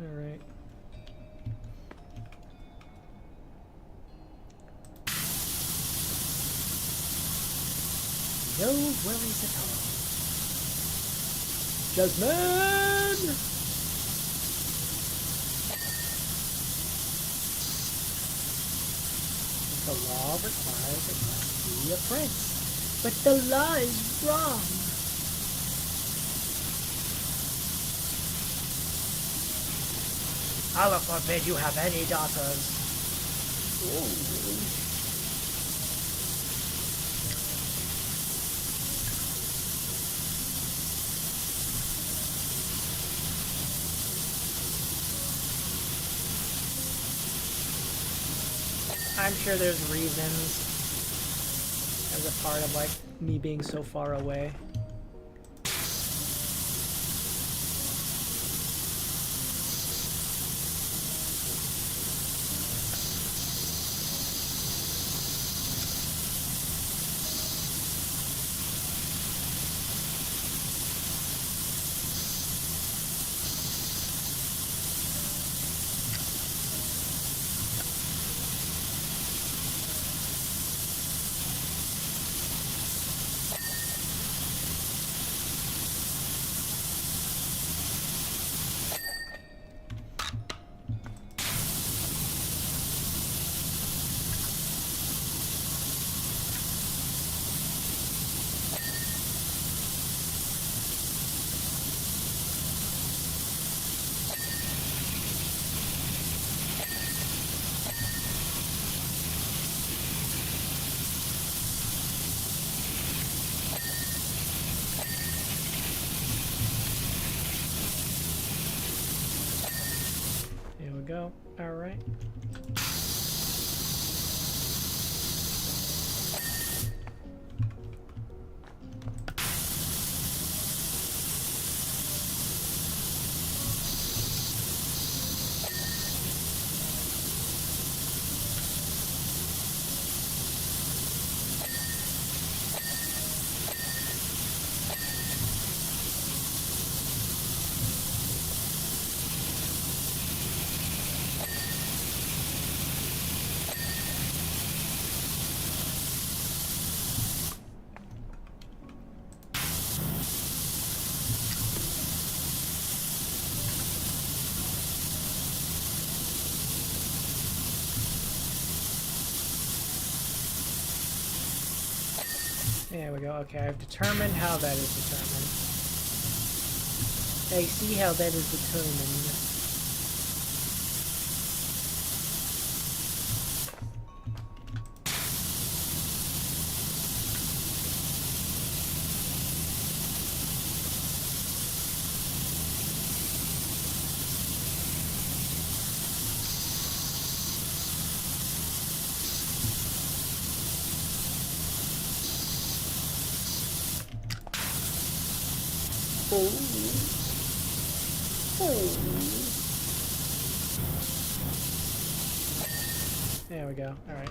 All right. No worries at all. Jasmine! The law requires it must be a prince, but the law is wrong. Allah forbid you have any daughters. Ooh. I'm sure there's reasons as a part of like me being so far away. go. All right. There we go. Okay, I've determined how that is determined. I see how that is determined. There we go. Alright.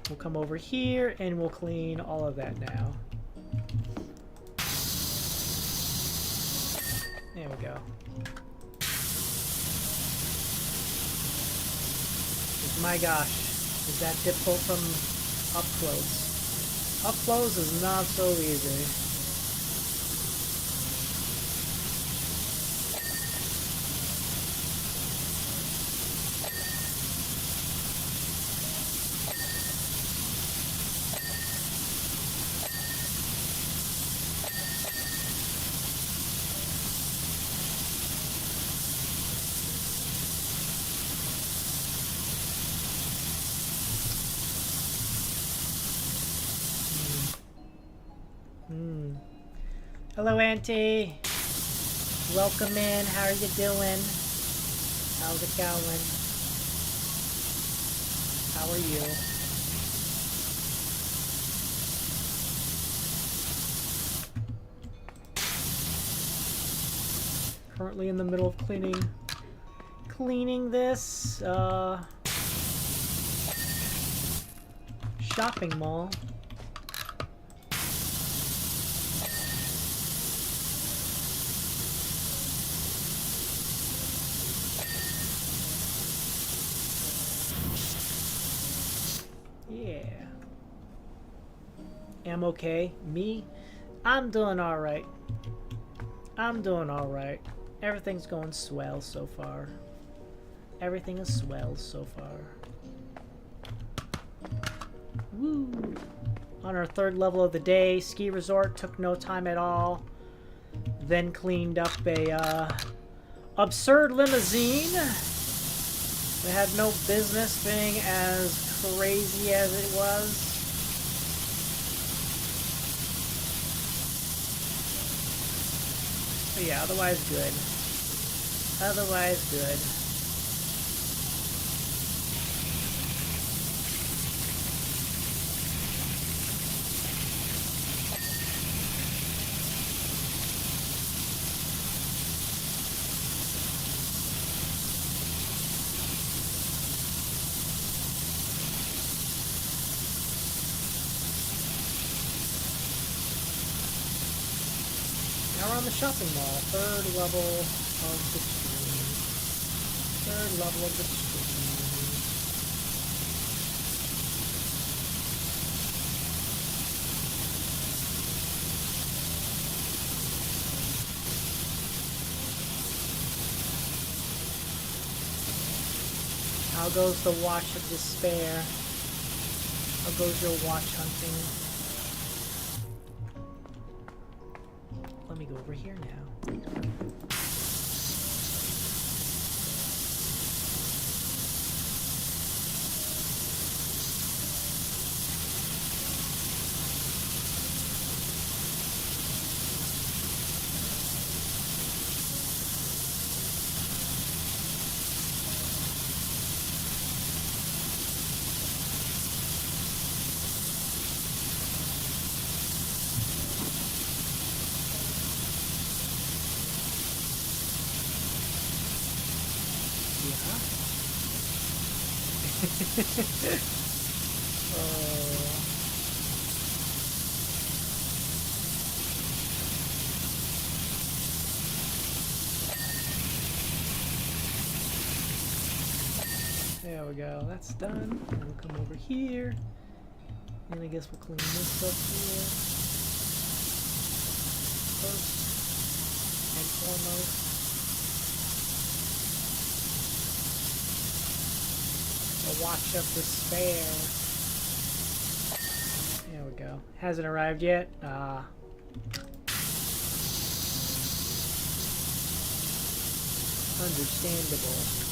We'll come over here and we'll clean all of that now. There we go. My gosh. Is that difficult from up close? Up close is not so easy. Hello, Auntie. Welcome in. How are you doing? How's it going? How are you? Currently in the middle of cleaning this shopping mall. I'm okay. Me? I'm doing alright. I'm doing alright. Everything's going swell so far. Everything is swell so far. Woo! On our third level of the day, ski resort took no time at all. Then cleaned up a absurd limousine. It had no business being as crazy as it was. But yeah, otherwise good. Otherwise good. On the shopping mall, third level of the stream. Third level of the stream. How goes the watch of despair? How goes your watch hunting? Let me go over here now. Yeah. Oh. There we go. That's done. And we'll come over here. And I guess we'll clean this up here. First and foremost. A watch of despair. There we go. Hasn't arrived yet. Understandable.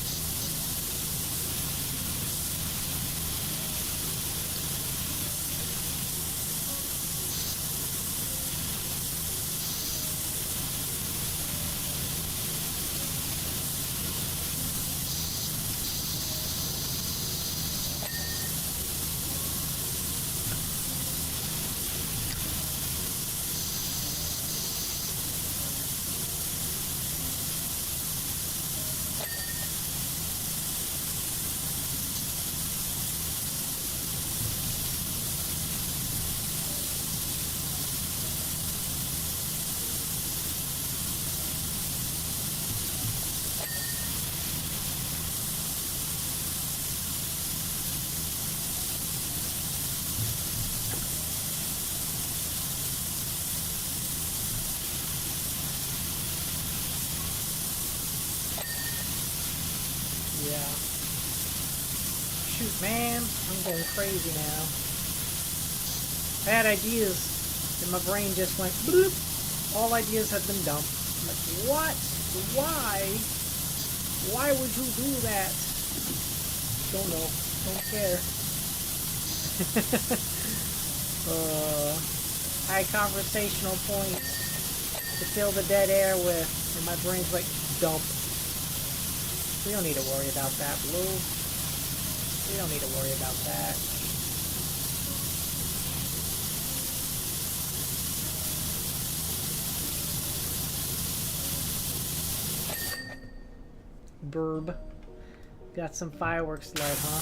Yeah. Shoot, man. I'm going crazy now. I had ideas, and my brain just went bloop. All ideas have been dumped. I'm like, what? Why? Why would you do that? Don't know. Don't care. High conversational points to fill the dead air with, and my brain's like, dump. We don't need to worry about that, Blue. We don't need to worry about that. Burb. Got some fireworks light, huh?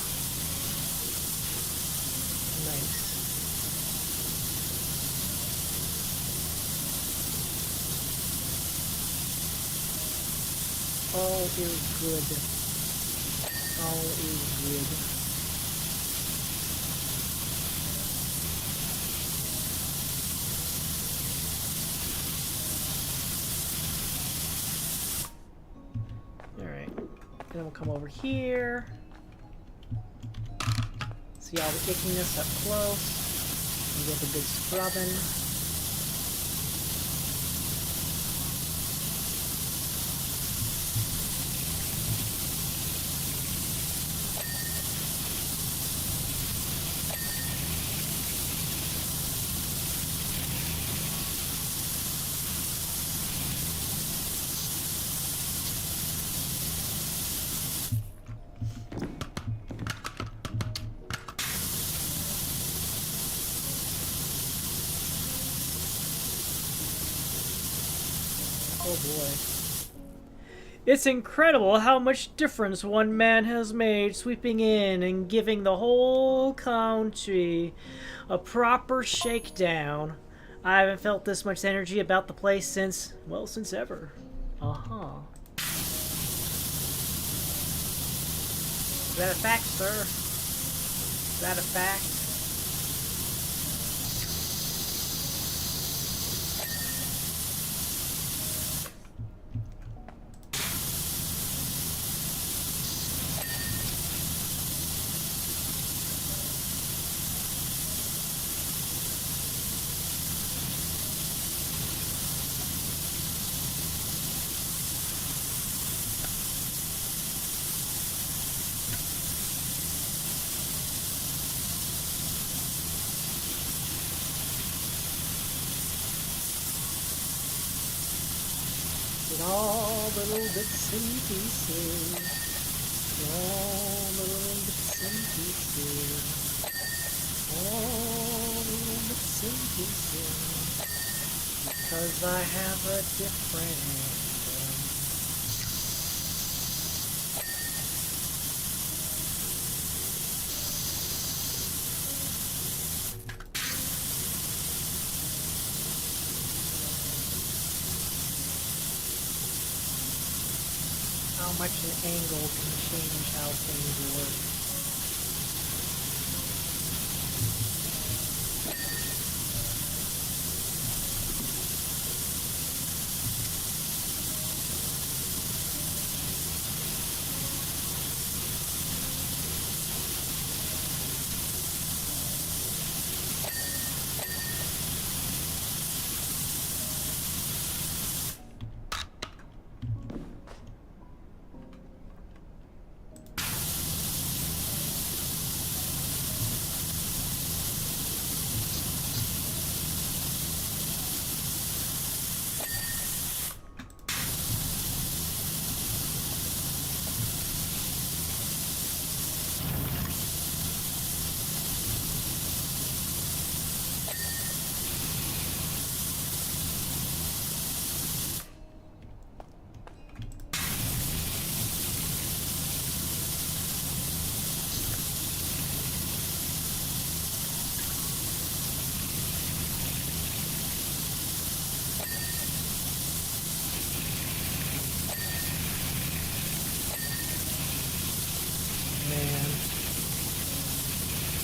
Nice. All is good. All is good. Alright. Then we'll come over here. See all the ickiness up close. And get a good scrubbing. Oh boy. It's incredible how much difference one man has made, sweeping in and giving the whole country a proper shakedown. I haven't felt this much energy about the place since, well, since ever. Uh-huh. Is that a fact, sir? Is that a fact? All the little bits and pieces, all the little bits and pieces, all the little bits and pieces, because I have a different how much an angle can change how things work.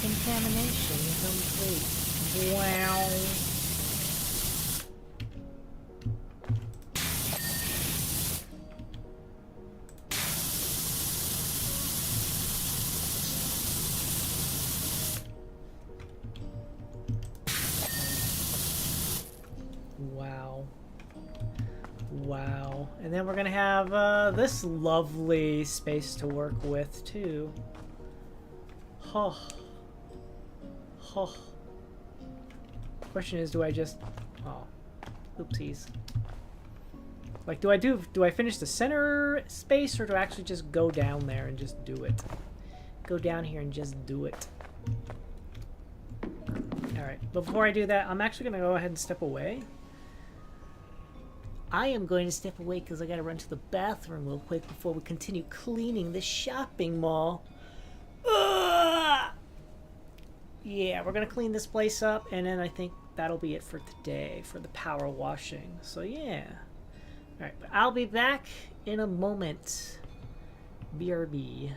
Contamination complete. Wow. Wow. Wow. And then we're gonna have this lovely space to work with too. Huh. Oh. Question is, do I just... Oh. Oopsies. Like, do I finish the center space, or do I actually just go down there and just do it? Go down here and just do it. Alright, before I do that, I'm actually going to go ahead and step away. I am going to step away because I got to run to the bathroom real quick before we continue cleaning the shopping mall. Yeah, we're gonna clean this place up, and then I think that'll be it for today for the power washing. So yeah. Alright, but I'll be back in a moment. BRB.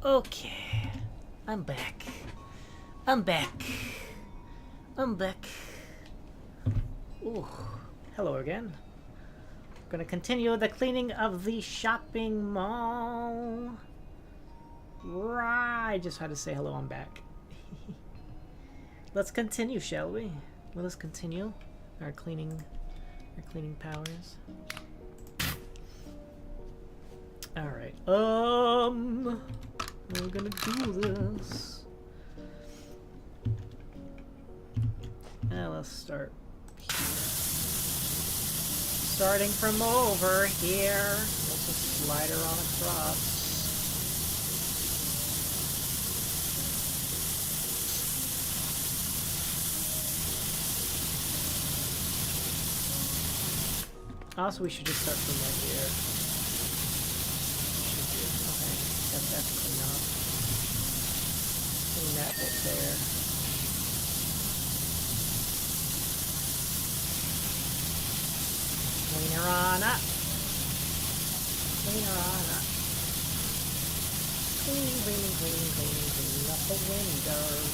Okay, I'm back. I'm back. I'm back. Ooh, hello again. Gonna continue the cleaning of the shopping mall. Right, I just had to say hello, I'm back. Let's continue, shall we? Let us continue our cleaning powers. Alright, we're gonna do this. Now let's start here. Starting from over here, we'll just slide her on across. Also, we should just start from right here. Should do. Okay. That's clean up. Clean that bit there. Clean her on up. Clean her on up. Clean, clean, clean, clean, clean up the windows.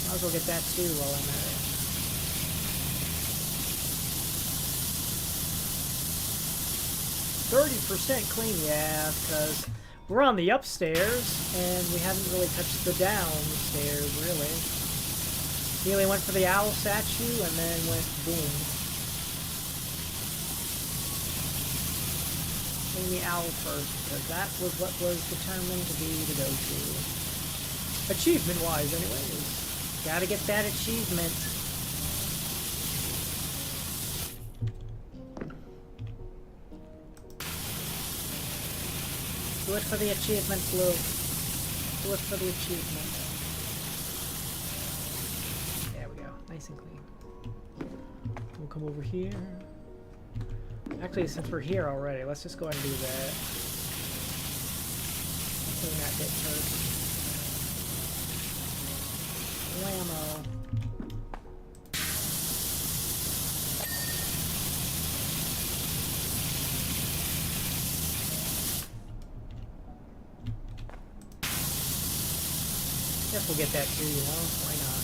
Might as well get that too while I'm at it. 30% clean, yeah, because we're on the upstairs and we haven't really touched the downstairs, really. He only went for the owl statue and then went boom. Clean the owl first, because that was what was determined to be the go-to. Achievement-wise, anyways. Gotta get that achievement. Do it for the achievement, Blue. Do it for the achievement. There we go. Nice and clean. We'll come over here. Actually, since we're here already, let's just go ahead and do that. Clean that bit first. Whammo. Guess we'll get that too, you know? Why not?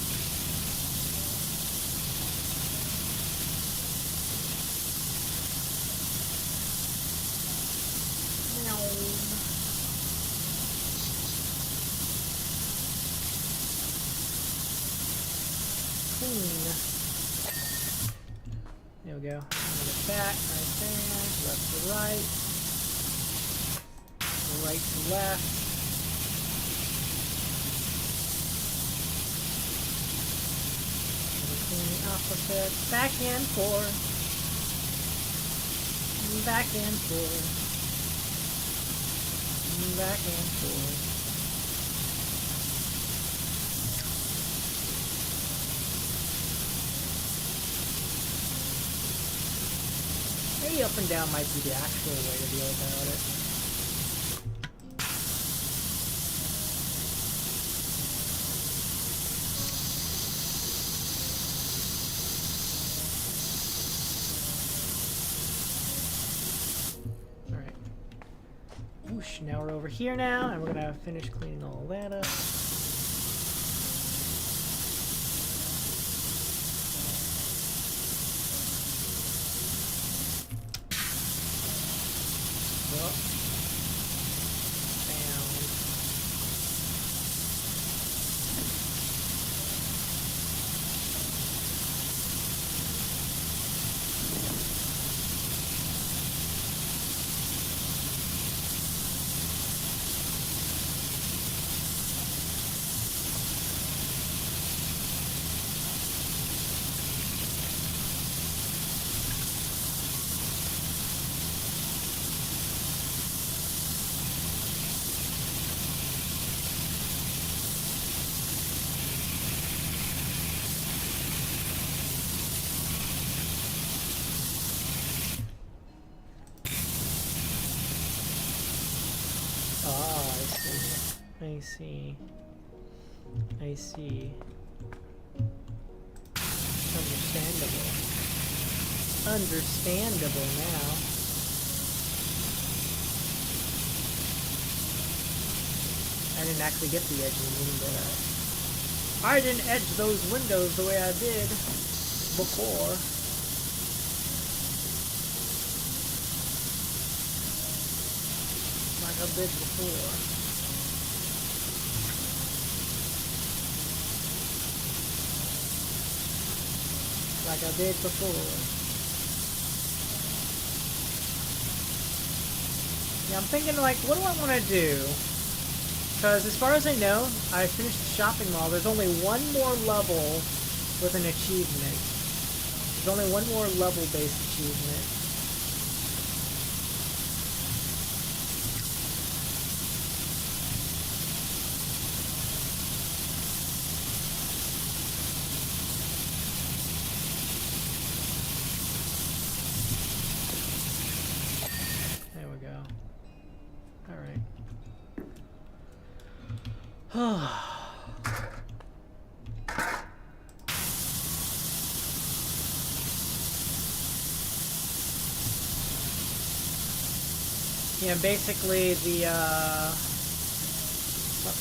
Clean. There we go. Get that right there. Left to right. Right to left. The opposite, back and forth, back and forth, back and forth. Maybe up and down might be the actual way to deal about it. Now we're over here now, and we're gonna finish cleaning all that up. Well, I see. I see. Understandable. Understandable now. I didn't actually get the edge but I didn't edge those windows the way I did before. Like I did before. Like I did before. Yeah, I'm thinking like, what do I want to do? Because as far as I know, I finished the shopping mall. There's only one more level with an achievement. There's only one more level-based achievement. Alright. Yeah, basically the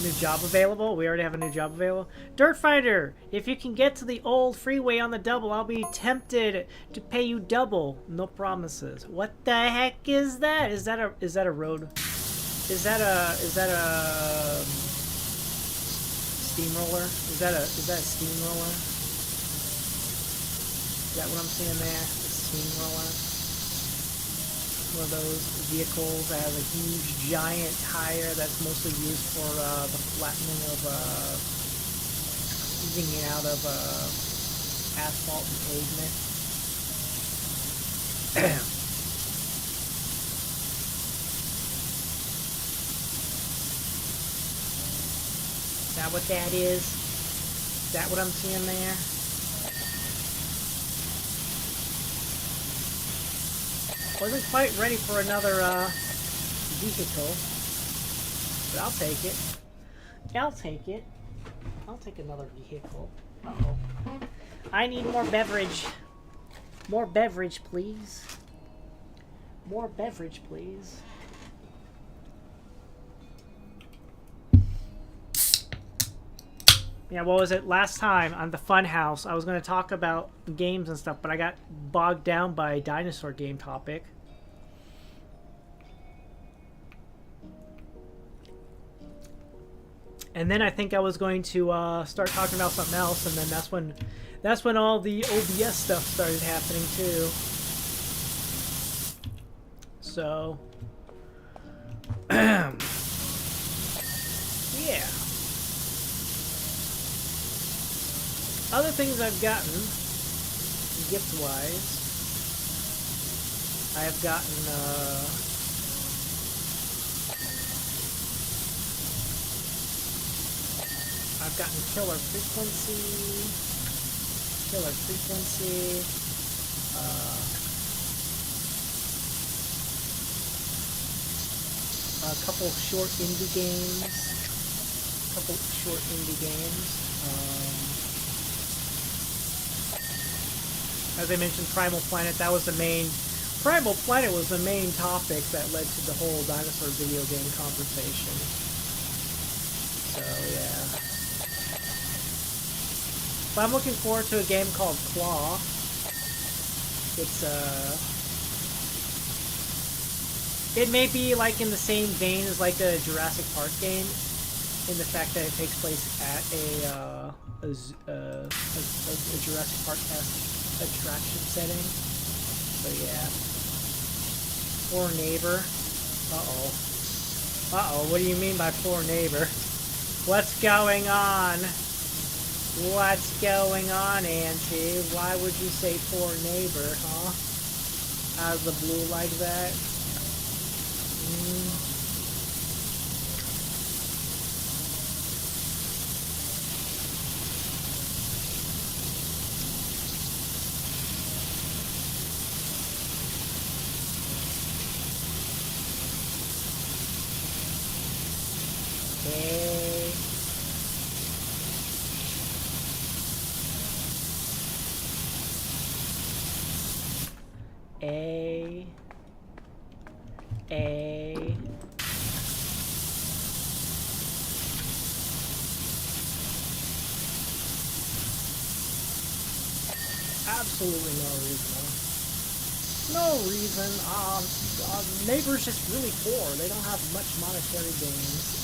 new job available. We already have a new job available. Dirt Fighter, if you can get to the old freeway on the double, I'll be tempted to pay you double. No promises. What the heck is that? Is that a road? Is that a steamroller? Is that a steamroller? Is that what I'm seeing there? A steamroller? One of those vehicles that has a huge giant tire that's mostly used for the flattening of easing out of asphalt and pavement. Is that what that is? Is that what I'm seeing there? Wasn't quite ready for another vehicle, but I'll take it. I'll take it. I'll take another vehicle. Uh-oh. I need more beverage. More beverage, please. More beverage, please. Yeah, what was it? Last time on the Funhouse, I was going to talk about games and stuff, but I got bogged down by a dinosaur game topic. And then I think I was going to start talking about something else, and then that's when all the OBS stuff started happening too. So, yeah. Other things I've gotten, gift-wise, I have gotten, I've gotten Killer Frequency, a couple short indie games, as I mentioned, Primal Planet, Primal Planet was the main topic that led to the whole dinosaur video game conversation. So, yeah. But I'm looking forward to a game called Claw. It may be like in the same vein as like a Jurassic Park game, in the fact that it takes place at a Jurassic Park attraction setting. So yeah. Poor neighbor. Uh-oh, what do you mean by poor neighbor? What's going on? What's going on, Auntie? Why would you say poor neighbor, huh? Out of the blue like that? Absolutely no reason. No reason. Neighbor's just really poor. They don't have much monetary gains.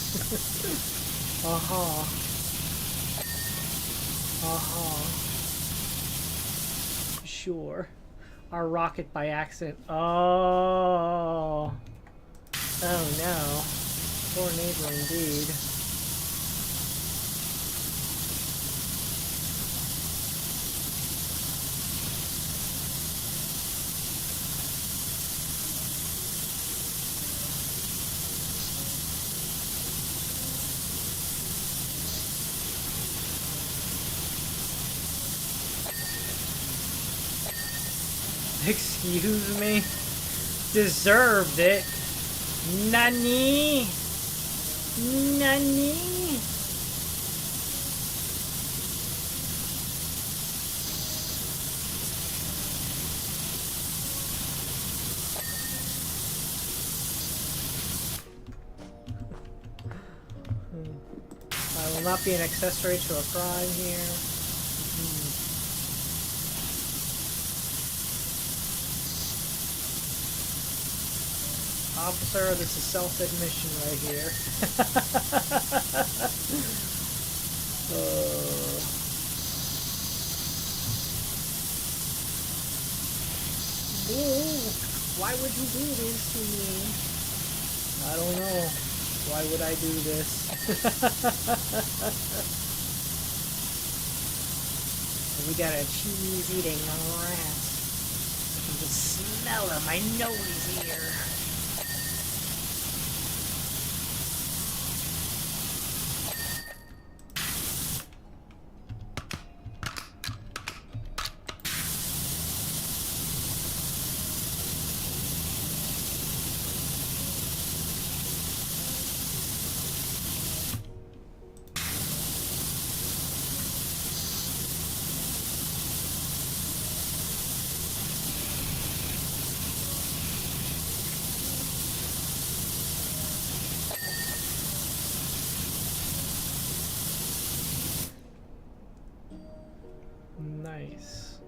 Sure. Our rocket by accident. Oh no. Poor neighbor indeed. Excuse me? Deserved it. Nani? Nani? I will not be an accessory to a crime here. Officer, this is self-admission right here. Why would you do this to me? I don't know. Why would I do this? We got a cheese-eating rat. I can just smell him. My nose here. Nice.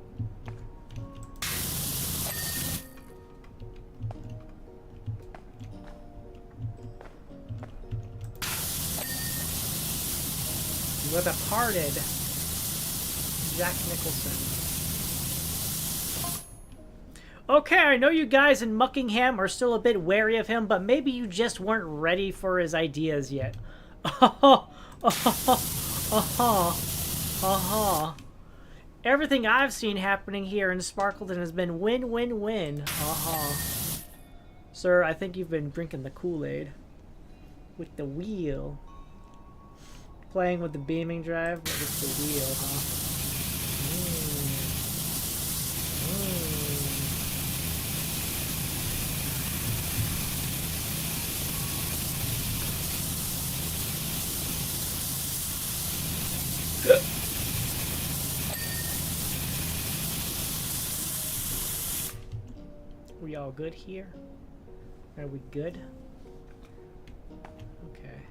With a parted Jack Nicholson. Okay, I know you guys in Muckingham are still a bit wary of him, but maybe you just weren't ready for his ideas yet. Everything I've seen happening here in Sparkleton has been win-win-win. Sir, I think you've been drinking the Kool-Aid. With the wheel. Playing with the beaming drive, but with the wheel, huh? We all good here? Are we good? Okay.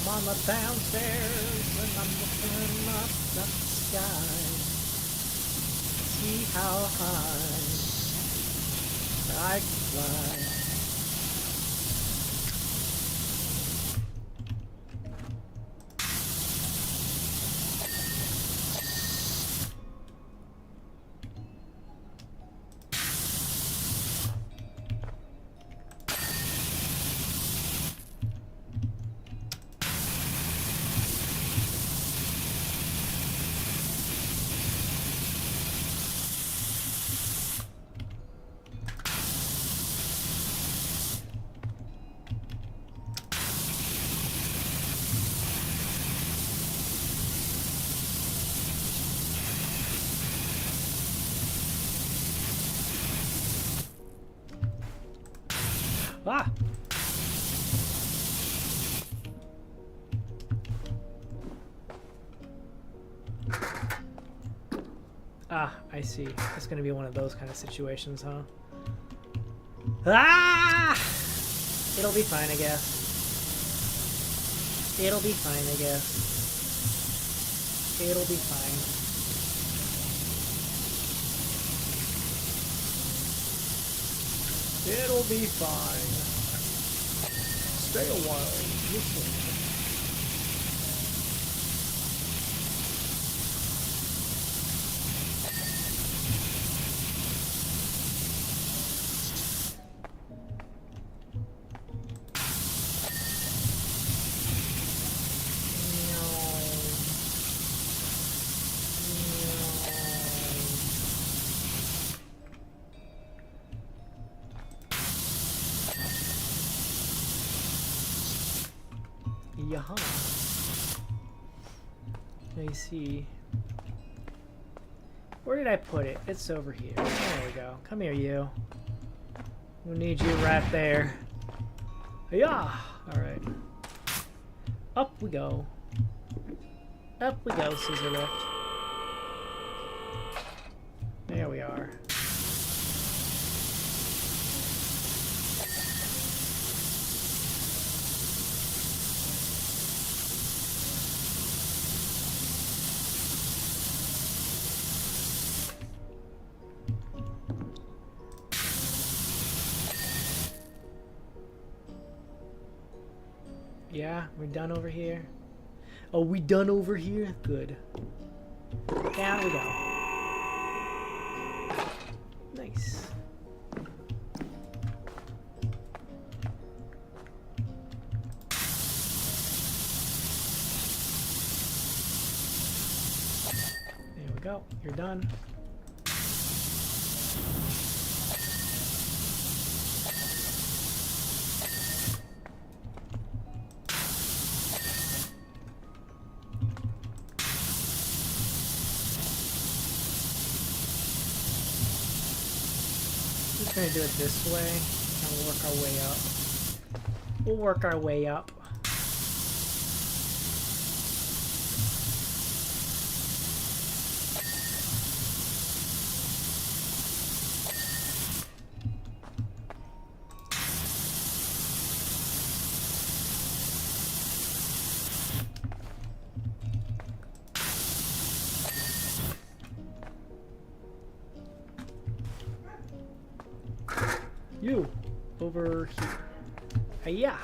On the downstairs and I'm looking up at the sky. See how high I can fly. Ah! Ah, I see. It's gonna be one of those kind of situations, huh? Ah! It'll be fine, I guess. It'll be fine, I guess. It'll be fine. It'll be fine. Stay a while. Listen. Yaha. I see. Where did I put it? It's over here. There we go. Come here, you. We need you right there. Yeah. All right. Up we go. Up we go, scissor lift. There we are. Yeah, we're done over here. Oh, we done over here? Good. Down we go. Nice. There we go. You're done. We're gonna do it this way, and we'll work our way up. We'll work our way up. You, over here. Hiya!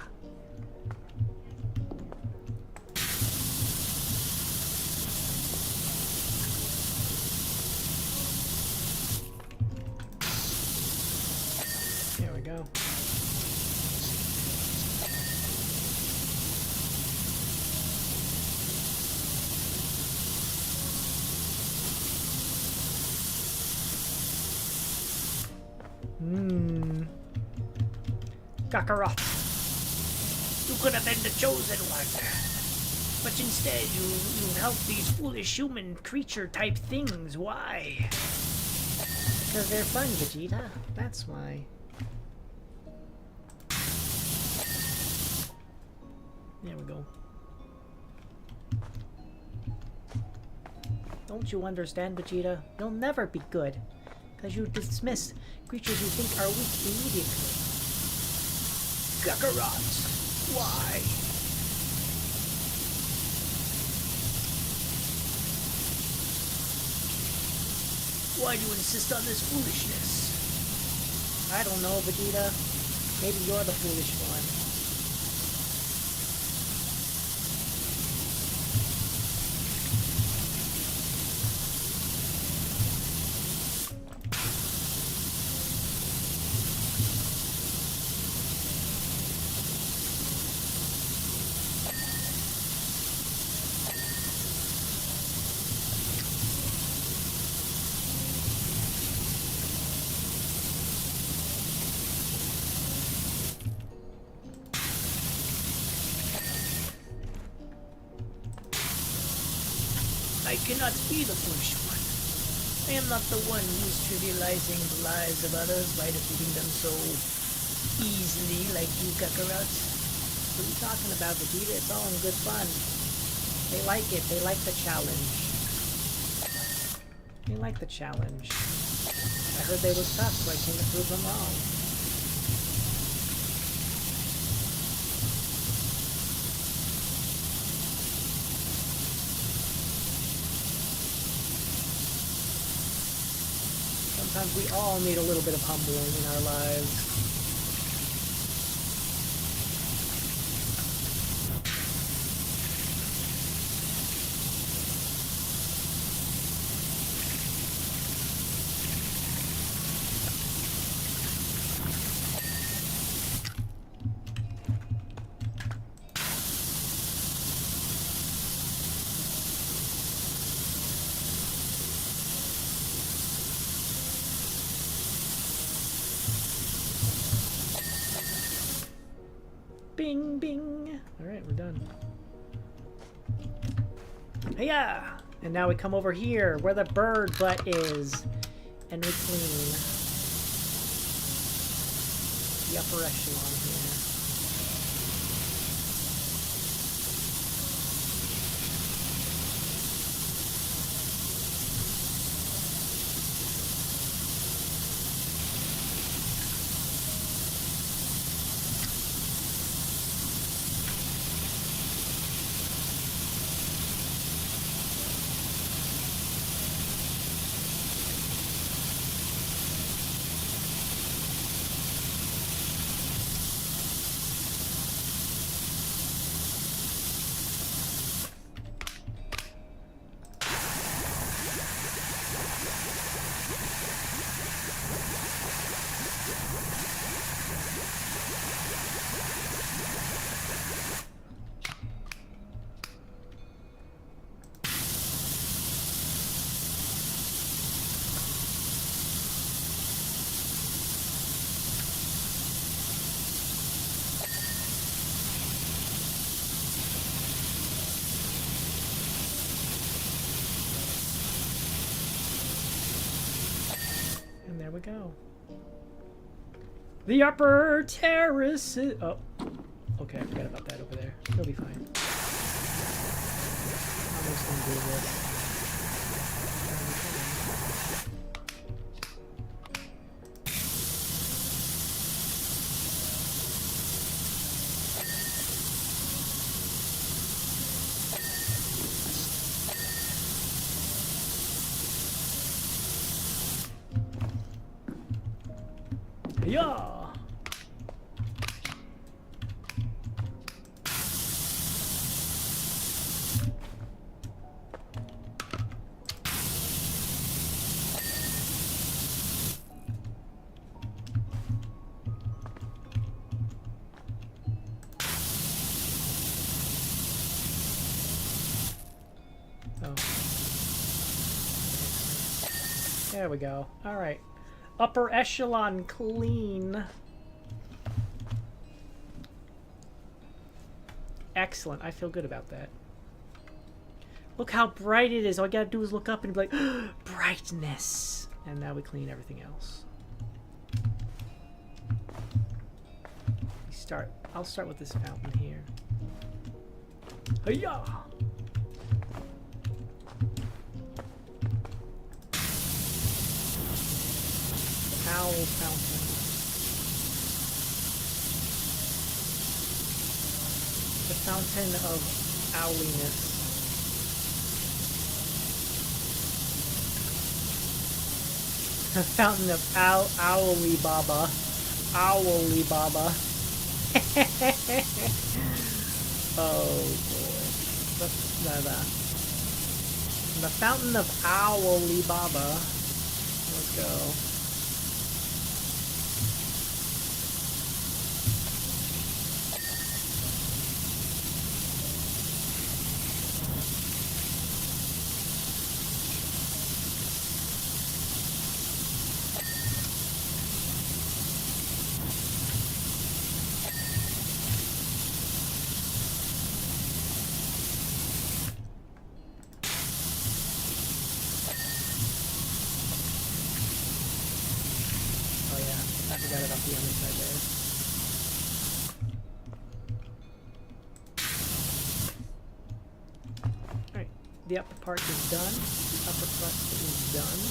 There we go. Kakarot. You could have been the chosen one. But instead, you help these foolish human creature type things. Why? Because they're fun, Vegeta. That's why. There we go. Don't you understand, Vegeta? You'll never be good. Because you dismiss creatures you think are weak immediately. Kakarot! Why? Why do you insist on this foolishness? I don't know, Vegeta. Maybe you're the foolish one. I cannot be the foolish one. I am not the one who's trivializing the lives of others by defeating them so easily like you, Kakarot. What are you talking about, Vegeta? It's all in good fun. They like it. They like the challenge. They like the challenge. I heard they was tough, so I came to prove them wrong. Sometimes we all need a little bit of humbling in our lives. Bing, bing. All right, we're done. Yeah. And now we come over here where the bird butt is, and we clean the upper echelon here. There we go. The upper terrace is... Oh. Okay, I forgot about that over there. It'll be fine. I'm just gonna do this. Yeah. Oh. There we go. All right. Upper echelon clean. Excellent. I feel good about that. Look how bright it is. All I gotta do is look up and be like, brightness. And now we clean everything else. I'll start with this fountain here. Hiya! Owl fountain. The fountain of owliness. The fountain of Owly Baba. Owly Baba. Oh boy. The fountain of Owly Baba. Let's go. The upper part is done. The upper crust is done.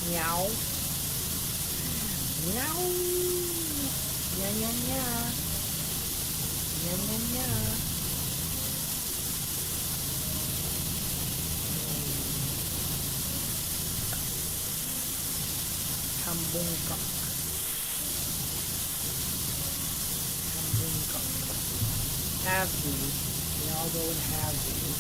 Meow. Meow. Yeah, yeah, yeah. Yeah, yeah, yeah. Kambungkak. Kambungkak. Have these. We all go and have these.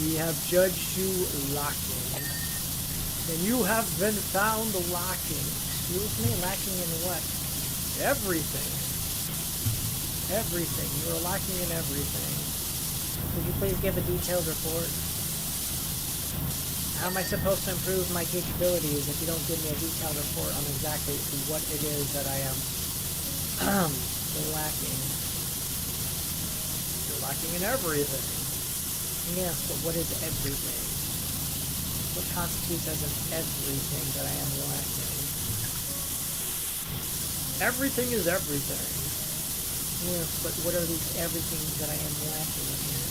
We have judged you lacking. And you have been found lacking. Excuse me? Lacking in what? Everything. Everything. You are lacking in everything. Could you please give a detailed report? How am I supposed to improve my capabilities if you don't give me a detailed report on exactly what it is that I am lacking? You're lacking in everything. Yes, but what is everything? What constitutes as an everything that I am lacking? Everything is everything. Yes, but what are these everythings that I am lacking in?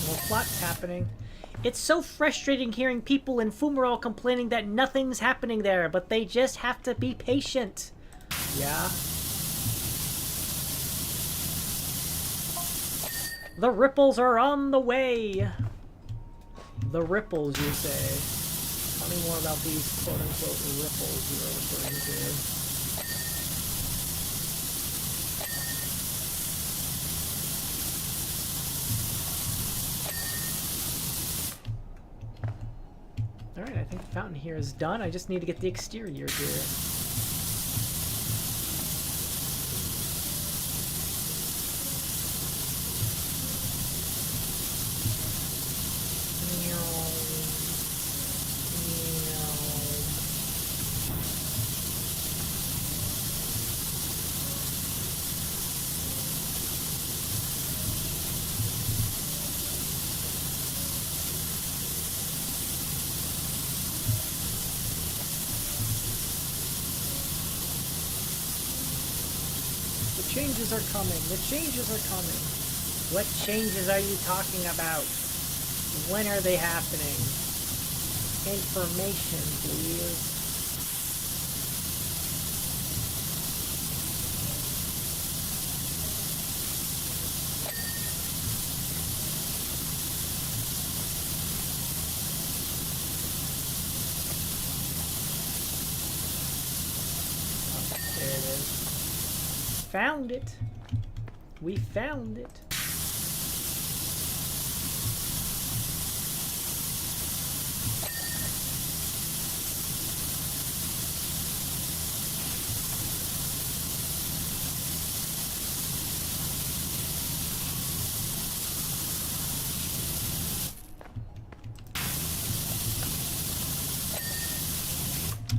More plots happening. It's so frustrating hearing people in Fumarole complaining that nothing's happening there, but they just have to be patient. Yeah. The ripples are on the way. The ripples, you say. Tell me more about these quote-unquote ripples you are referring to. Alright, I think the fountain here is done. I just need to get the exterior here. Changes are coming. The changes are coming. What changes are you talking about? When are they happening? Information, please. Oh, there it is. Found it. We found it.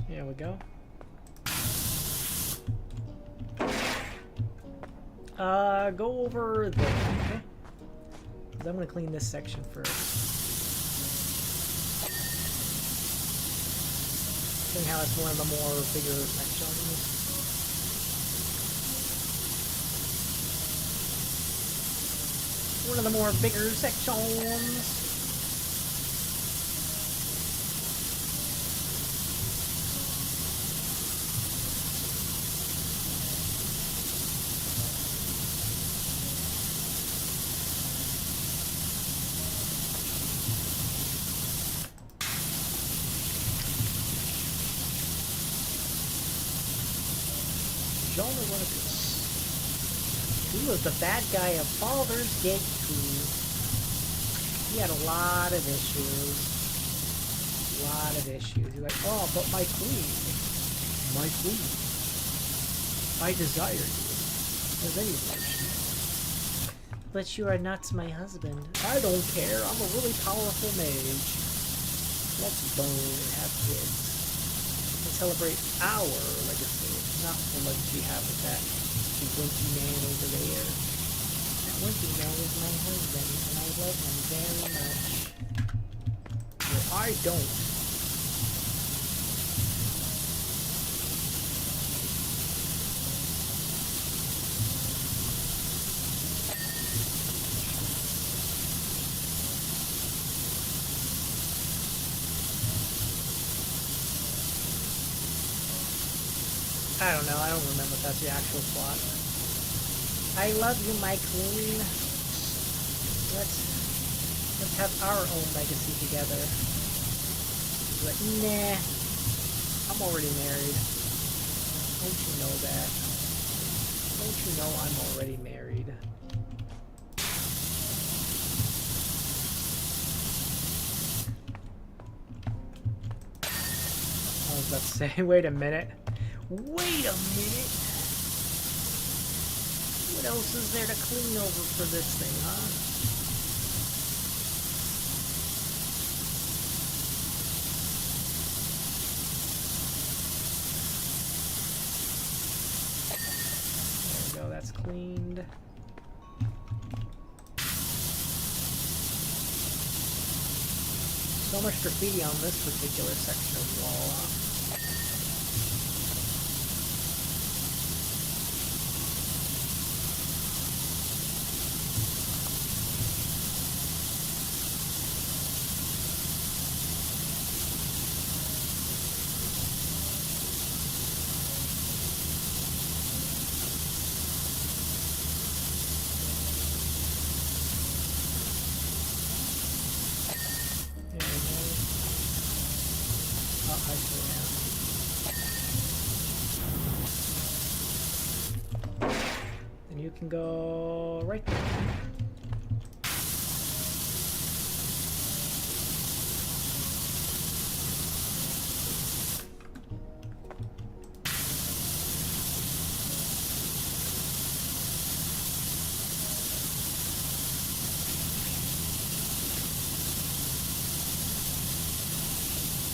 Here we go. Go over there, okay? Because I'm going to clean this section first. Seeing how it's one of the more bigger sections. One of the more bigger sections. He was the bad guy of Baldur's Gate 2. He had a lot of issues. He's like, oh, but my queen. My queen. I desire you. As anyone should. But you are not my husband. I don't care. I'm a really powerful mage. Let's bone and have kids. And celebrate our legacy. Not the legacy we have with that wimpy man over there. That wimpy man is my husband, and I love him very much. Well, I don't. I don't know. I don't remember if that's the actual plot. I love you, my queen. Let's have our own legacy together. But nah, I'm already married. Don't you know that? Don't you know I'm already married? I was about to say, wait a minute. Wait a minute! What else is there to clean over for this thing, huh? There we go, that's cleaned. So much graffiti on this particular section of the wall, huh? You can go right there.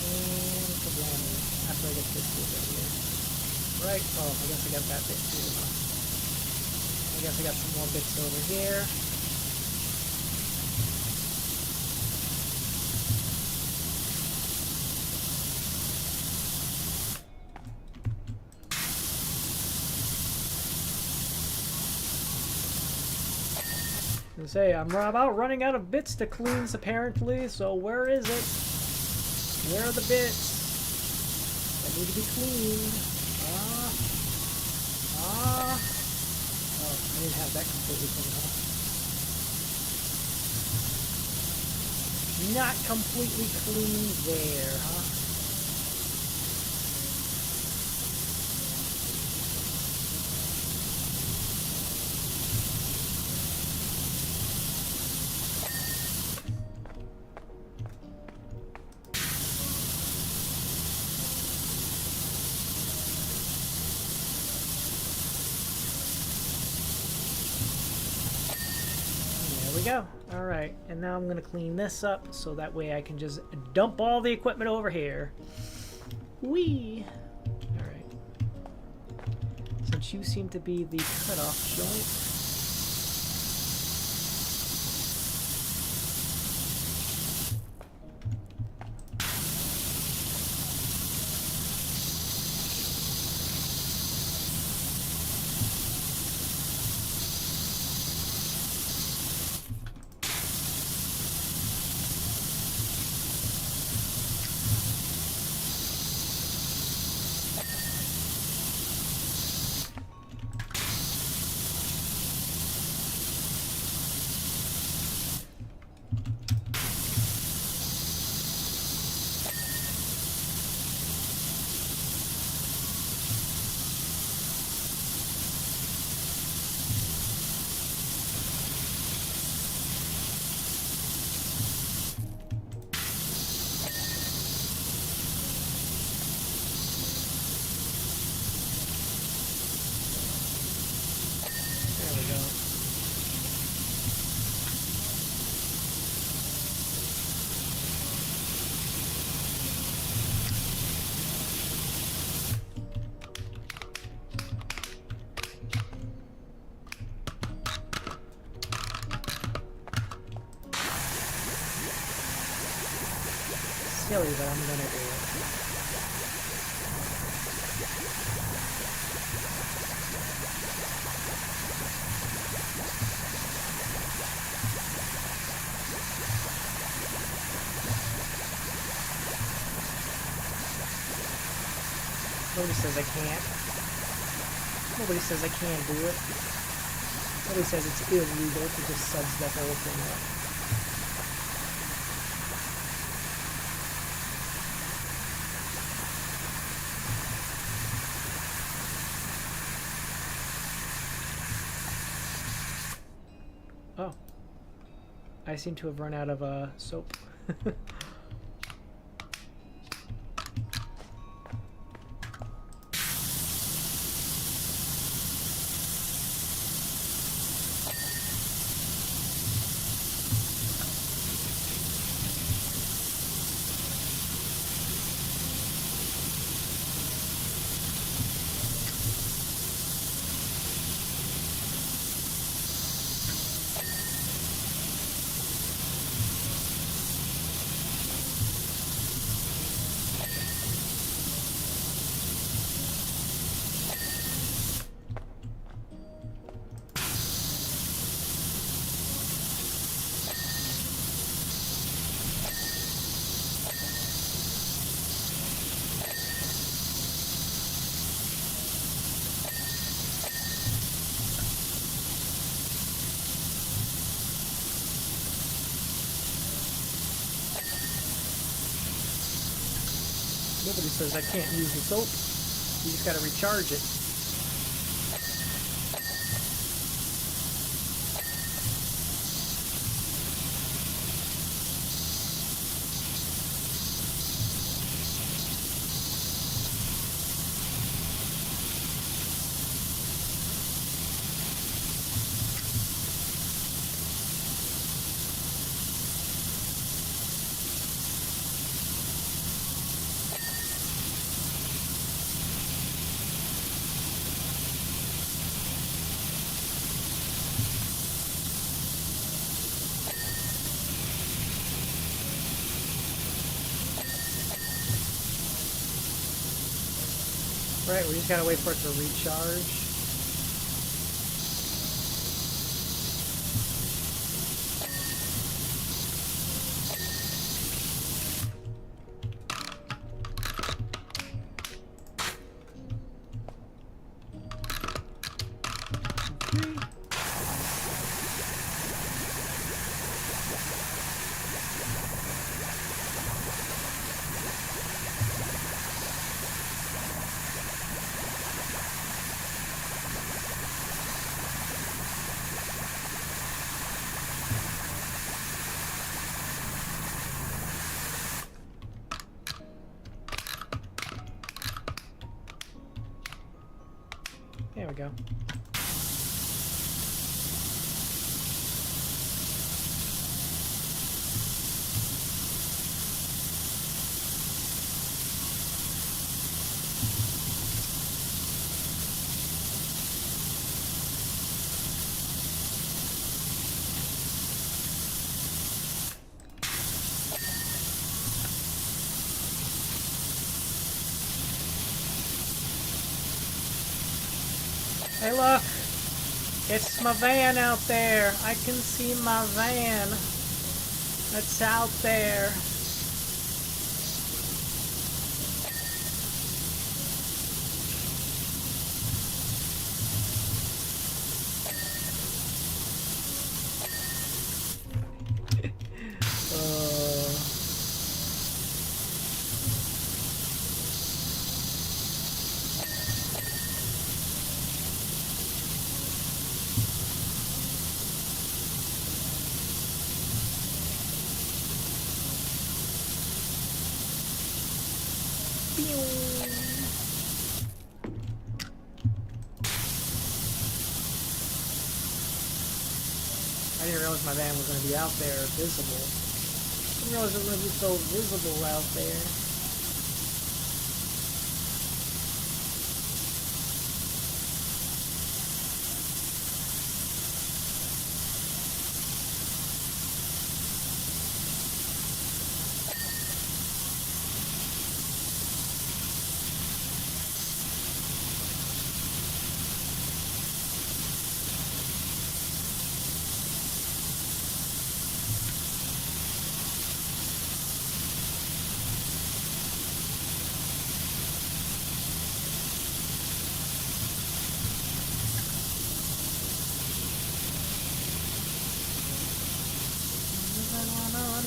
And kablam. After I get this over here. Right? Oh, I guess I got that bit too, huh? I guess I got some more bits over here. I say, I'm about running out of bits to cleanse apparently, so where is it? Where are the bits that need to be cleaned? I didn't have that completely cleaned off. Not completely clean there, huh? Go. Alright, and now I'm going to clean this up so that way I can just dump all the equipment over here. Whee! Alright. Since you seem to be the cutoff joint. Silly, but I'm gonna do it. Nobody says I can't. Nobody says I can't do it. Nobody says it's illegal to just suds the whole thing up. Oh. I seem to have run out of soap. Nobody says I can't use the soap. You just gotta recharge it. Right, we just gotta wait for it to recharge. There we go. Hey look! It's my van out there! I can see my van! It's out there! I didn't realize my van was going to be out there visible. I didn't realize it was going to be so visible out there.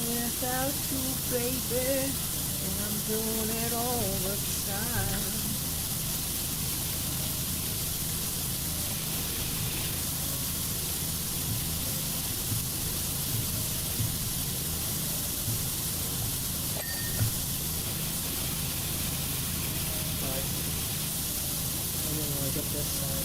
without you, baby, and I'm doing it all the time. I didn't really get this side.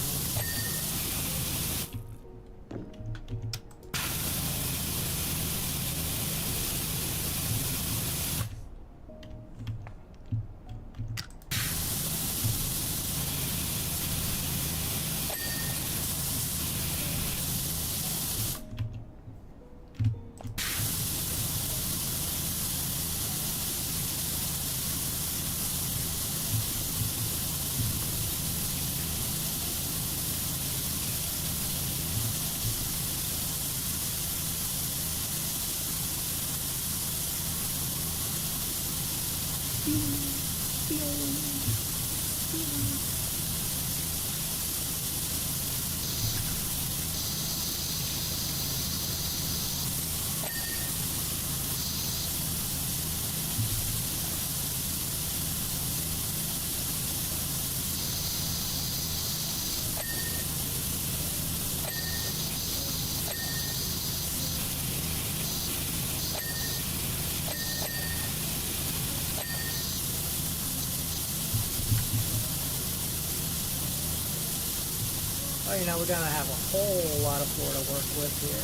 Oh, you know, we're gonna have a whole lot of floor to work with here.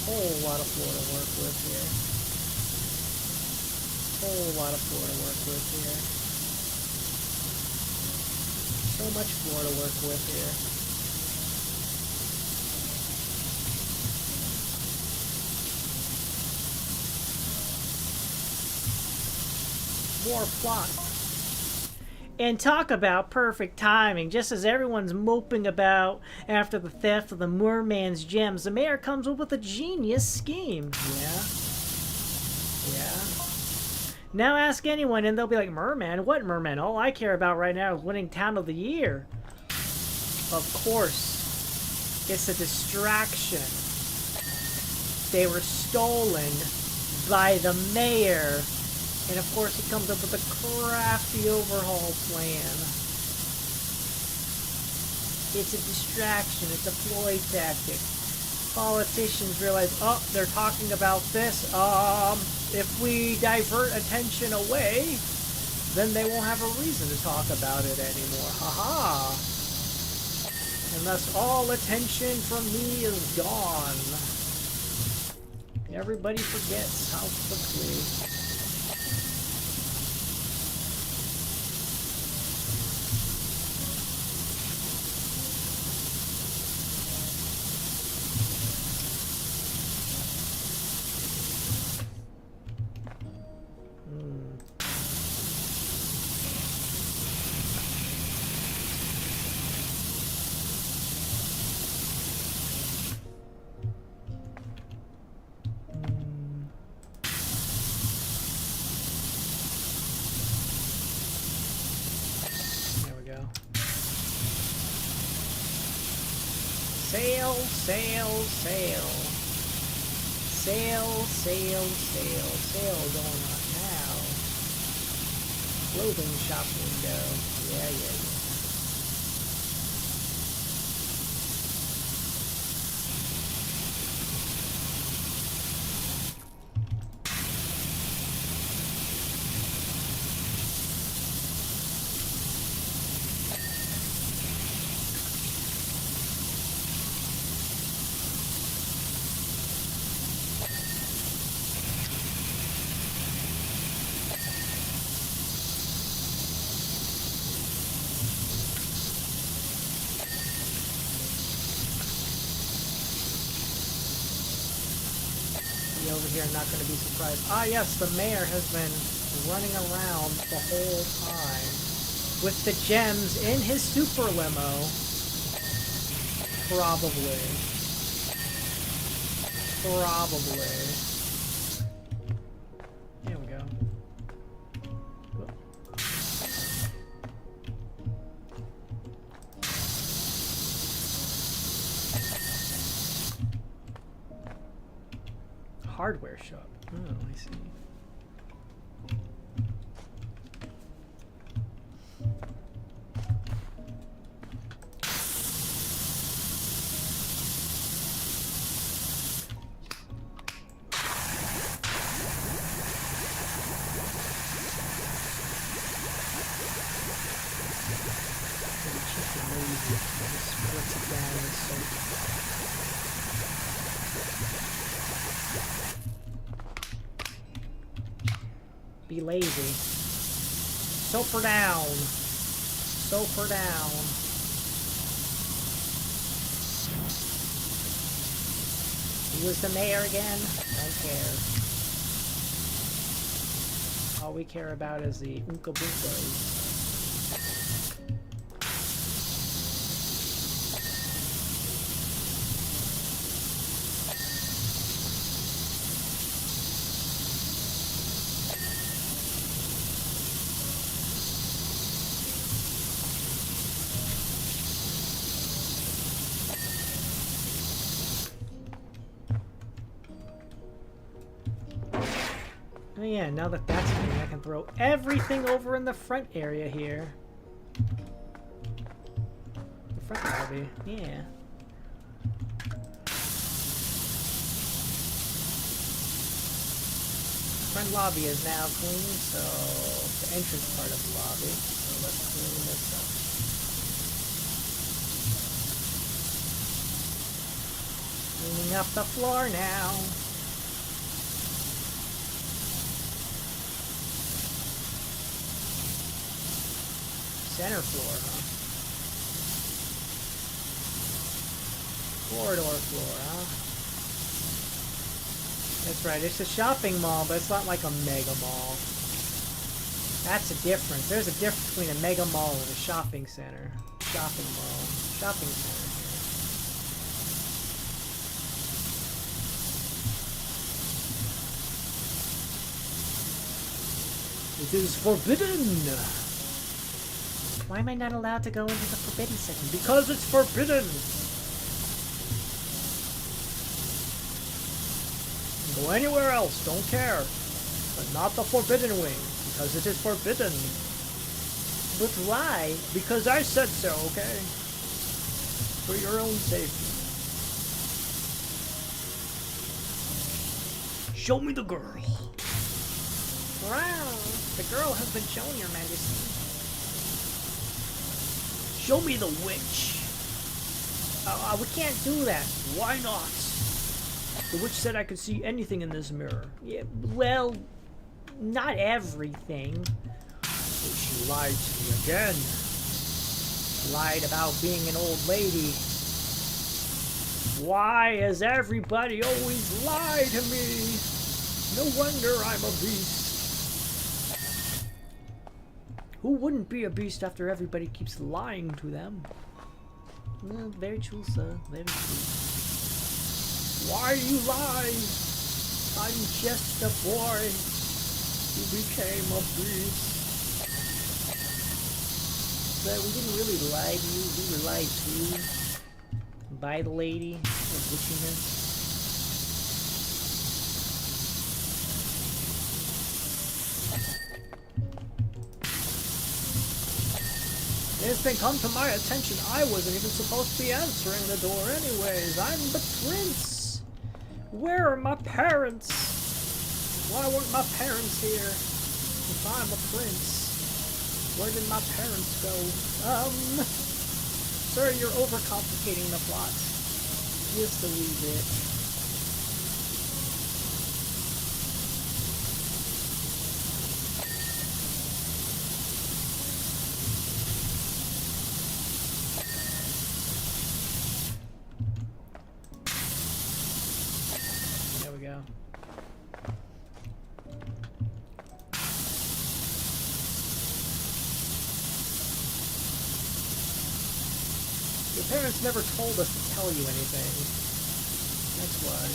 Whole lot of floor to work with here. Whole lot of floor to work with here. So much floor to work with here. More plot. And talk about perfect timing. Just as everyone's moping about after the theft of the merman's gems, the mayor comes up with a genius scheme. Yeah. Yeah. Now ask anyone and they'll be like, merman? What merman? All I care about right now is winning Town of the Year. Of course. It's a distraction. They were stolen by the mayor. And of course he comes up with a crafty overhaul plan. It's a distraction, it's a ploy tactic. Politicians realize, oh, they're talking about this. If we divert attention away, then they won't have a reason to talk about it anymore. Haha. And thus all attention from me is gone. Everybody forgets how quickly. Sail, sail, sail. Sail, sail, sail. Sail going on now. Clothing shop window. Yeah, yeah, yeah. Over here, not going to be surprised. Ah, yes, the mayor has been running around the whole time with the gems in his super limo. Probably. Here we go. hardware shop. Oh, I see. Be lazy. Soap down. Soap down. He was the mayor again? Don't care. All we care about is the Oonka Boonkas. Oh yeah, now that that's clean, I can throw everything over in the front area here. The front lobby, yeah. Front lobby is now clean, so the entrance part of the lobby. So let's clean this up. Cleaning up the floor now. Center floor, huh? Corridor floor, huh? That's right, it's a shopping mall, but it's not like a mega mall. That's a difference. There's a difference between a mega mall and a shopping center. Shopping mall. Shopping center. It is forbidden! Why am I not allowed to go into the forbidden section? Because it's forbidden! Go anywhere else, don't care. But not the forbidden wing, because it is forbidden. But why? Because I said so, okay? For your own safety. Show me the girl. Wow, the girl has been shown, Your Majesty. Show me the witch. We can't do that. Why not? The witch said I could see anything in this mirror. Yeah, well, not everything. So she lied to me again. Lied about being an old lady. Why has everybody always lied to me? No wonder I'm a beast. Who wouldn't be a beast after everybody keeps lying to them? Well, very true, sir. Very true. Why you lie? I'm just a boy who became a beast. But we didn't really lie to you. We were lied to by the lady of witchiness. It's been come to my attention I wasn't even supposed to be answering the door anyways. I'm the prince. Where are my parents? Why weren't my parents here? If I'm a prince, where did my parents go? Sir, you're overcomplicating the plot. Just a wee bit. Parents never told us to tell you anything. That's why.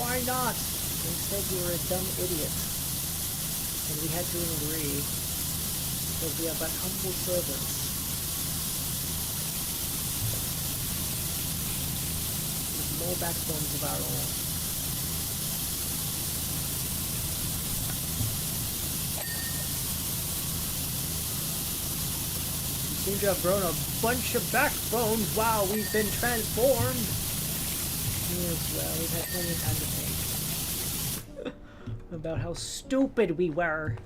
Why not? They said you were a dumb idiot. And we had to agree. Because we are but humble servants. With no backbones of our own. seem to have grown a bunch of backbones while we've been transformed. Yes, well, we've had plenty of time to think about how stupid we were.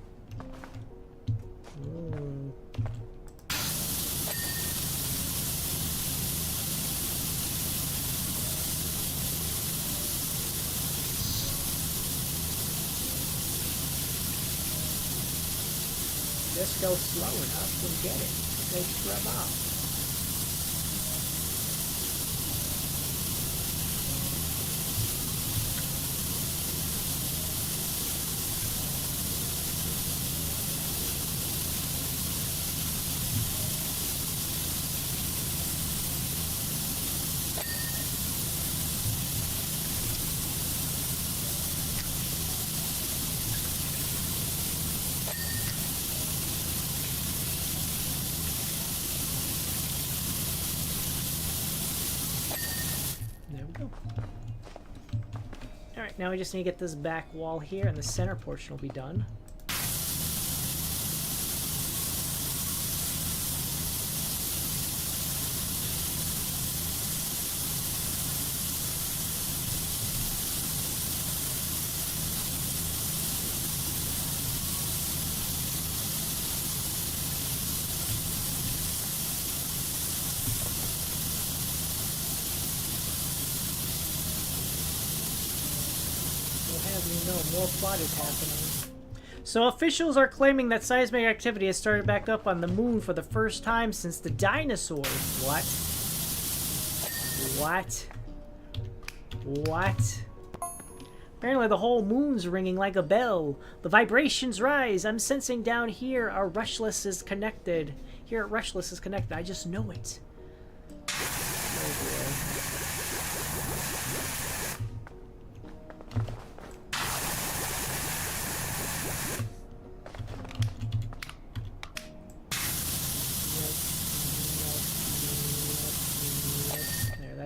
Just go slow enough and get it. They scrub off. Alright, now we just need to get this back wall here, and the center portion will be done. More plot is happening. So officials are claiming that seismic activity has started back up on the moon for the first time since the dinosaurs. What? What? What? Apparently the whole moon's ringing like a bell. The vibrations rise. I'm sensing down here our Rushless is connected. Here at Rushless is connected. I just know it.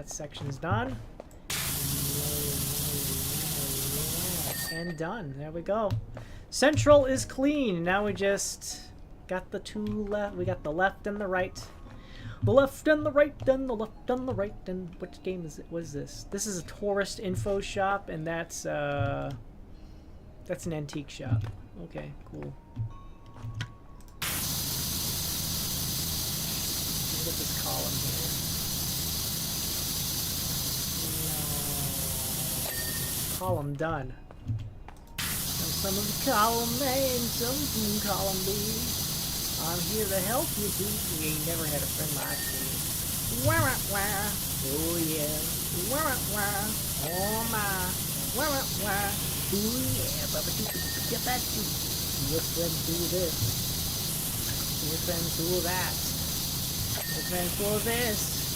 Section's done. And done. There we go. Central is clean. Now we just got the two left. We got the left and the right. The left and the right, and the left and the right. And which game is it? What is this? This is a tourist info shop, and that's an antique shop. Okay, cool. Let's get this column here. Column done. And some of the column A and some from column B. I'm here to help you too. You ain't never had a friend like me. Wah wah wah. Oh yeah. Wah wah wah. Oh my. Wah wah wah. Oh yeah. Baba get that too. Your friend do this. Your friend do that. Your friend for this.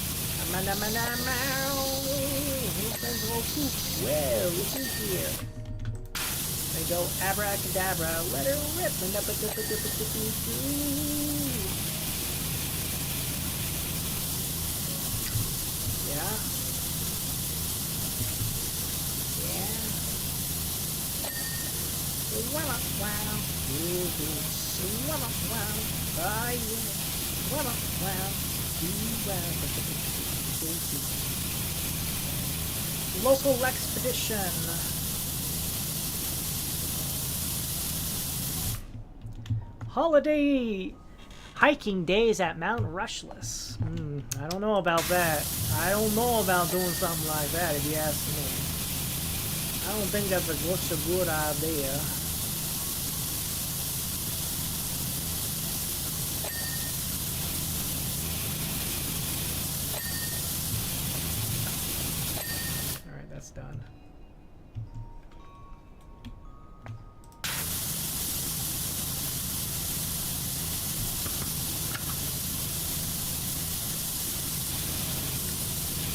Well, look here. They go abracadabra, let her rip, and up a dip a dip a dip a Yeah. Yeah. Wow, wow. Wow, wow. Oh, yeah. Wow, wow. Local expedition. Holiday hiking days at Mount Rushless. I don't know about that. I don't know about doing something like that, if you ask me. I don't think that's a good idea. Done.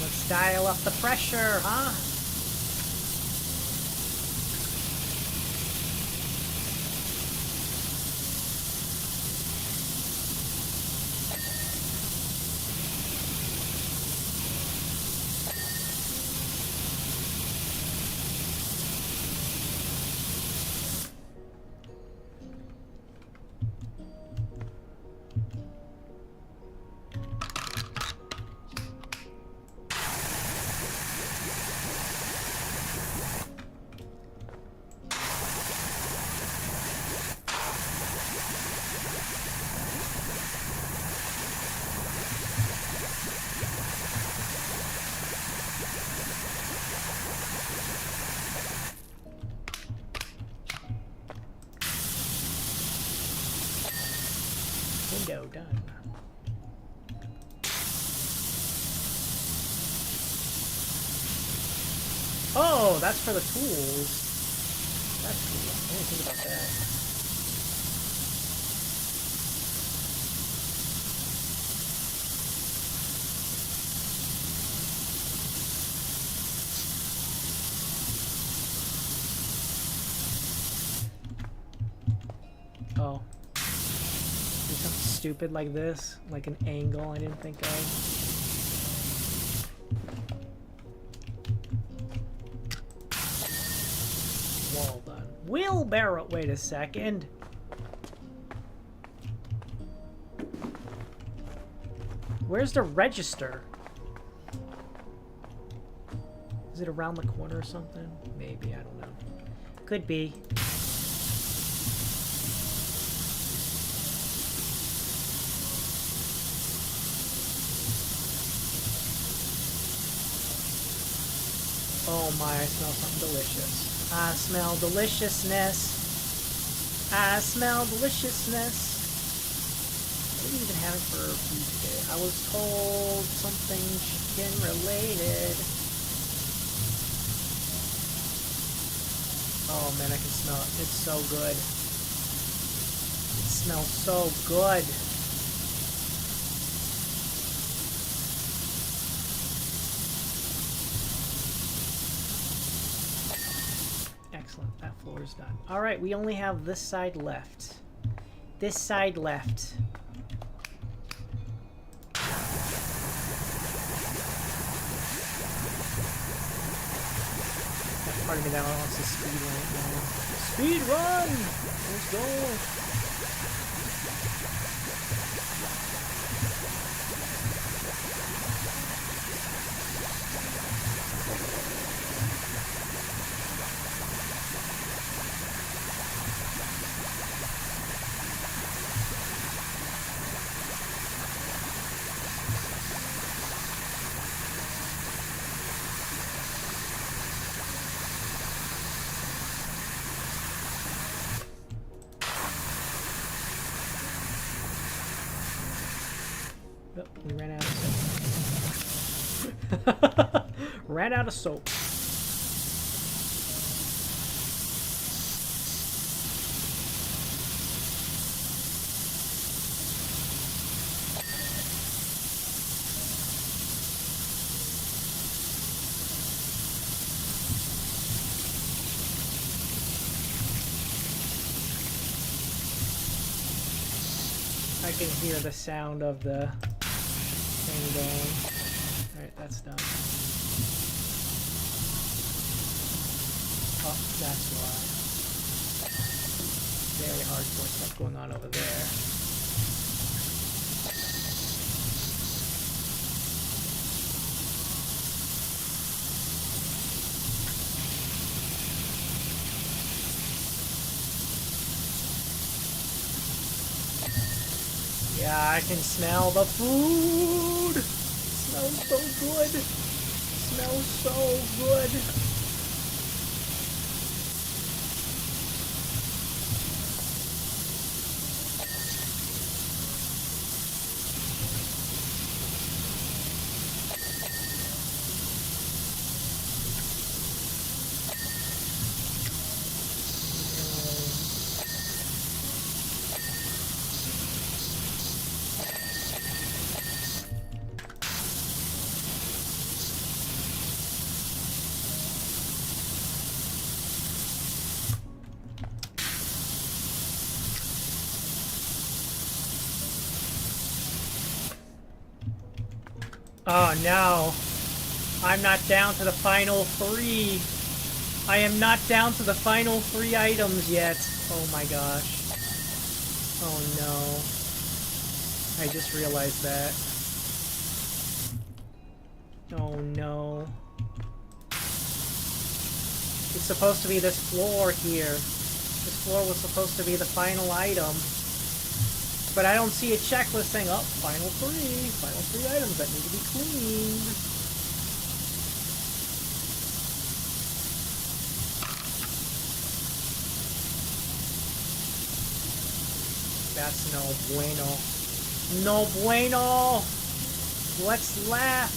Let's dial up the pressure, huh? Neato, done. Oh, that's for the tools. That's cool. I didn't think about that. Oh. Do something stupid like this, like an angle I didn't think of. Well done. Wheelbarrow. Wait a second. Where's the register? Is it around the corner or something? Maybe, I don't know. Could be. Oh my, I smell something delicious. I smell deliciousness. I smell deliciousness. What are we even having for food today? I was told something chicken related. Oh man, I can smell it. It's so good. It smells so good. Excellent, that floor is done. Alright, we only have this side left. This side left. Part of me that wants to speed run it now. Speed run! Let's go! We ran out of soap. Ran out of soap. I can hear the sound of the thing going. Alright, that's done. Oh, that's why. Very hardcore stuff going on over there. Yeah, I can smell the food! It smells so good! It smells so good! Oh no, I'm not down to the final 3. I am not down to the final 3 items yet. Oh my gosh. Oh no. I just realized that. Oh no. It's supposed to be this floor here. This floor was supposed to be the final item. But I don't see a checklist saying, oh, final 3 items that need to be cleaned. That's no bueno. No bueno. What's left?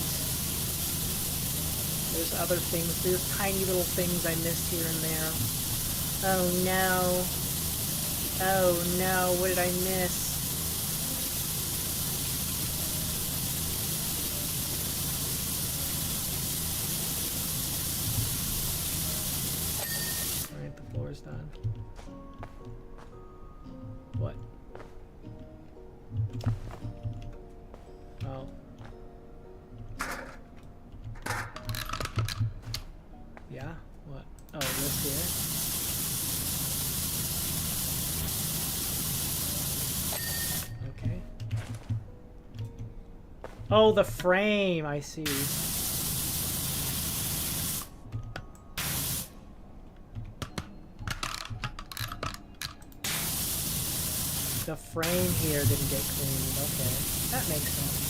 There's other things. There's tiny little things I missed here and there. Oh no. Oh no, what did I miss? Alright, the floor is done. What? Oh. Yeah? What? Oh, this here? Okay. Oh, the frame! I see. The frame here didn't get cleaned. Okay. That makes sense.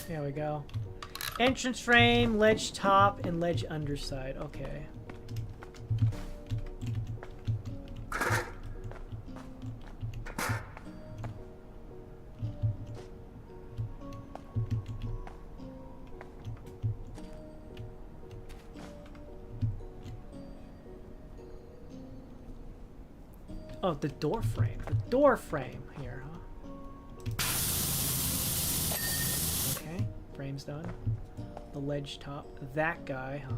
There we go. Entrance frame, ledge top, and ledge underside. Okay. Oh, the door frame. The door frame here, huh? Okay, frame's done. The ledge top. That guy, huh?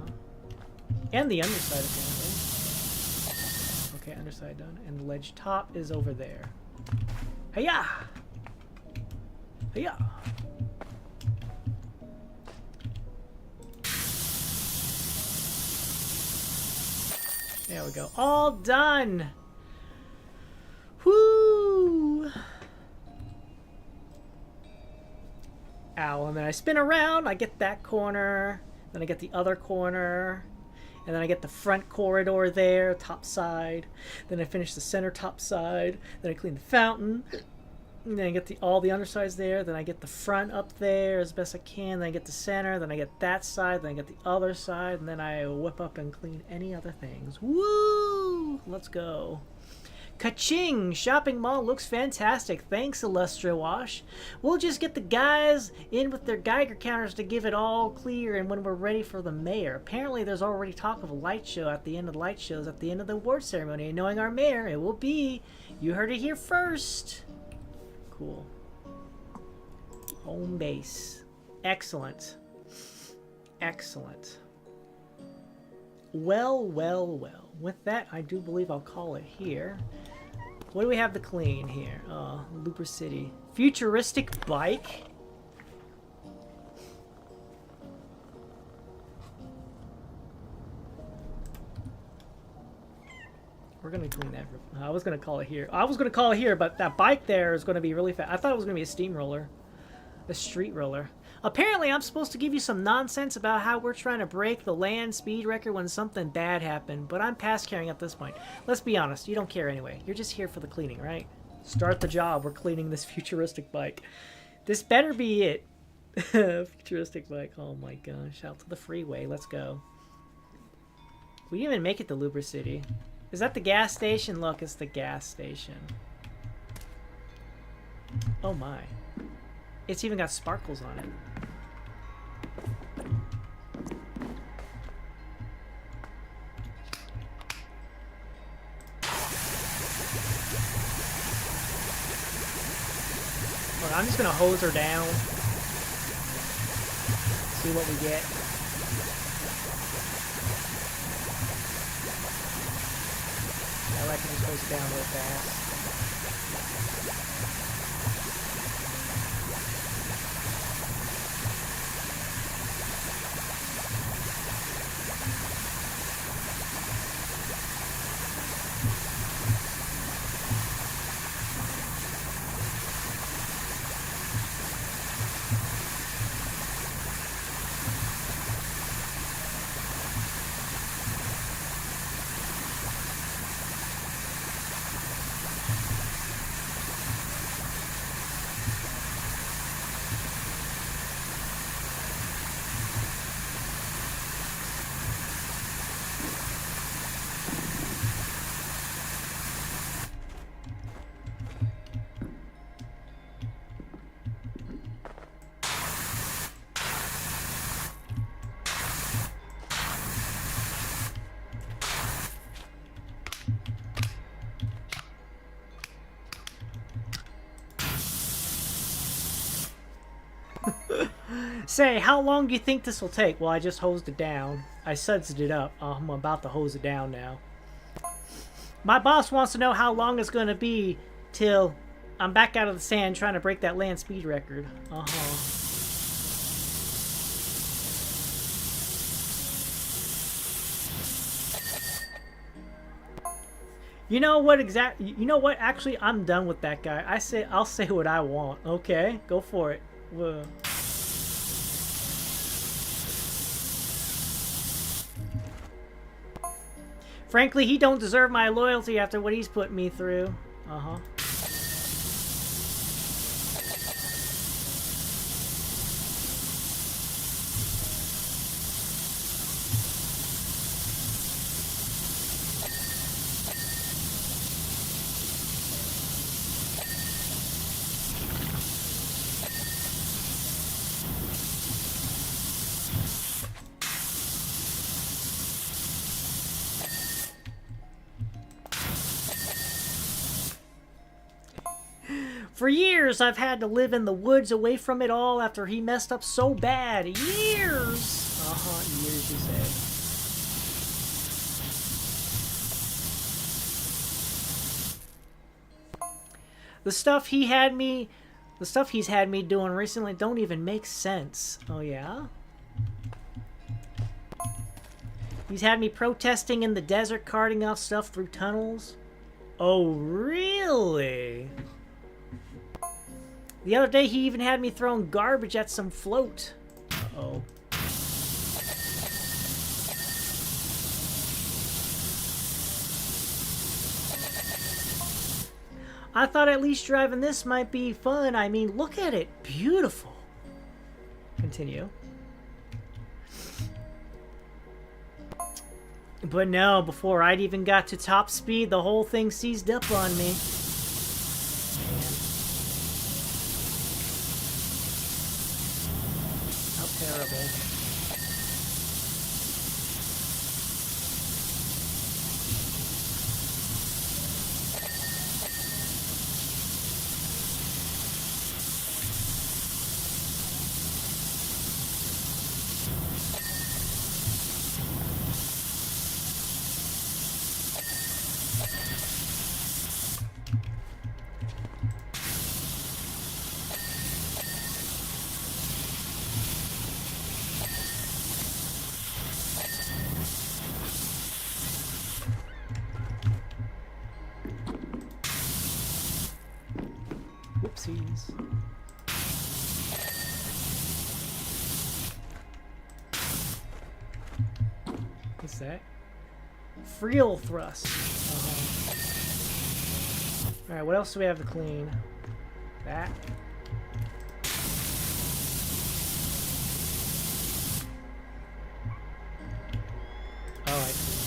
And the underside, apparently. Okay, underside done. And the ledge top is over there. Hiya! Hiya! There we go. All done! Whoo! Ow, and then I spin around, I get that corner, then I get the other corner, and then I get the front corridor there, top side, then I finish the center top side, then I clean the fountain, and then I get all the undersides there, then I get the front up there as best I can, then I get the center, then I get that side, then I get the other side, and then I whip up and clean any other things. Woo! Let's go. Ka-ching! Shopping mall looks fantastic. Thanks, Illustrawash. We'll just get the guys in with their Geiger counters to give it all clear and when we're ready for the mayor. Apparently there's already talk of a light show at the end of the light shows at the end of the award ceremony. And knowing our mayor, it will be. You heard it here first. Cool. Home base. Excellent. Excellent. Well, well, well. With that, I do believe I'll call it here. What do we have to clean here? Oh, Looper City. Futuristic bike? We're gonna clean that. I was gonna call it here. I was gonna call it here, but that bike there is gonna be really fast. I thought it was gonna be a steamroller. A street roller. Apparently, I'm supposed to give you some nonsense about how we're trying to break the land speed record when something bad happened, but I'm past caring at this point. Let's be honest, you don't care anyway. You're just here for the cleaning, right? Start the job. We're cleaning this futuristic bike. This better be it. Futuristic bike. Oh my gosh. Out to the freeway. Let's go. We didn't even make it to Looper City. Is that the gas station? Look, it's the gas station. Oh my. It's even got sparkles on it. Look, I'm just gonna hose her down. See what we get. I reckon just hose it down real fast. Say, how long do you think this will take? Well, I just hosed it down. I sudsed it up. I'm about to hose it down now. My boss wants to know how long it's going to be till I'm back out of the sand trying to break that land speed record. You know what You know what? Actually, I'm done with that guy. I'll say what I want. Okay, go for it. Whoa. Frankly, he don't deserve my loyalty after what he's put me through. For years, I've had to live in the woods away from it all after he messed up so bad. Years! Years, you say. The stuff he's had me doing recently don't even make sense. Oh, yeah? He's had me protesting in the desert, carting off stuff through tunnels. Oh, really? The other day, he even had me throwing garbage at some float. Uh-oh. I thought at least driving this might be fun. I mean, look at it. Beautiful. Continue. But no, before I'd even got to top speed, the whole thing seized up on me. Terrible. Whoopsies. What's that? Friel thrust. Alright, what else do we have to clean? That. Oh, I see.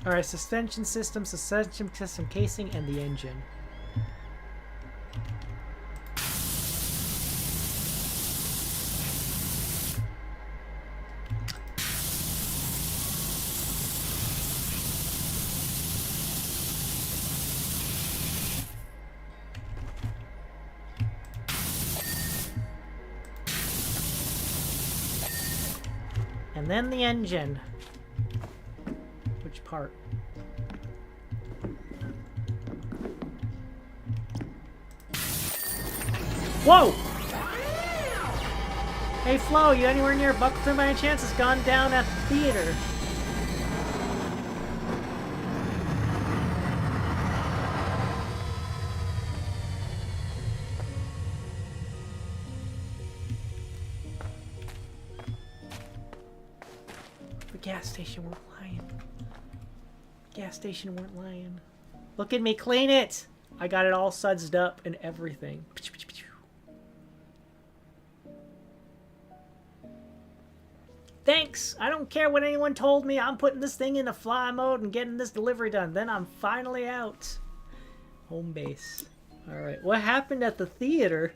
Alright, suspension system casing, and the engine. And then the engine. Which part? Whoa! Hey Flo, you anywhere near Buckleton by any chance? It's gone down at the theater. gas station weren't lying. Gas station weren't lying. Look at me clean it! I got it all sudsed up and everything. Thanks! I don't care what anyone told me. I'm putting this thing into fly mode and getting this delivery done. Then I'm finally out. Home base. Alright, what happened at the theater?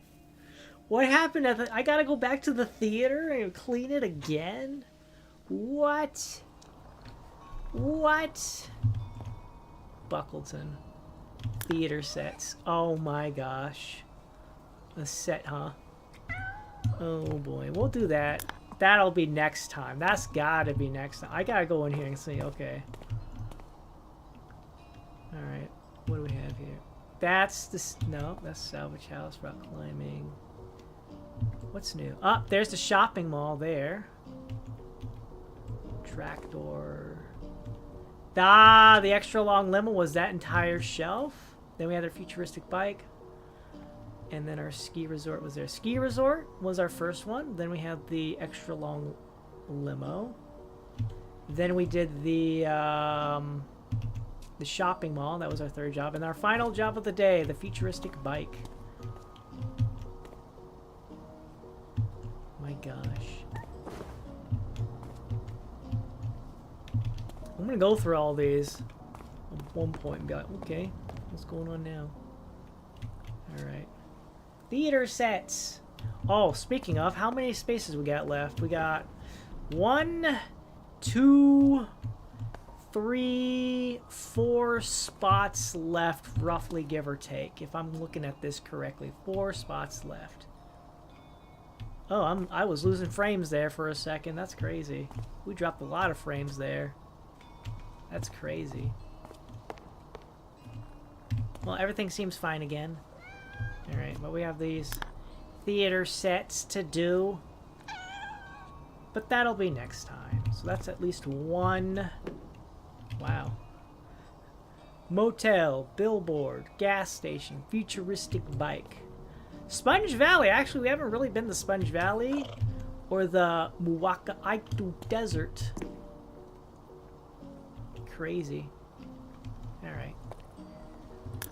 What happened at the... I gotta go back to the theater and clean it again? What? What? Buckleton. Theater sets. Oh my gosh. A set, huh? Oh boy. We'll do that. That'll be next time. That's gotta be next time. I gotta go in here and see. Okay. Alright. What do we have here? That's this. No, that's salvage house. Rock climbing. What's new? Oh, there's the shopping mall there. Tractor. Ah, the extra long limo was that entire shelf. Then we had our futuristic bike. And then our ski resort was there. Ski resort was our first one. Then we had the extra long limo. Then we did the shopping mall. That was our third job. And our final job of the day, the futuristic bike. My gosh. I'm gonna go through all these at one point and be like, okay, what's going on now? Alright. Theater sets. Oh, speaking of, how many spaces we got left? We got 1, 2, 3, 4 spots left, roughly, give or take. If I'm looking at this correctly, 4 spots left. Oh, I was losing frames there for a second. That's crazy. We dropped a lot of frames there. That's crazy. Well, everything seems fine again. Alright, but we have these theater sets to do. But that'll be next time. So that's at least one. Wow. Motel, billboard, gas station, futuristic bike. Sponge Valley. Actually, we haven't really been to Sponge Valley or the Muckinghaw Desert. Crazy. Alright.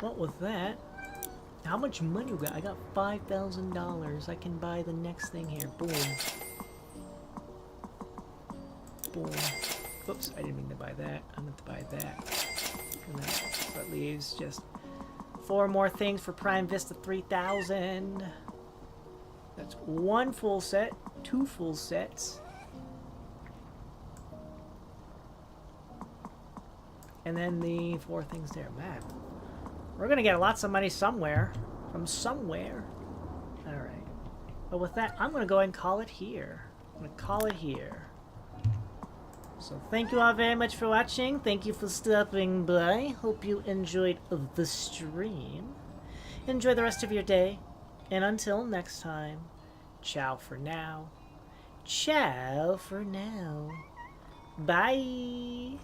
Well, with that, how much money we got? I got $5,000. I can buy the next thing here. Boom. Boom. Oops, I didn't mean to buy that. I meant to buy that. And that leaves just 4 more things for Prime Vista 3000. That's 1 full set, 2 full sets. And then the 4 things there. Man, we're gonna get lots of money somewhere. From somewhere. Alright. But with that, I'm gonna go ahead and call it here. I'm gonna call it here. So thank you all very much for watching. Thank you for stopping by. Hope you enjoyed the stream. Enjoy the rest of your day. And until next time, ciao for now. Ciao for now. Bye.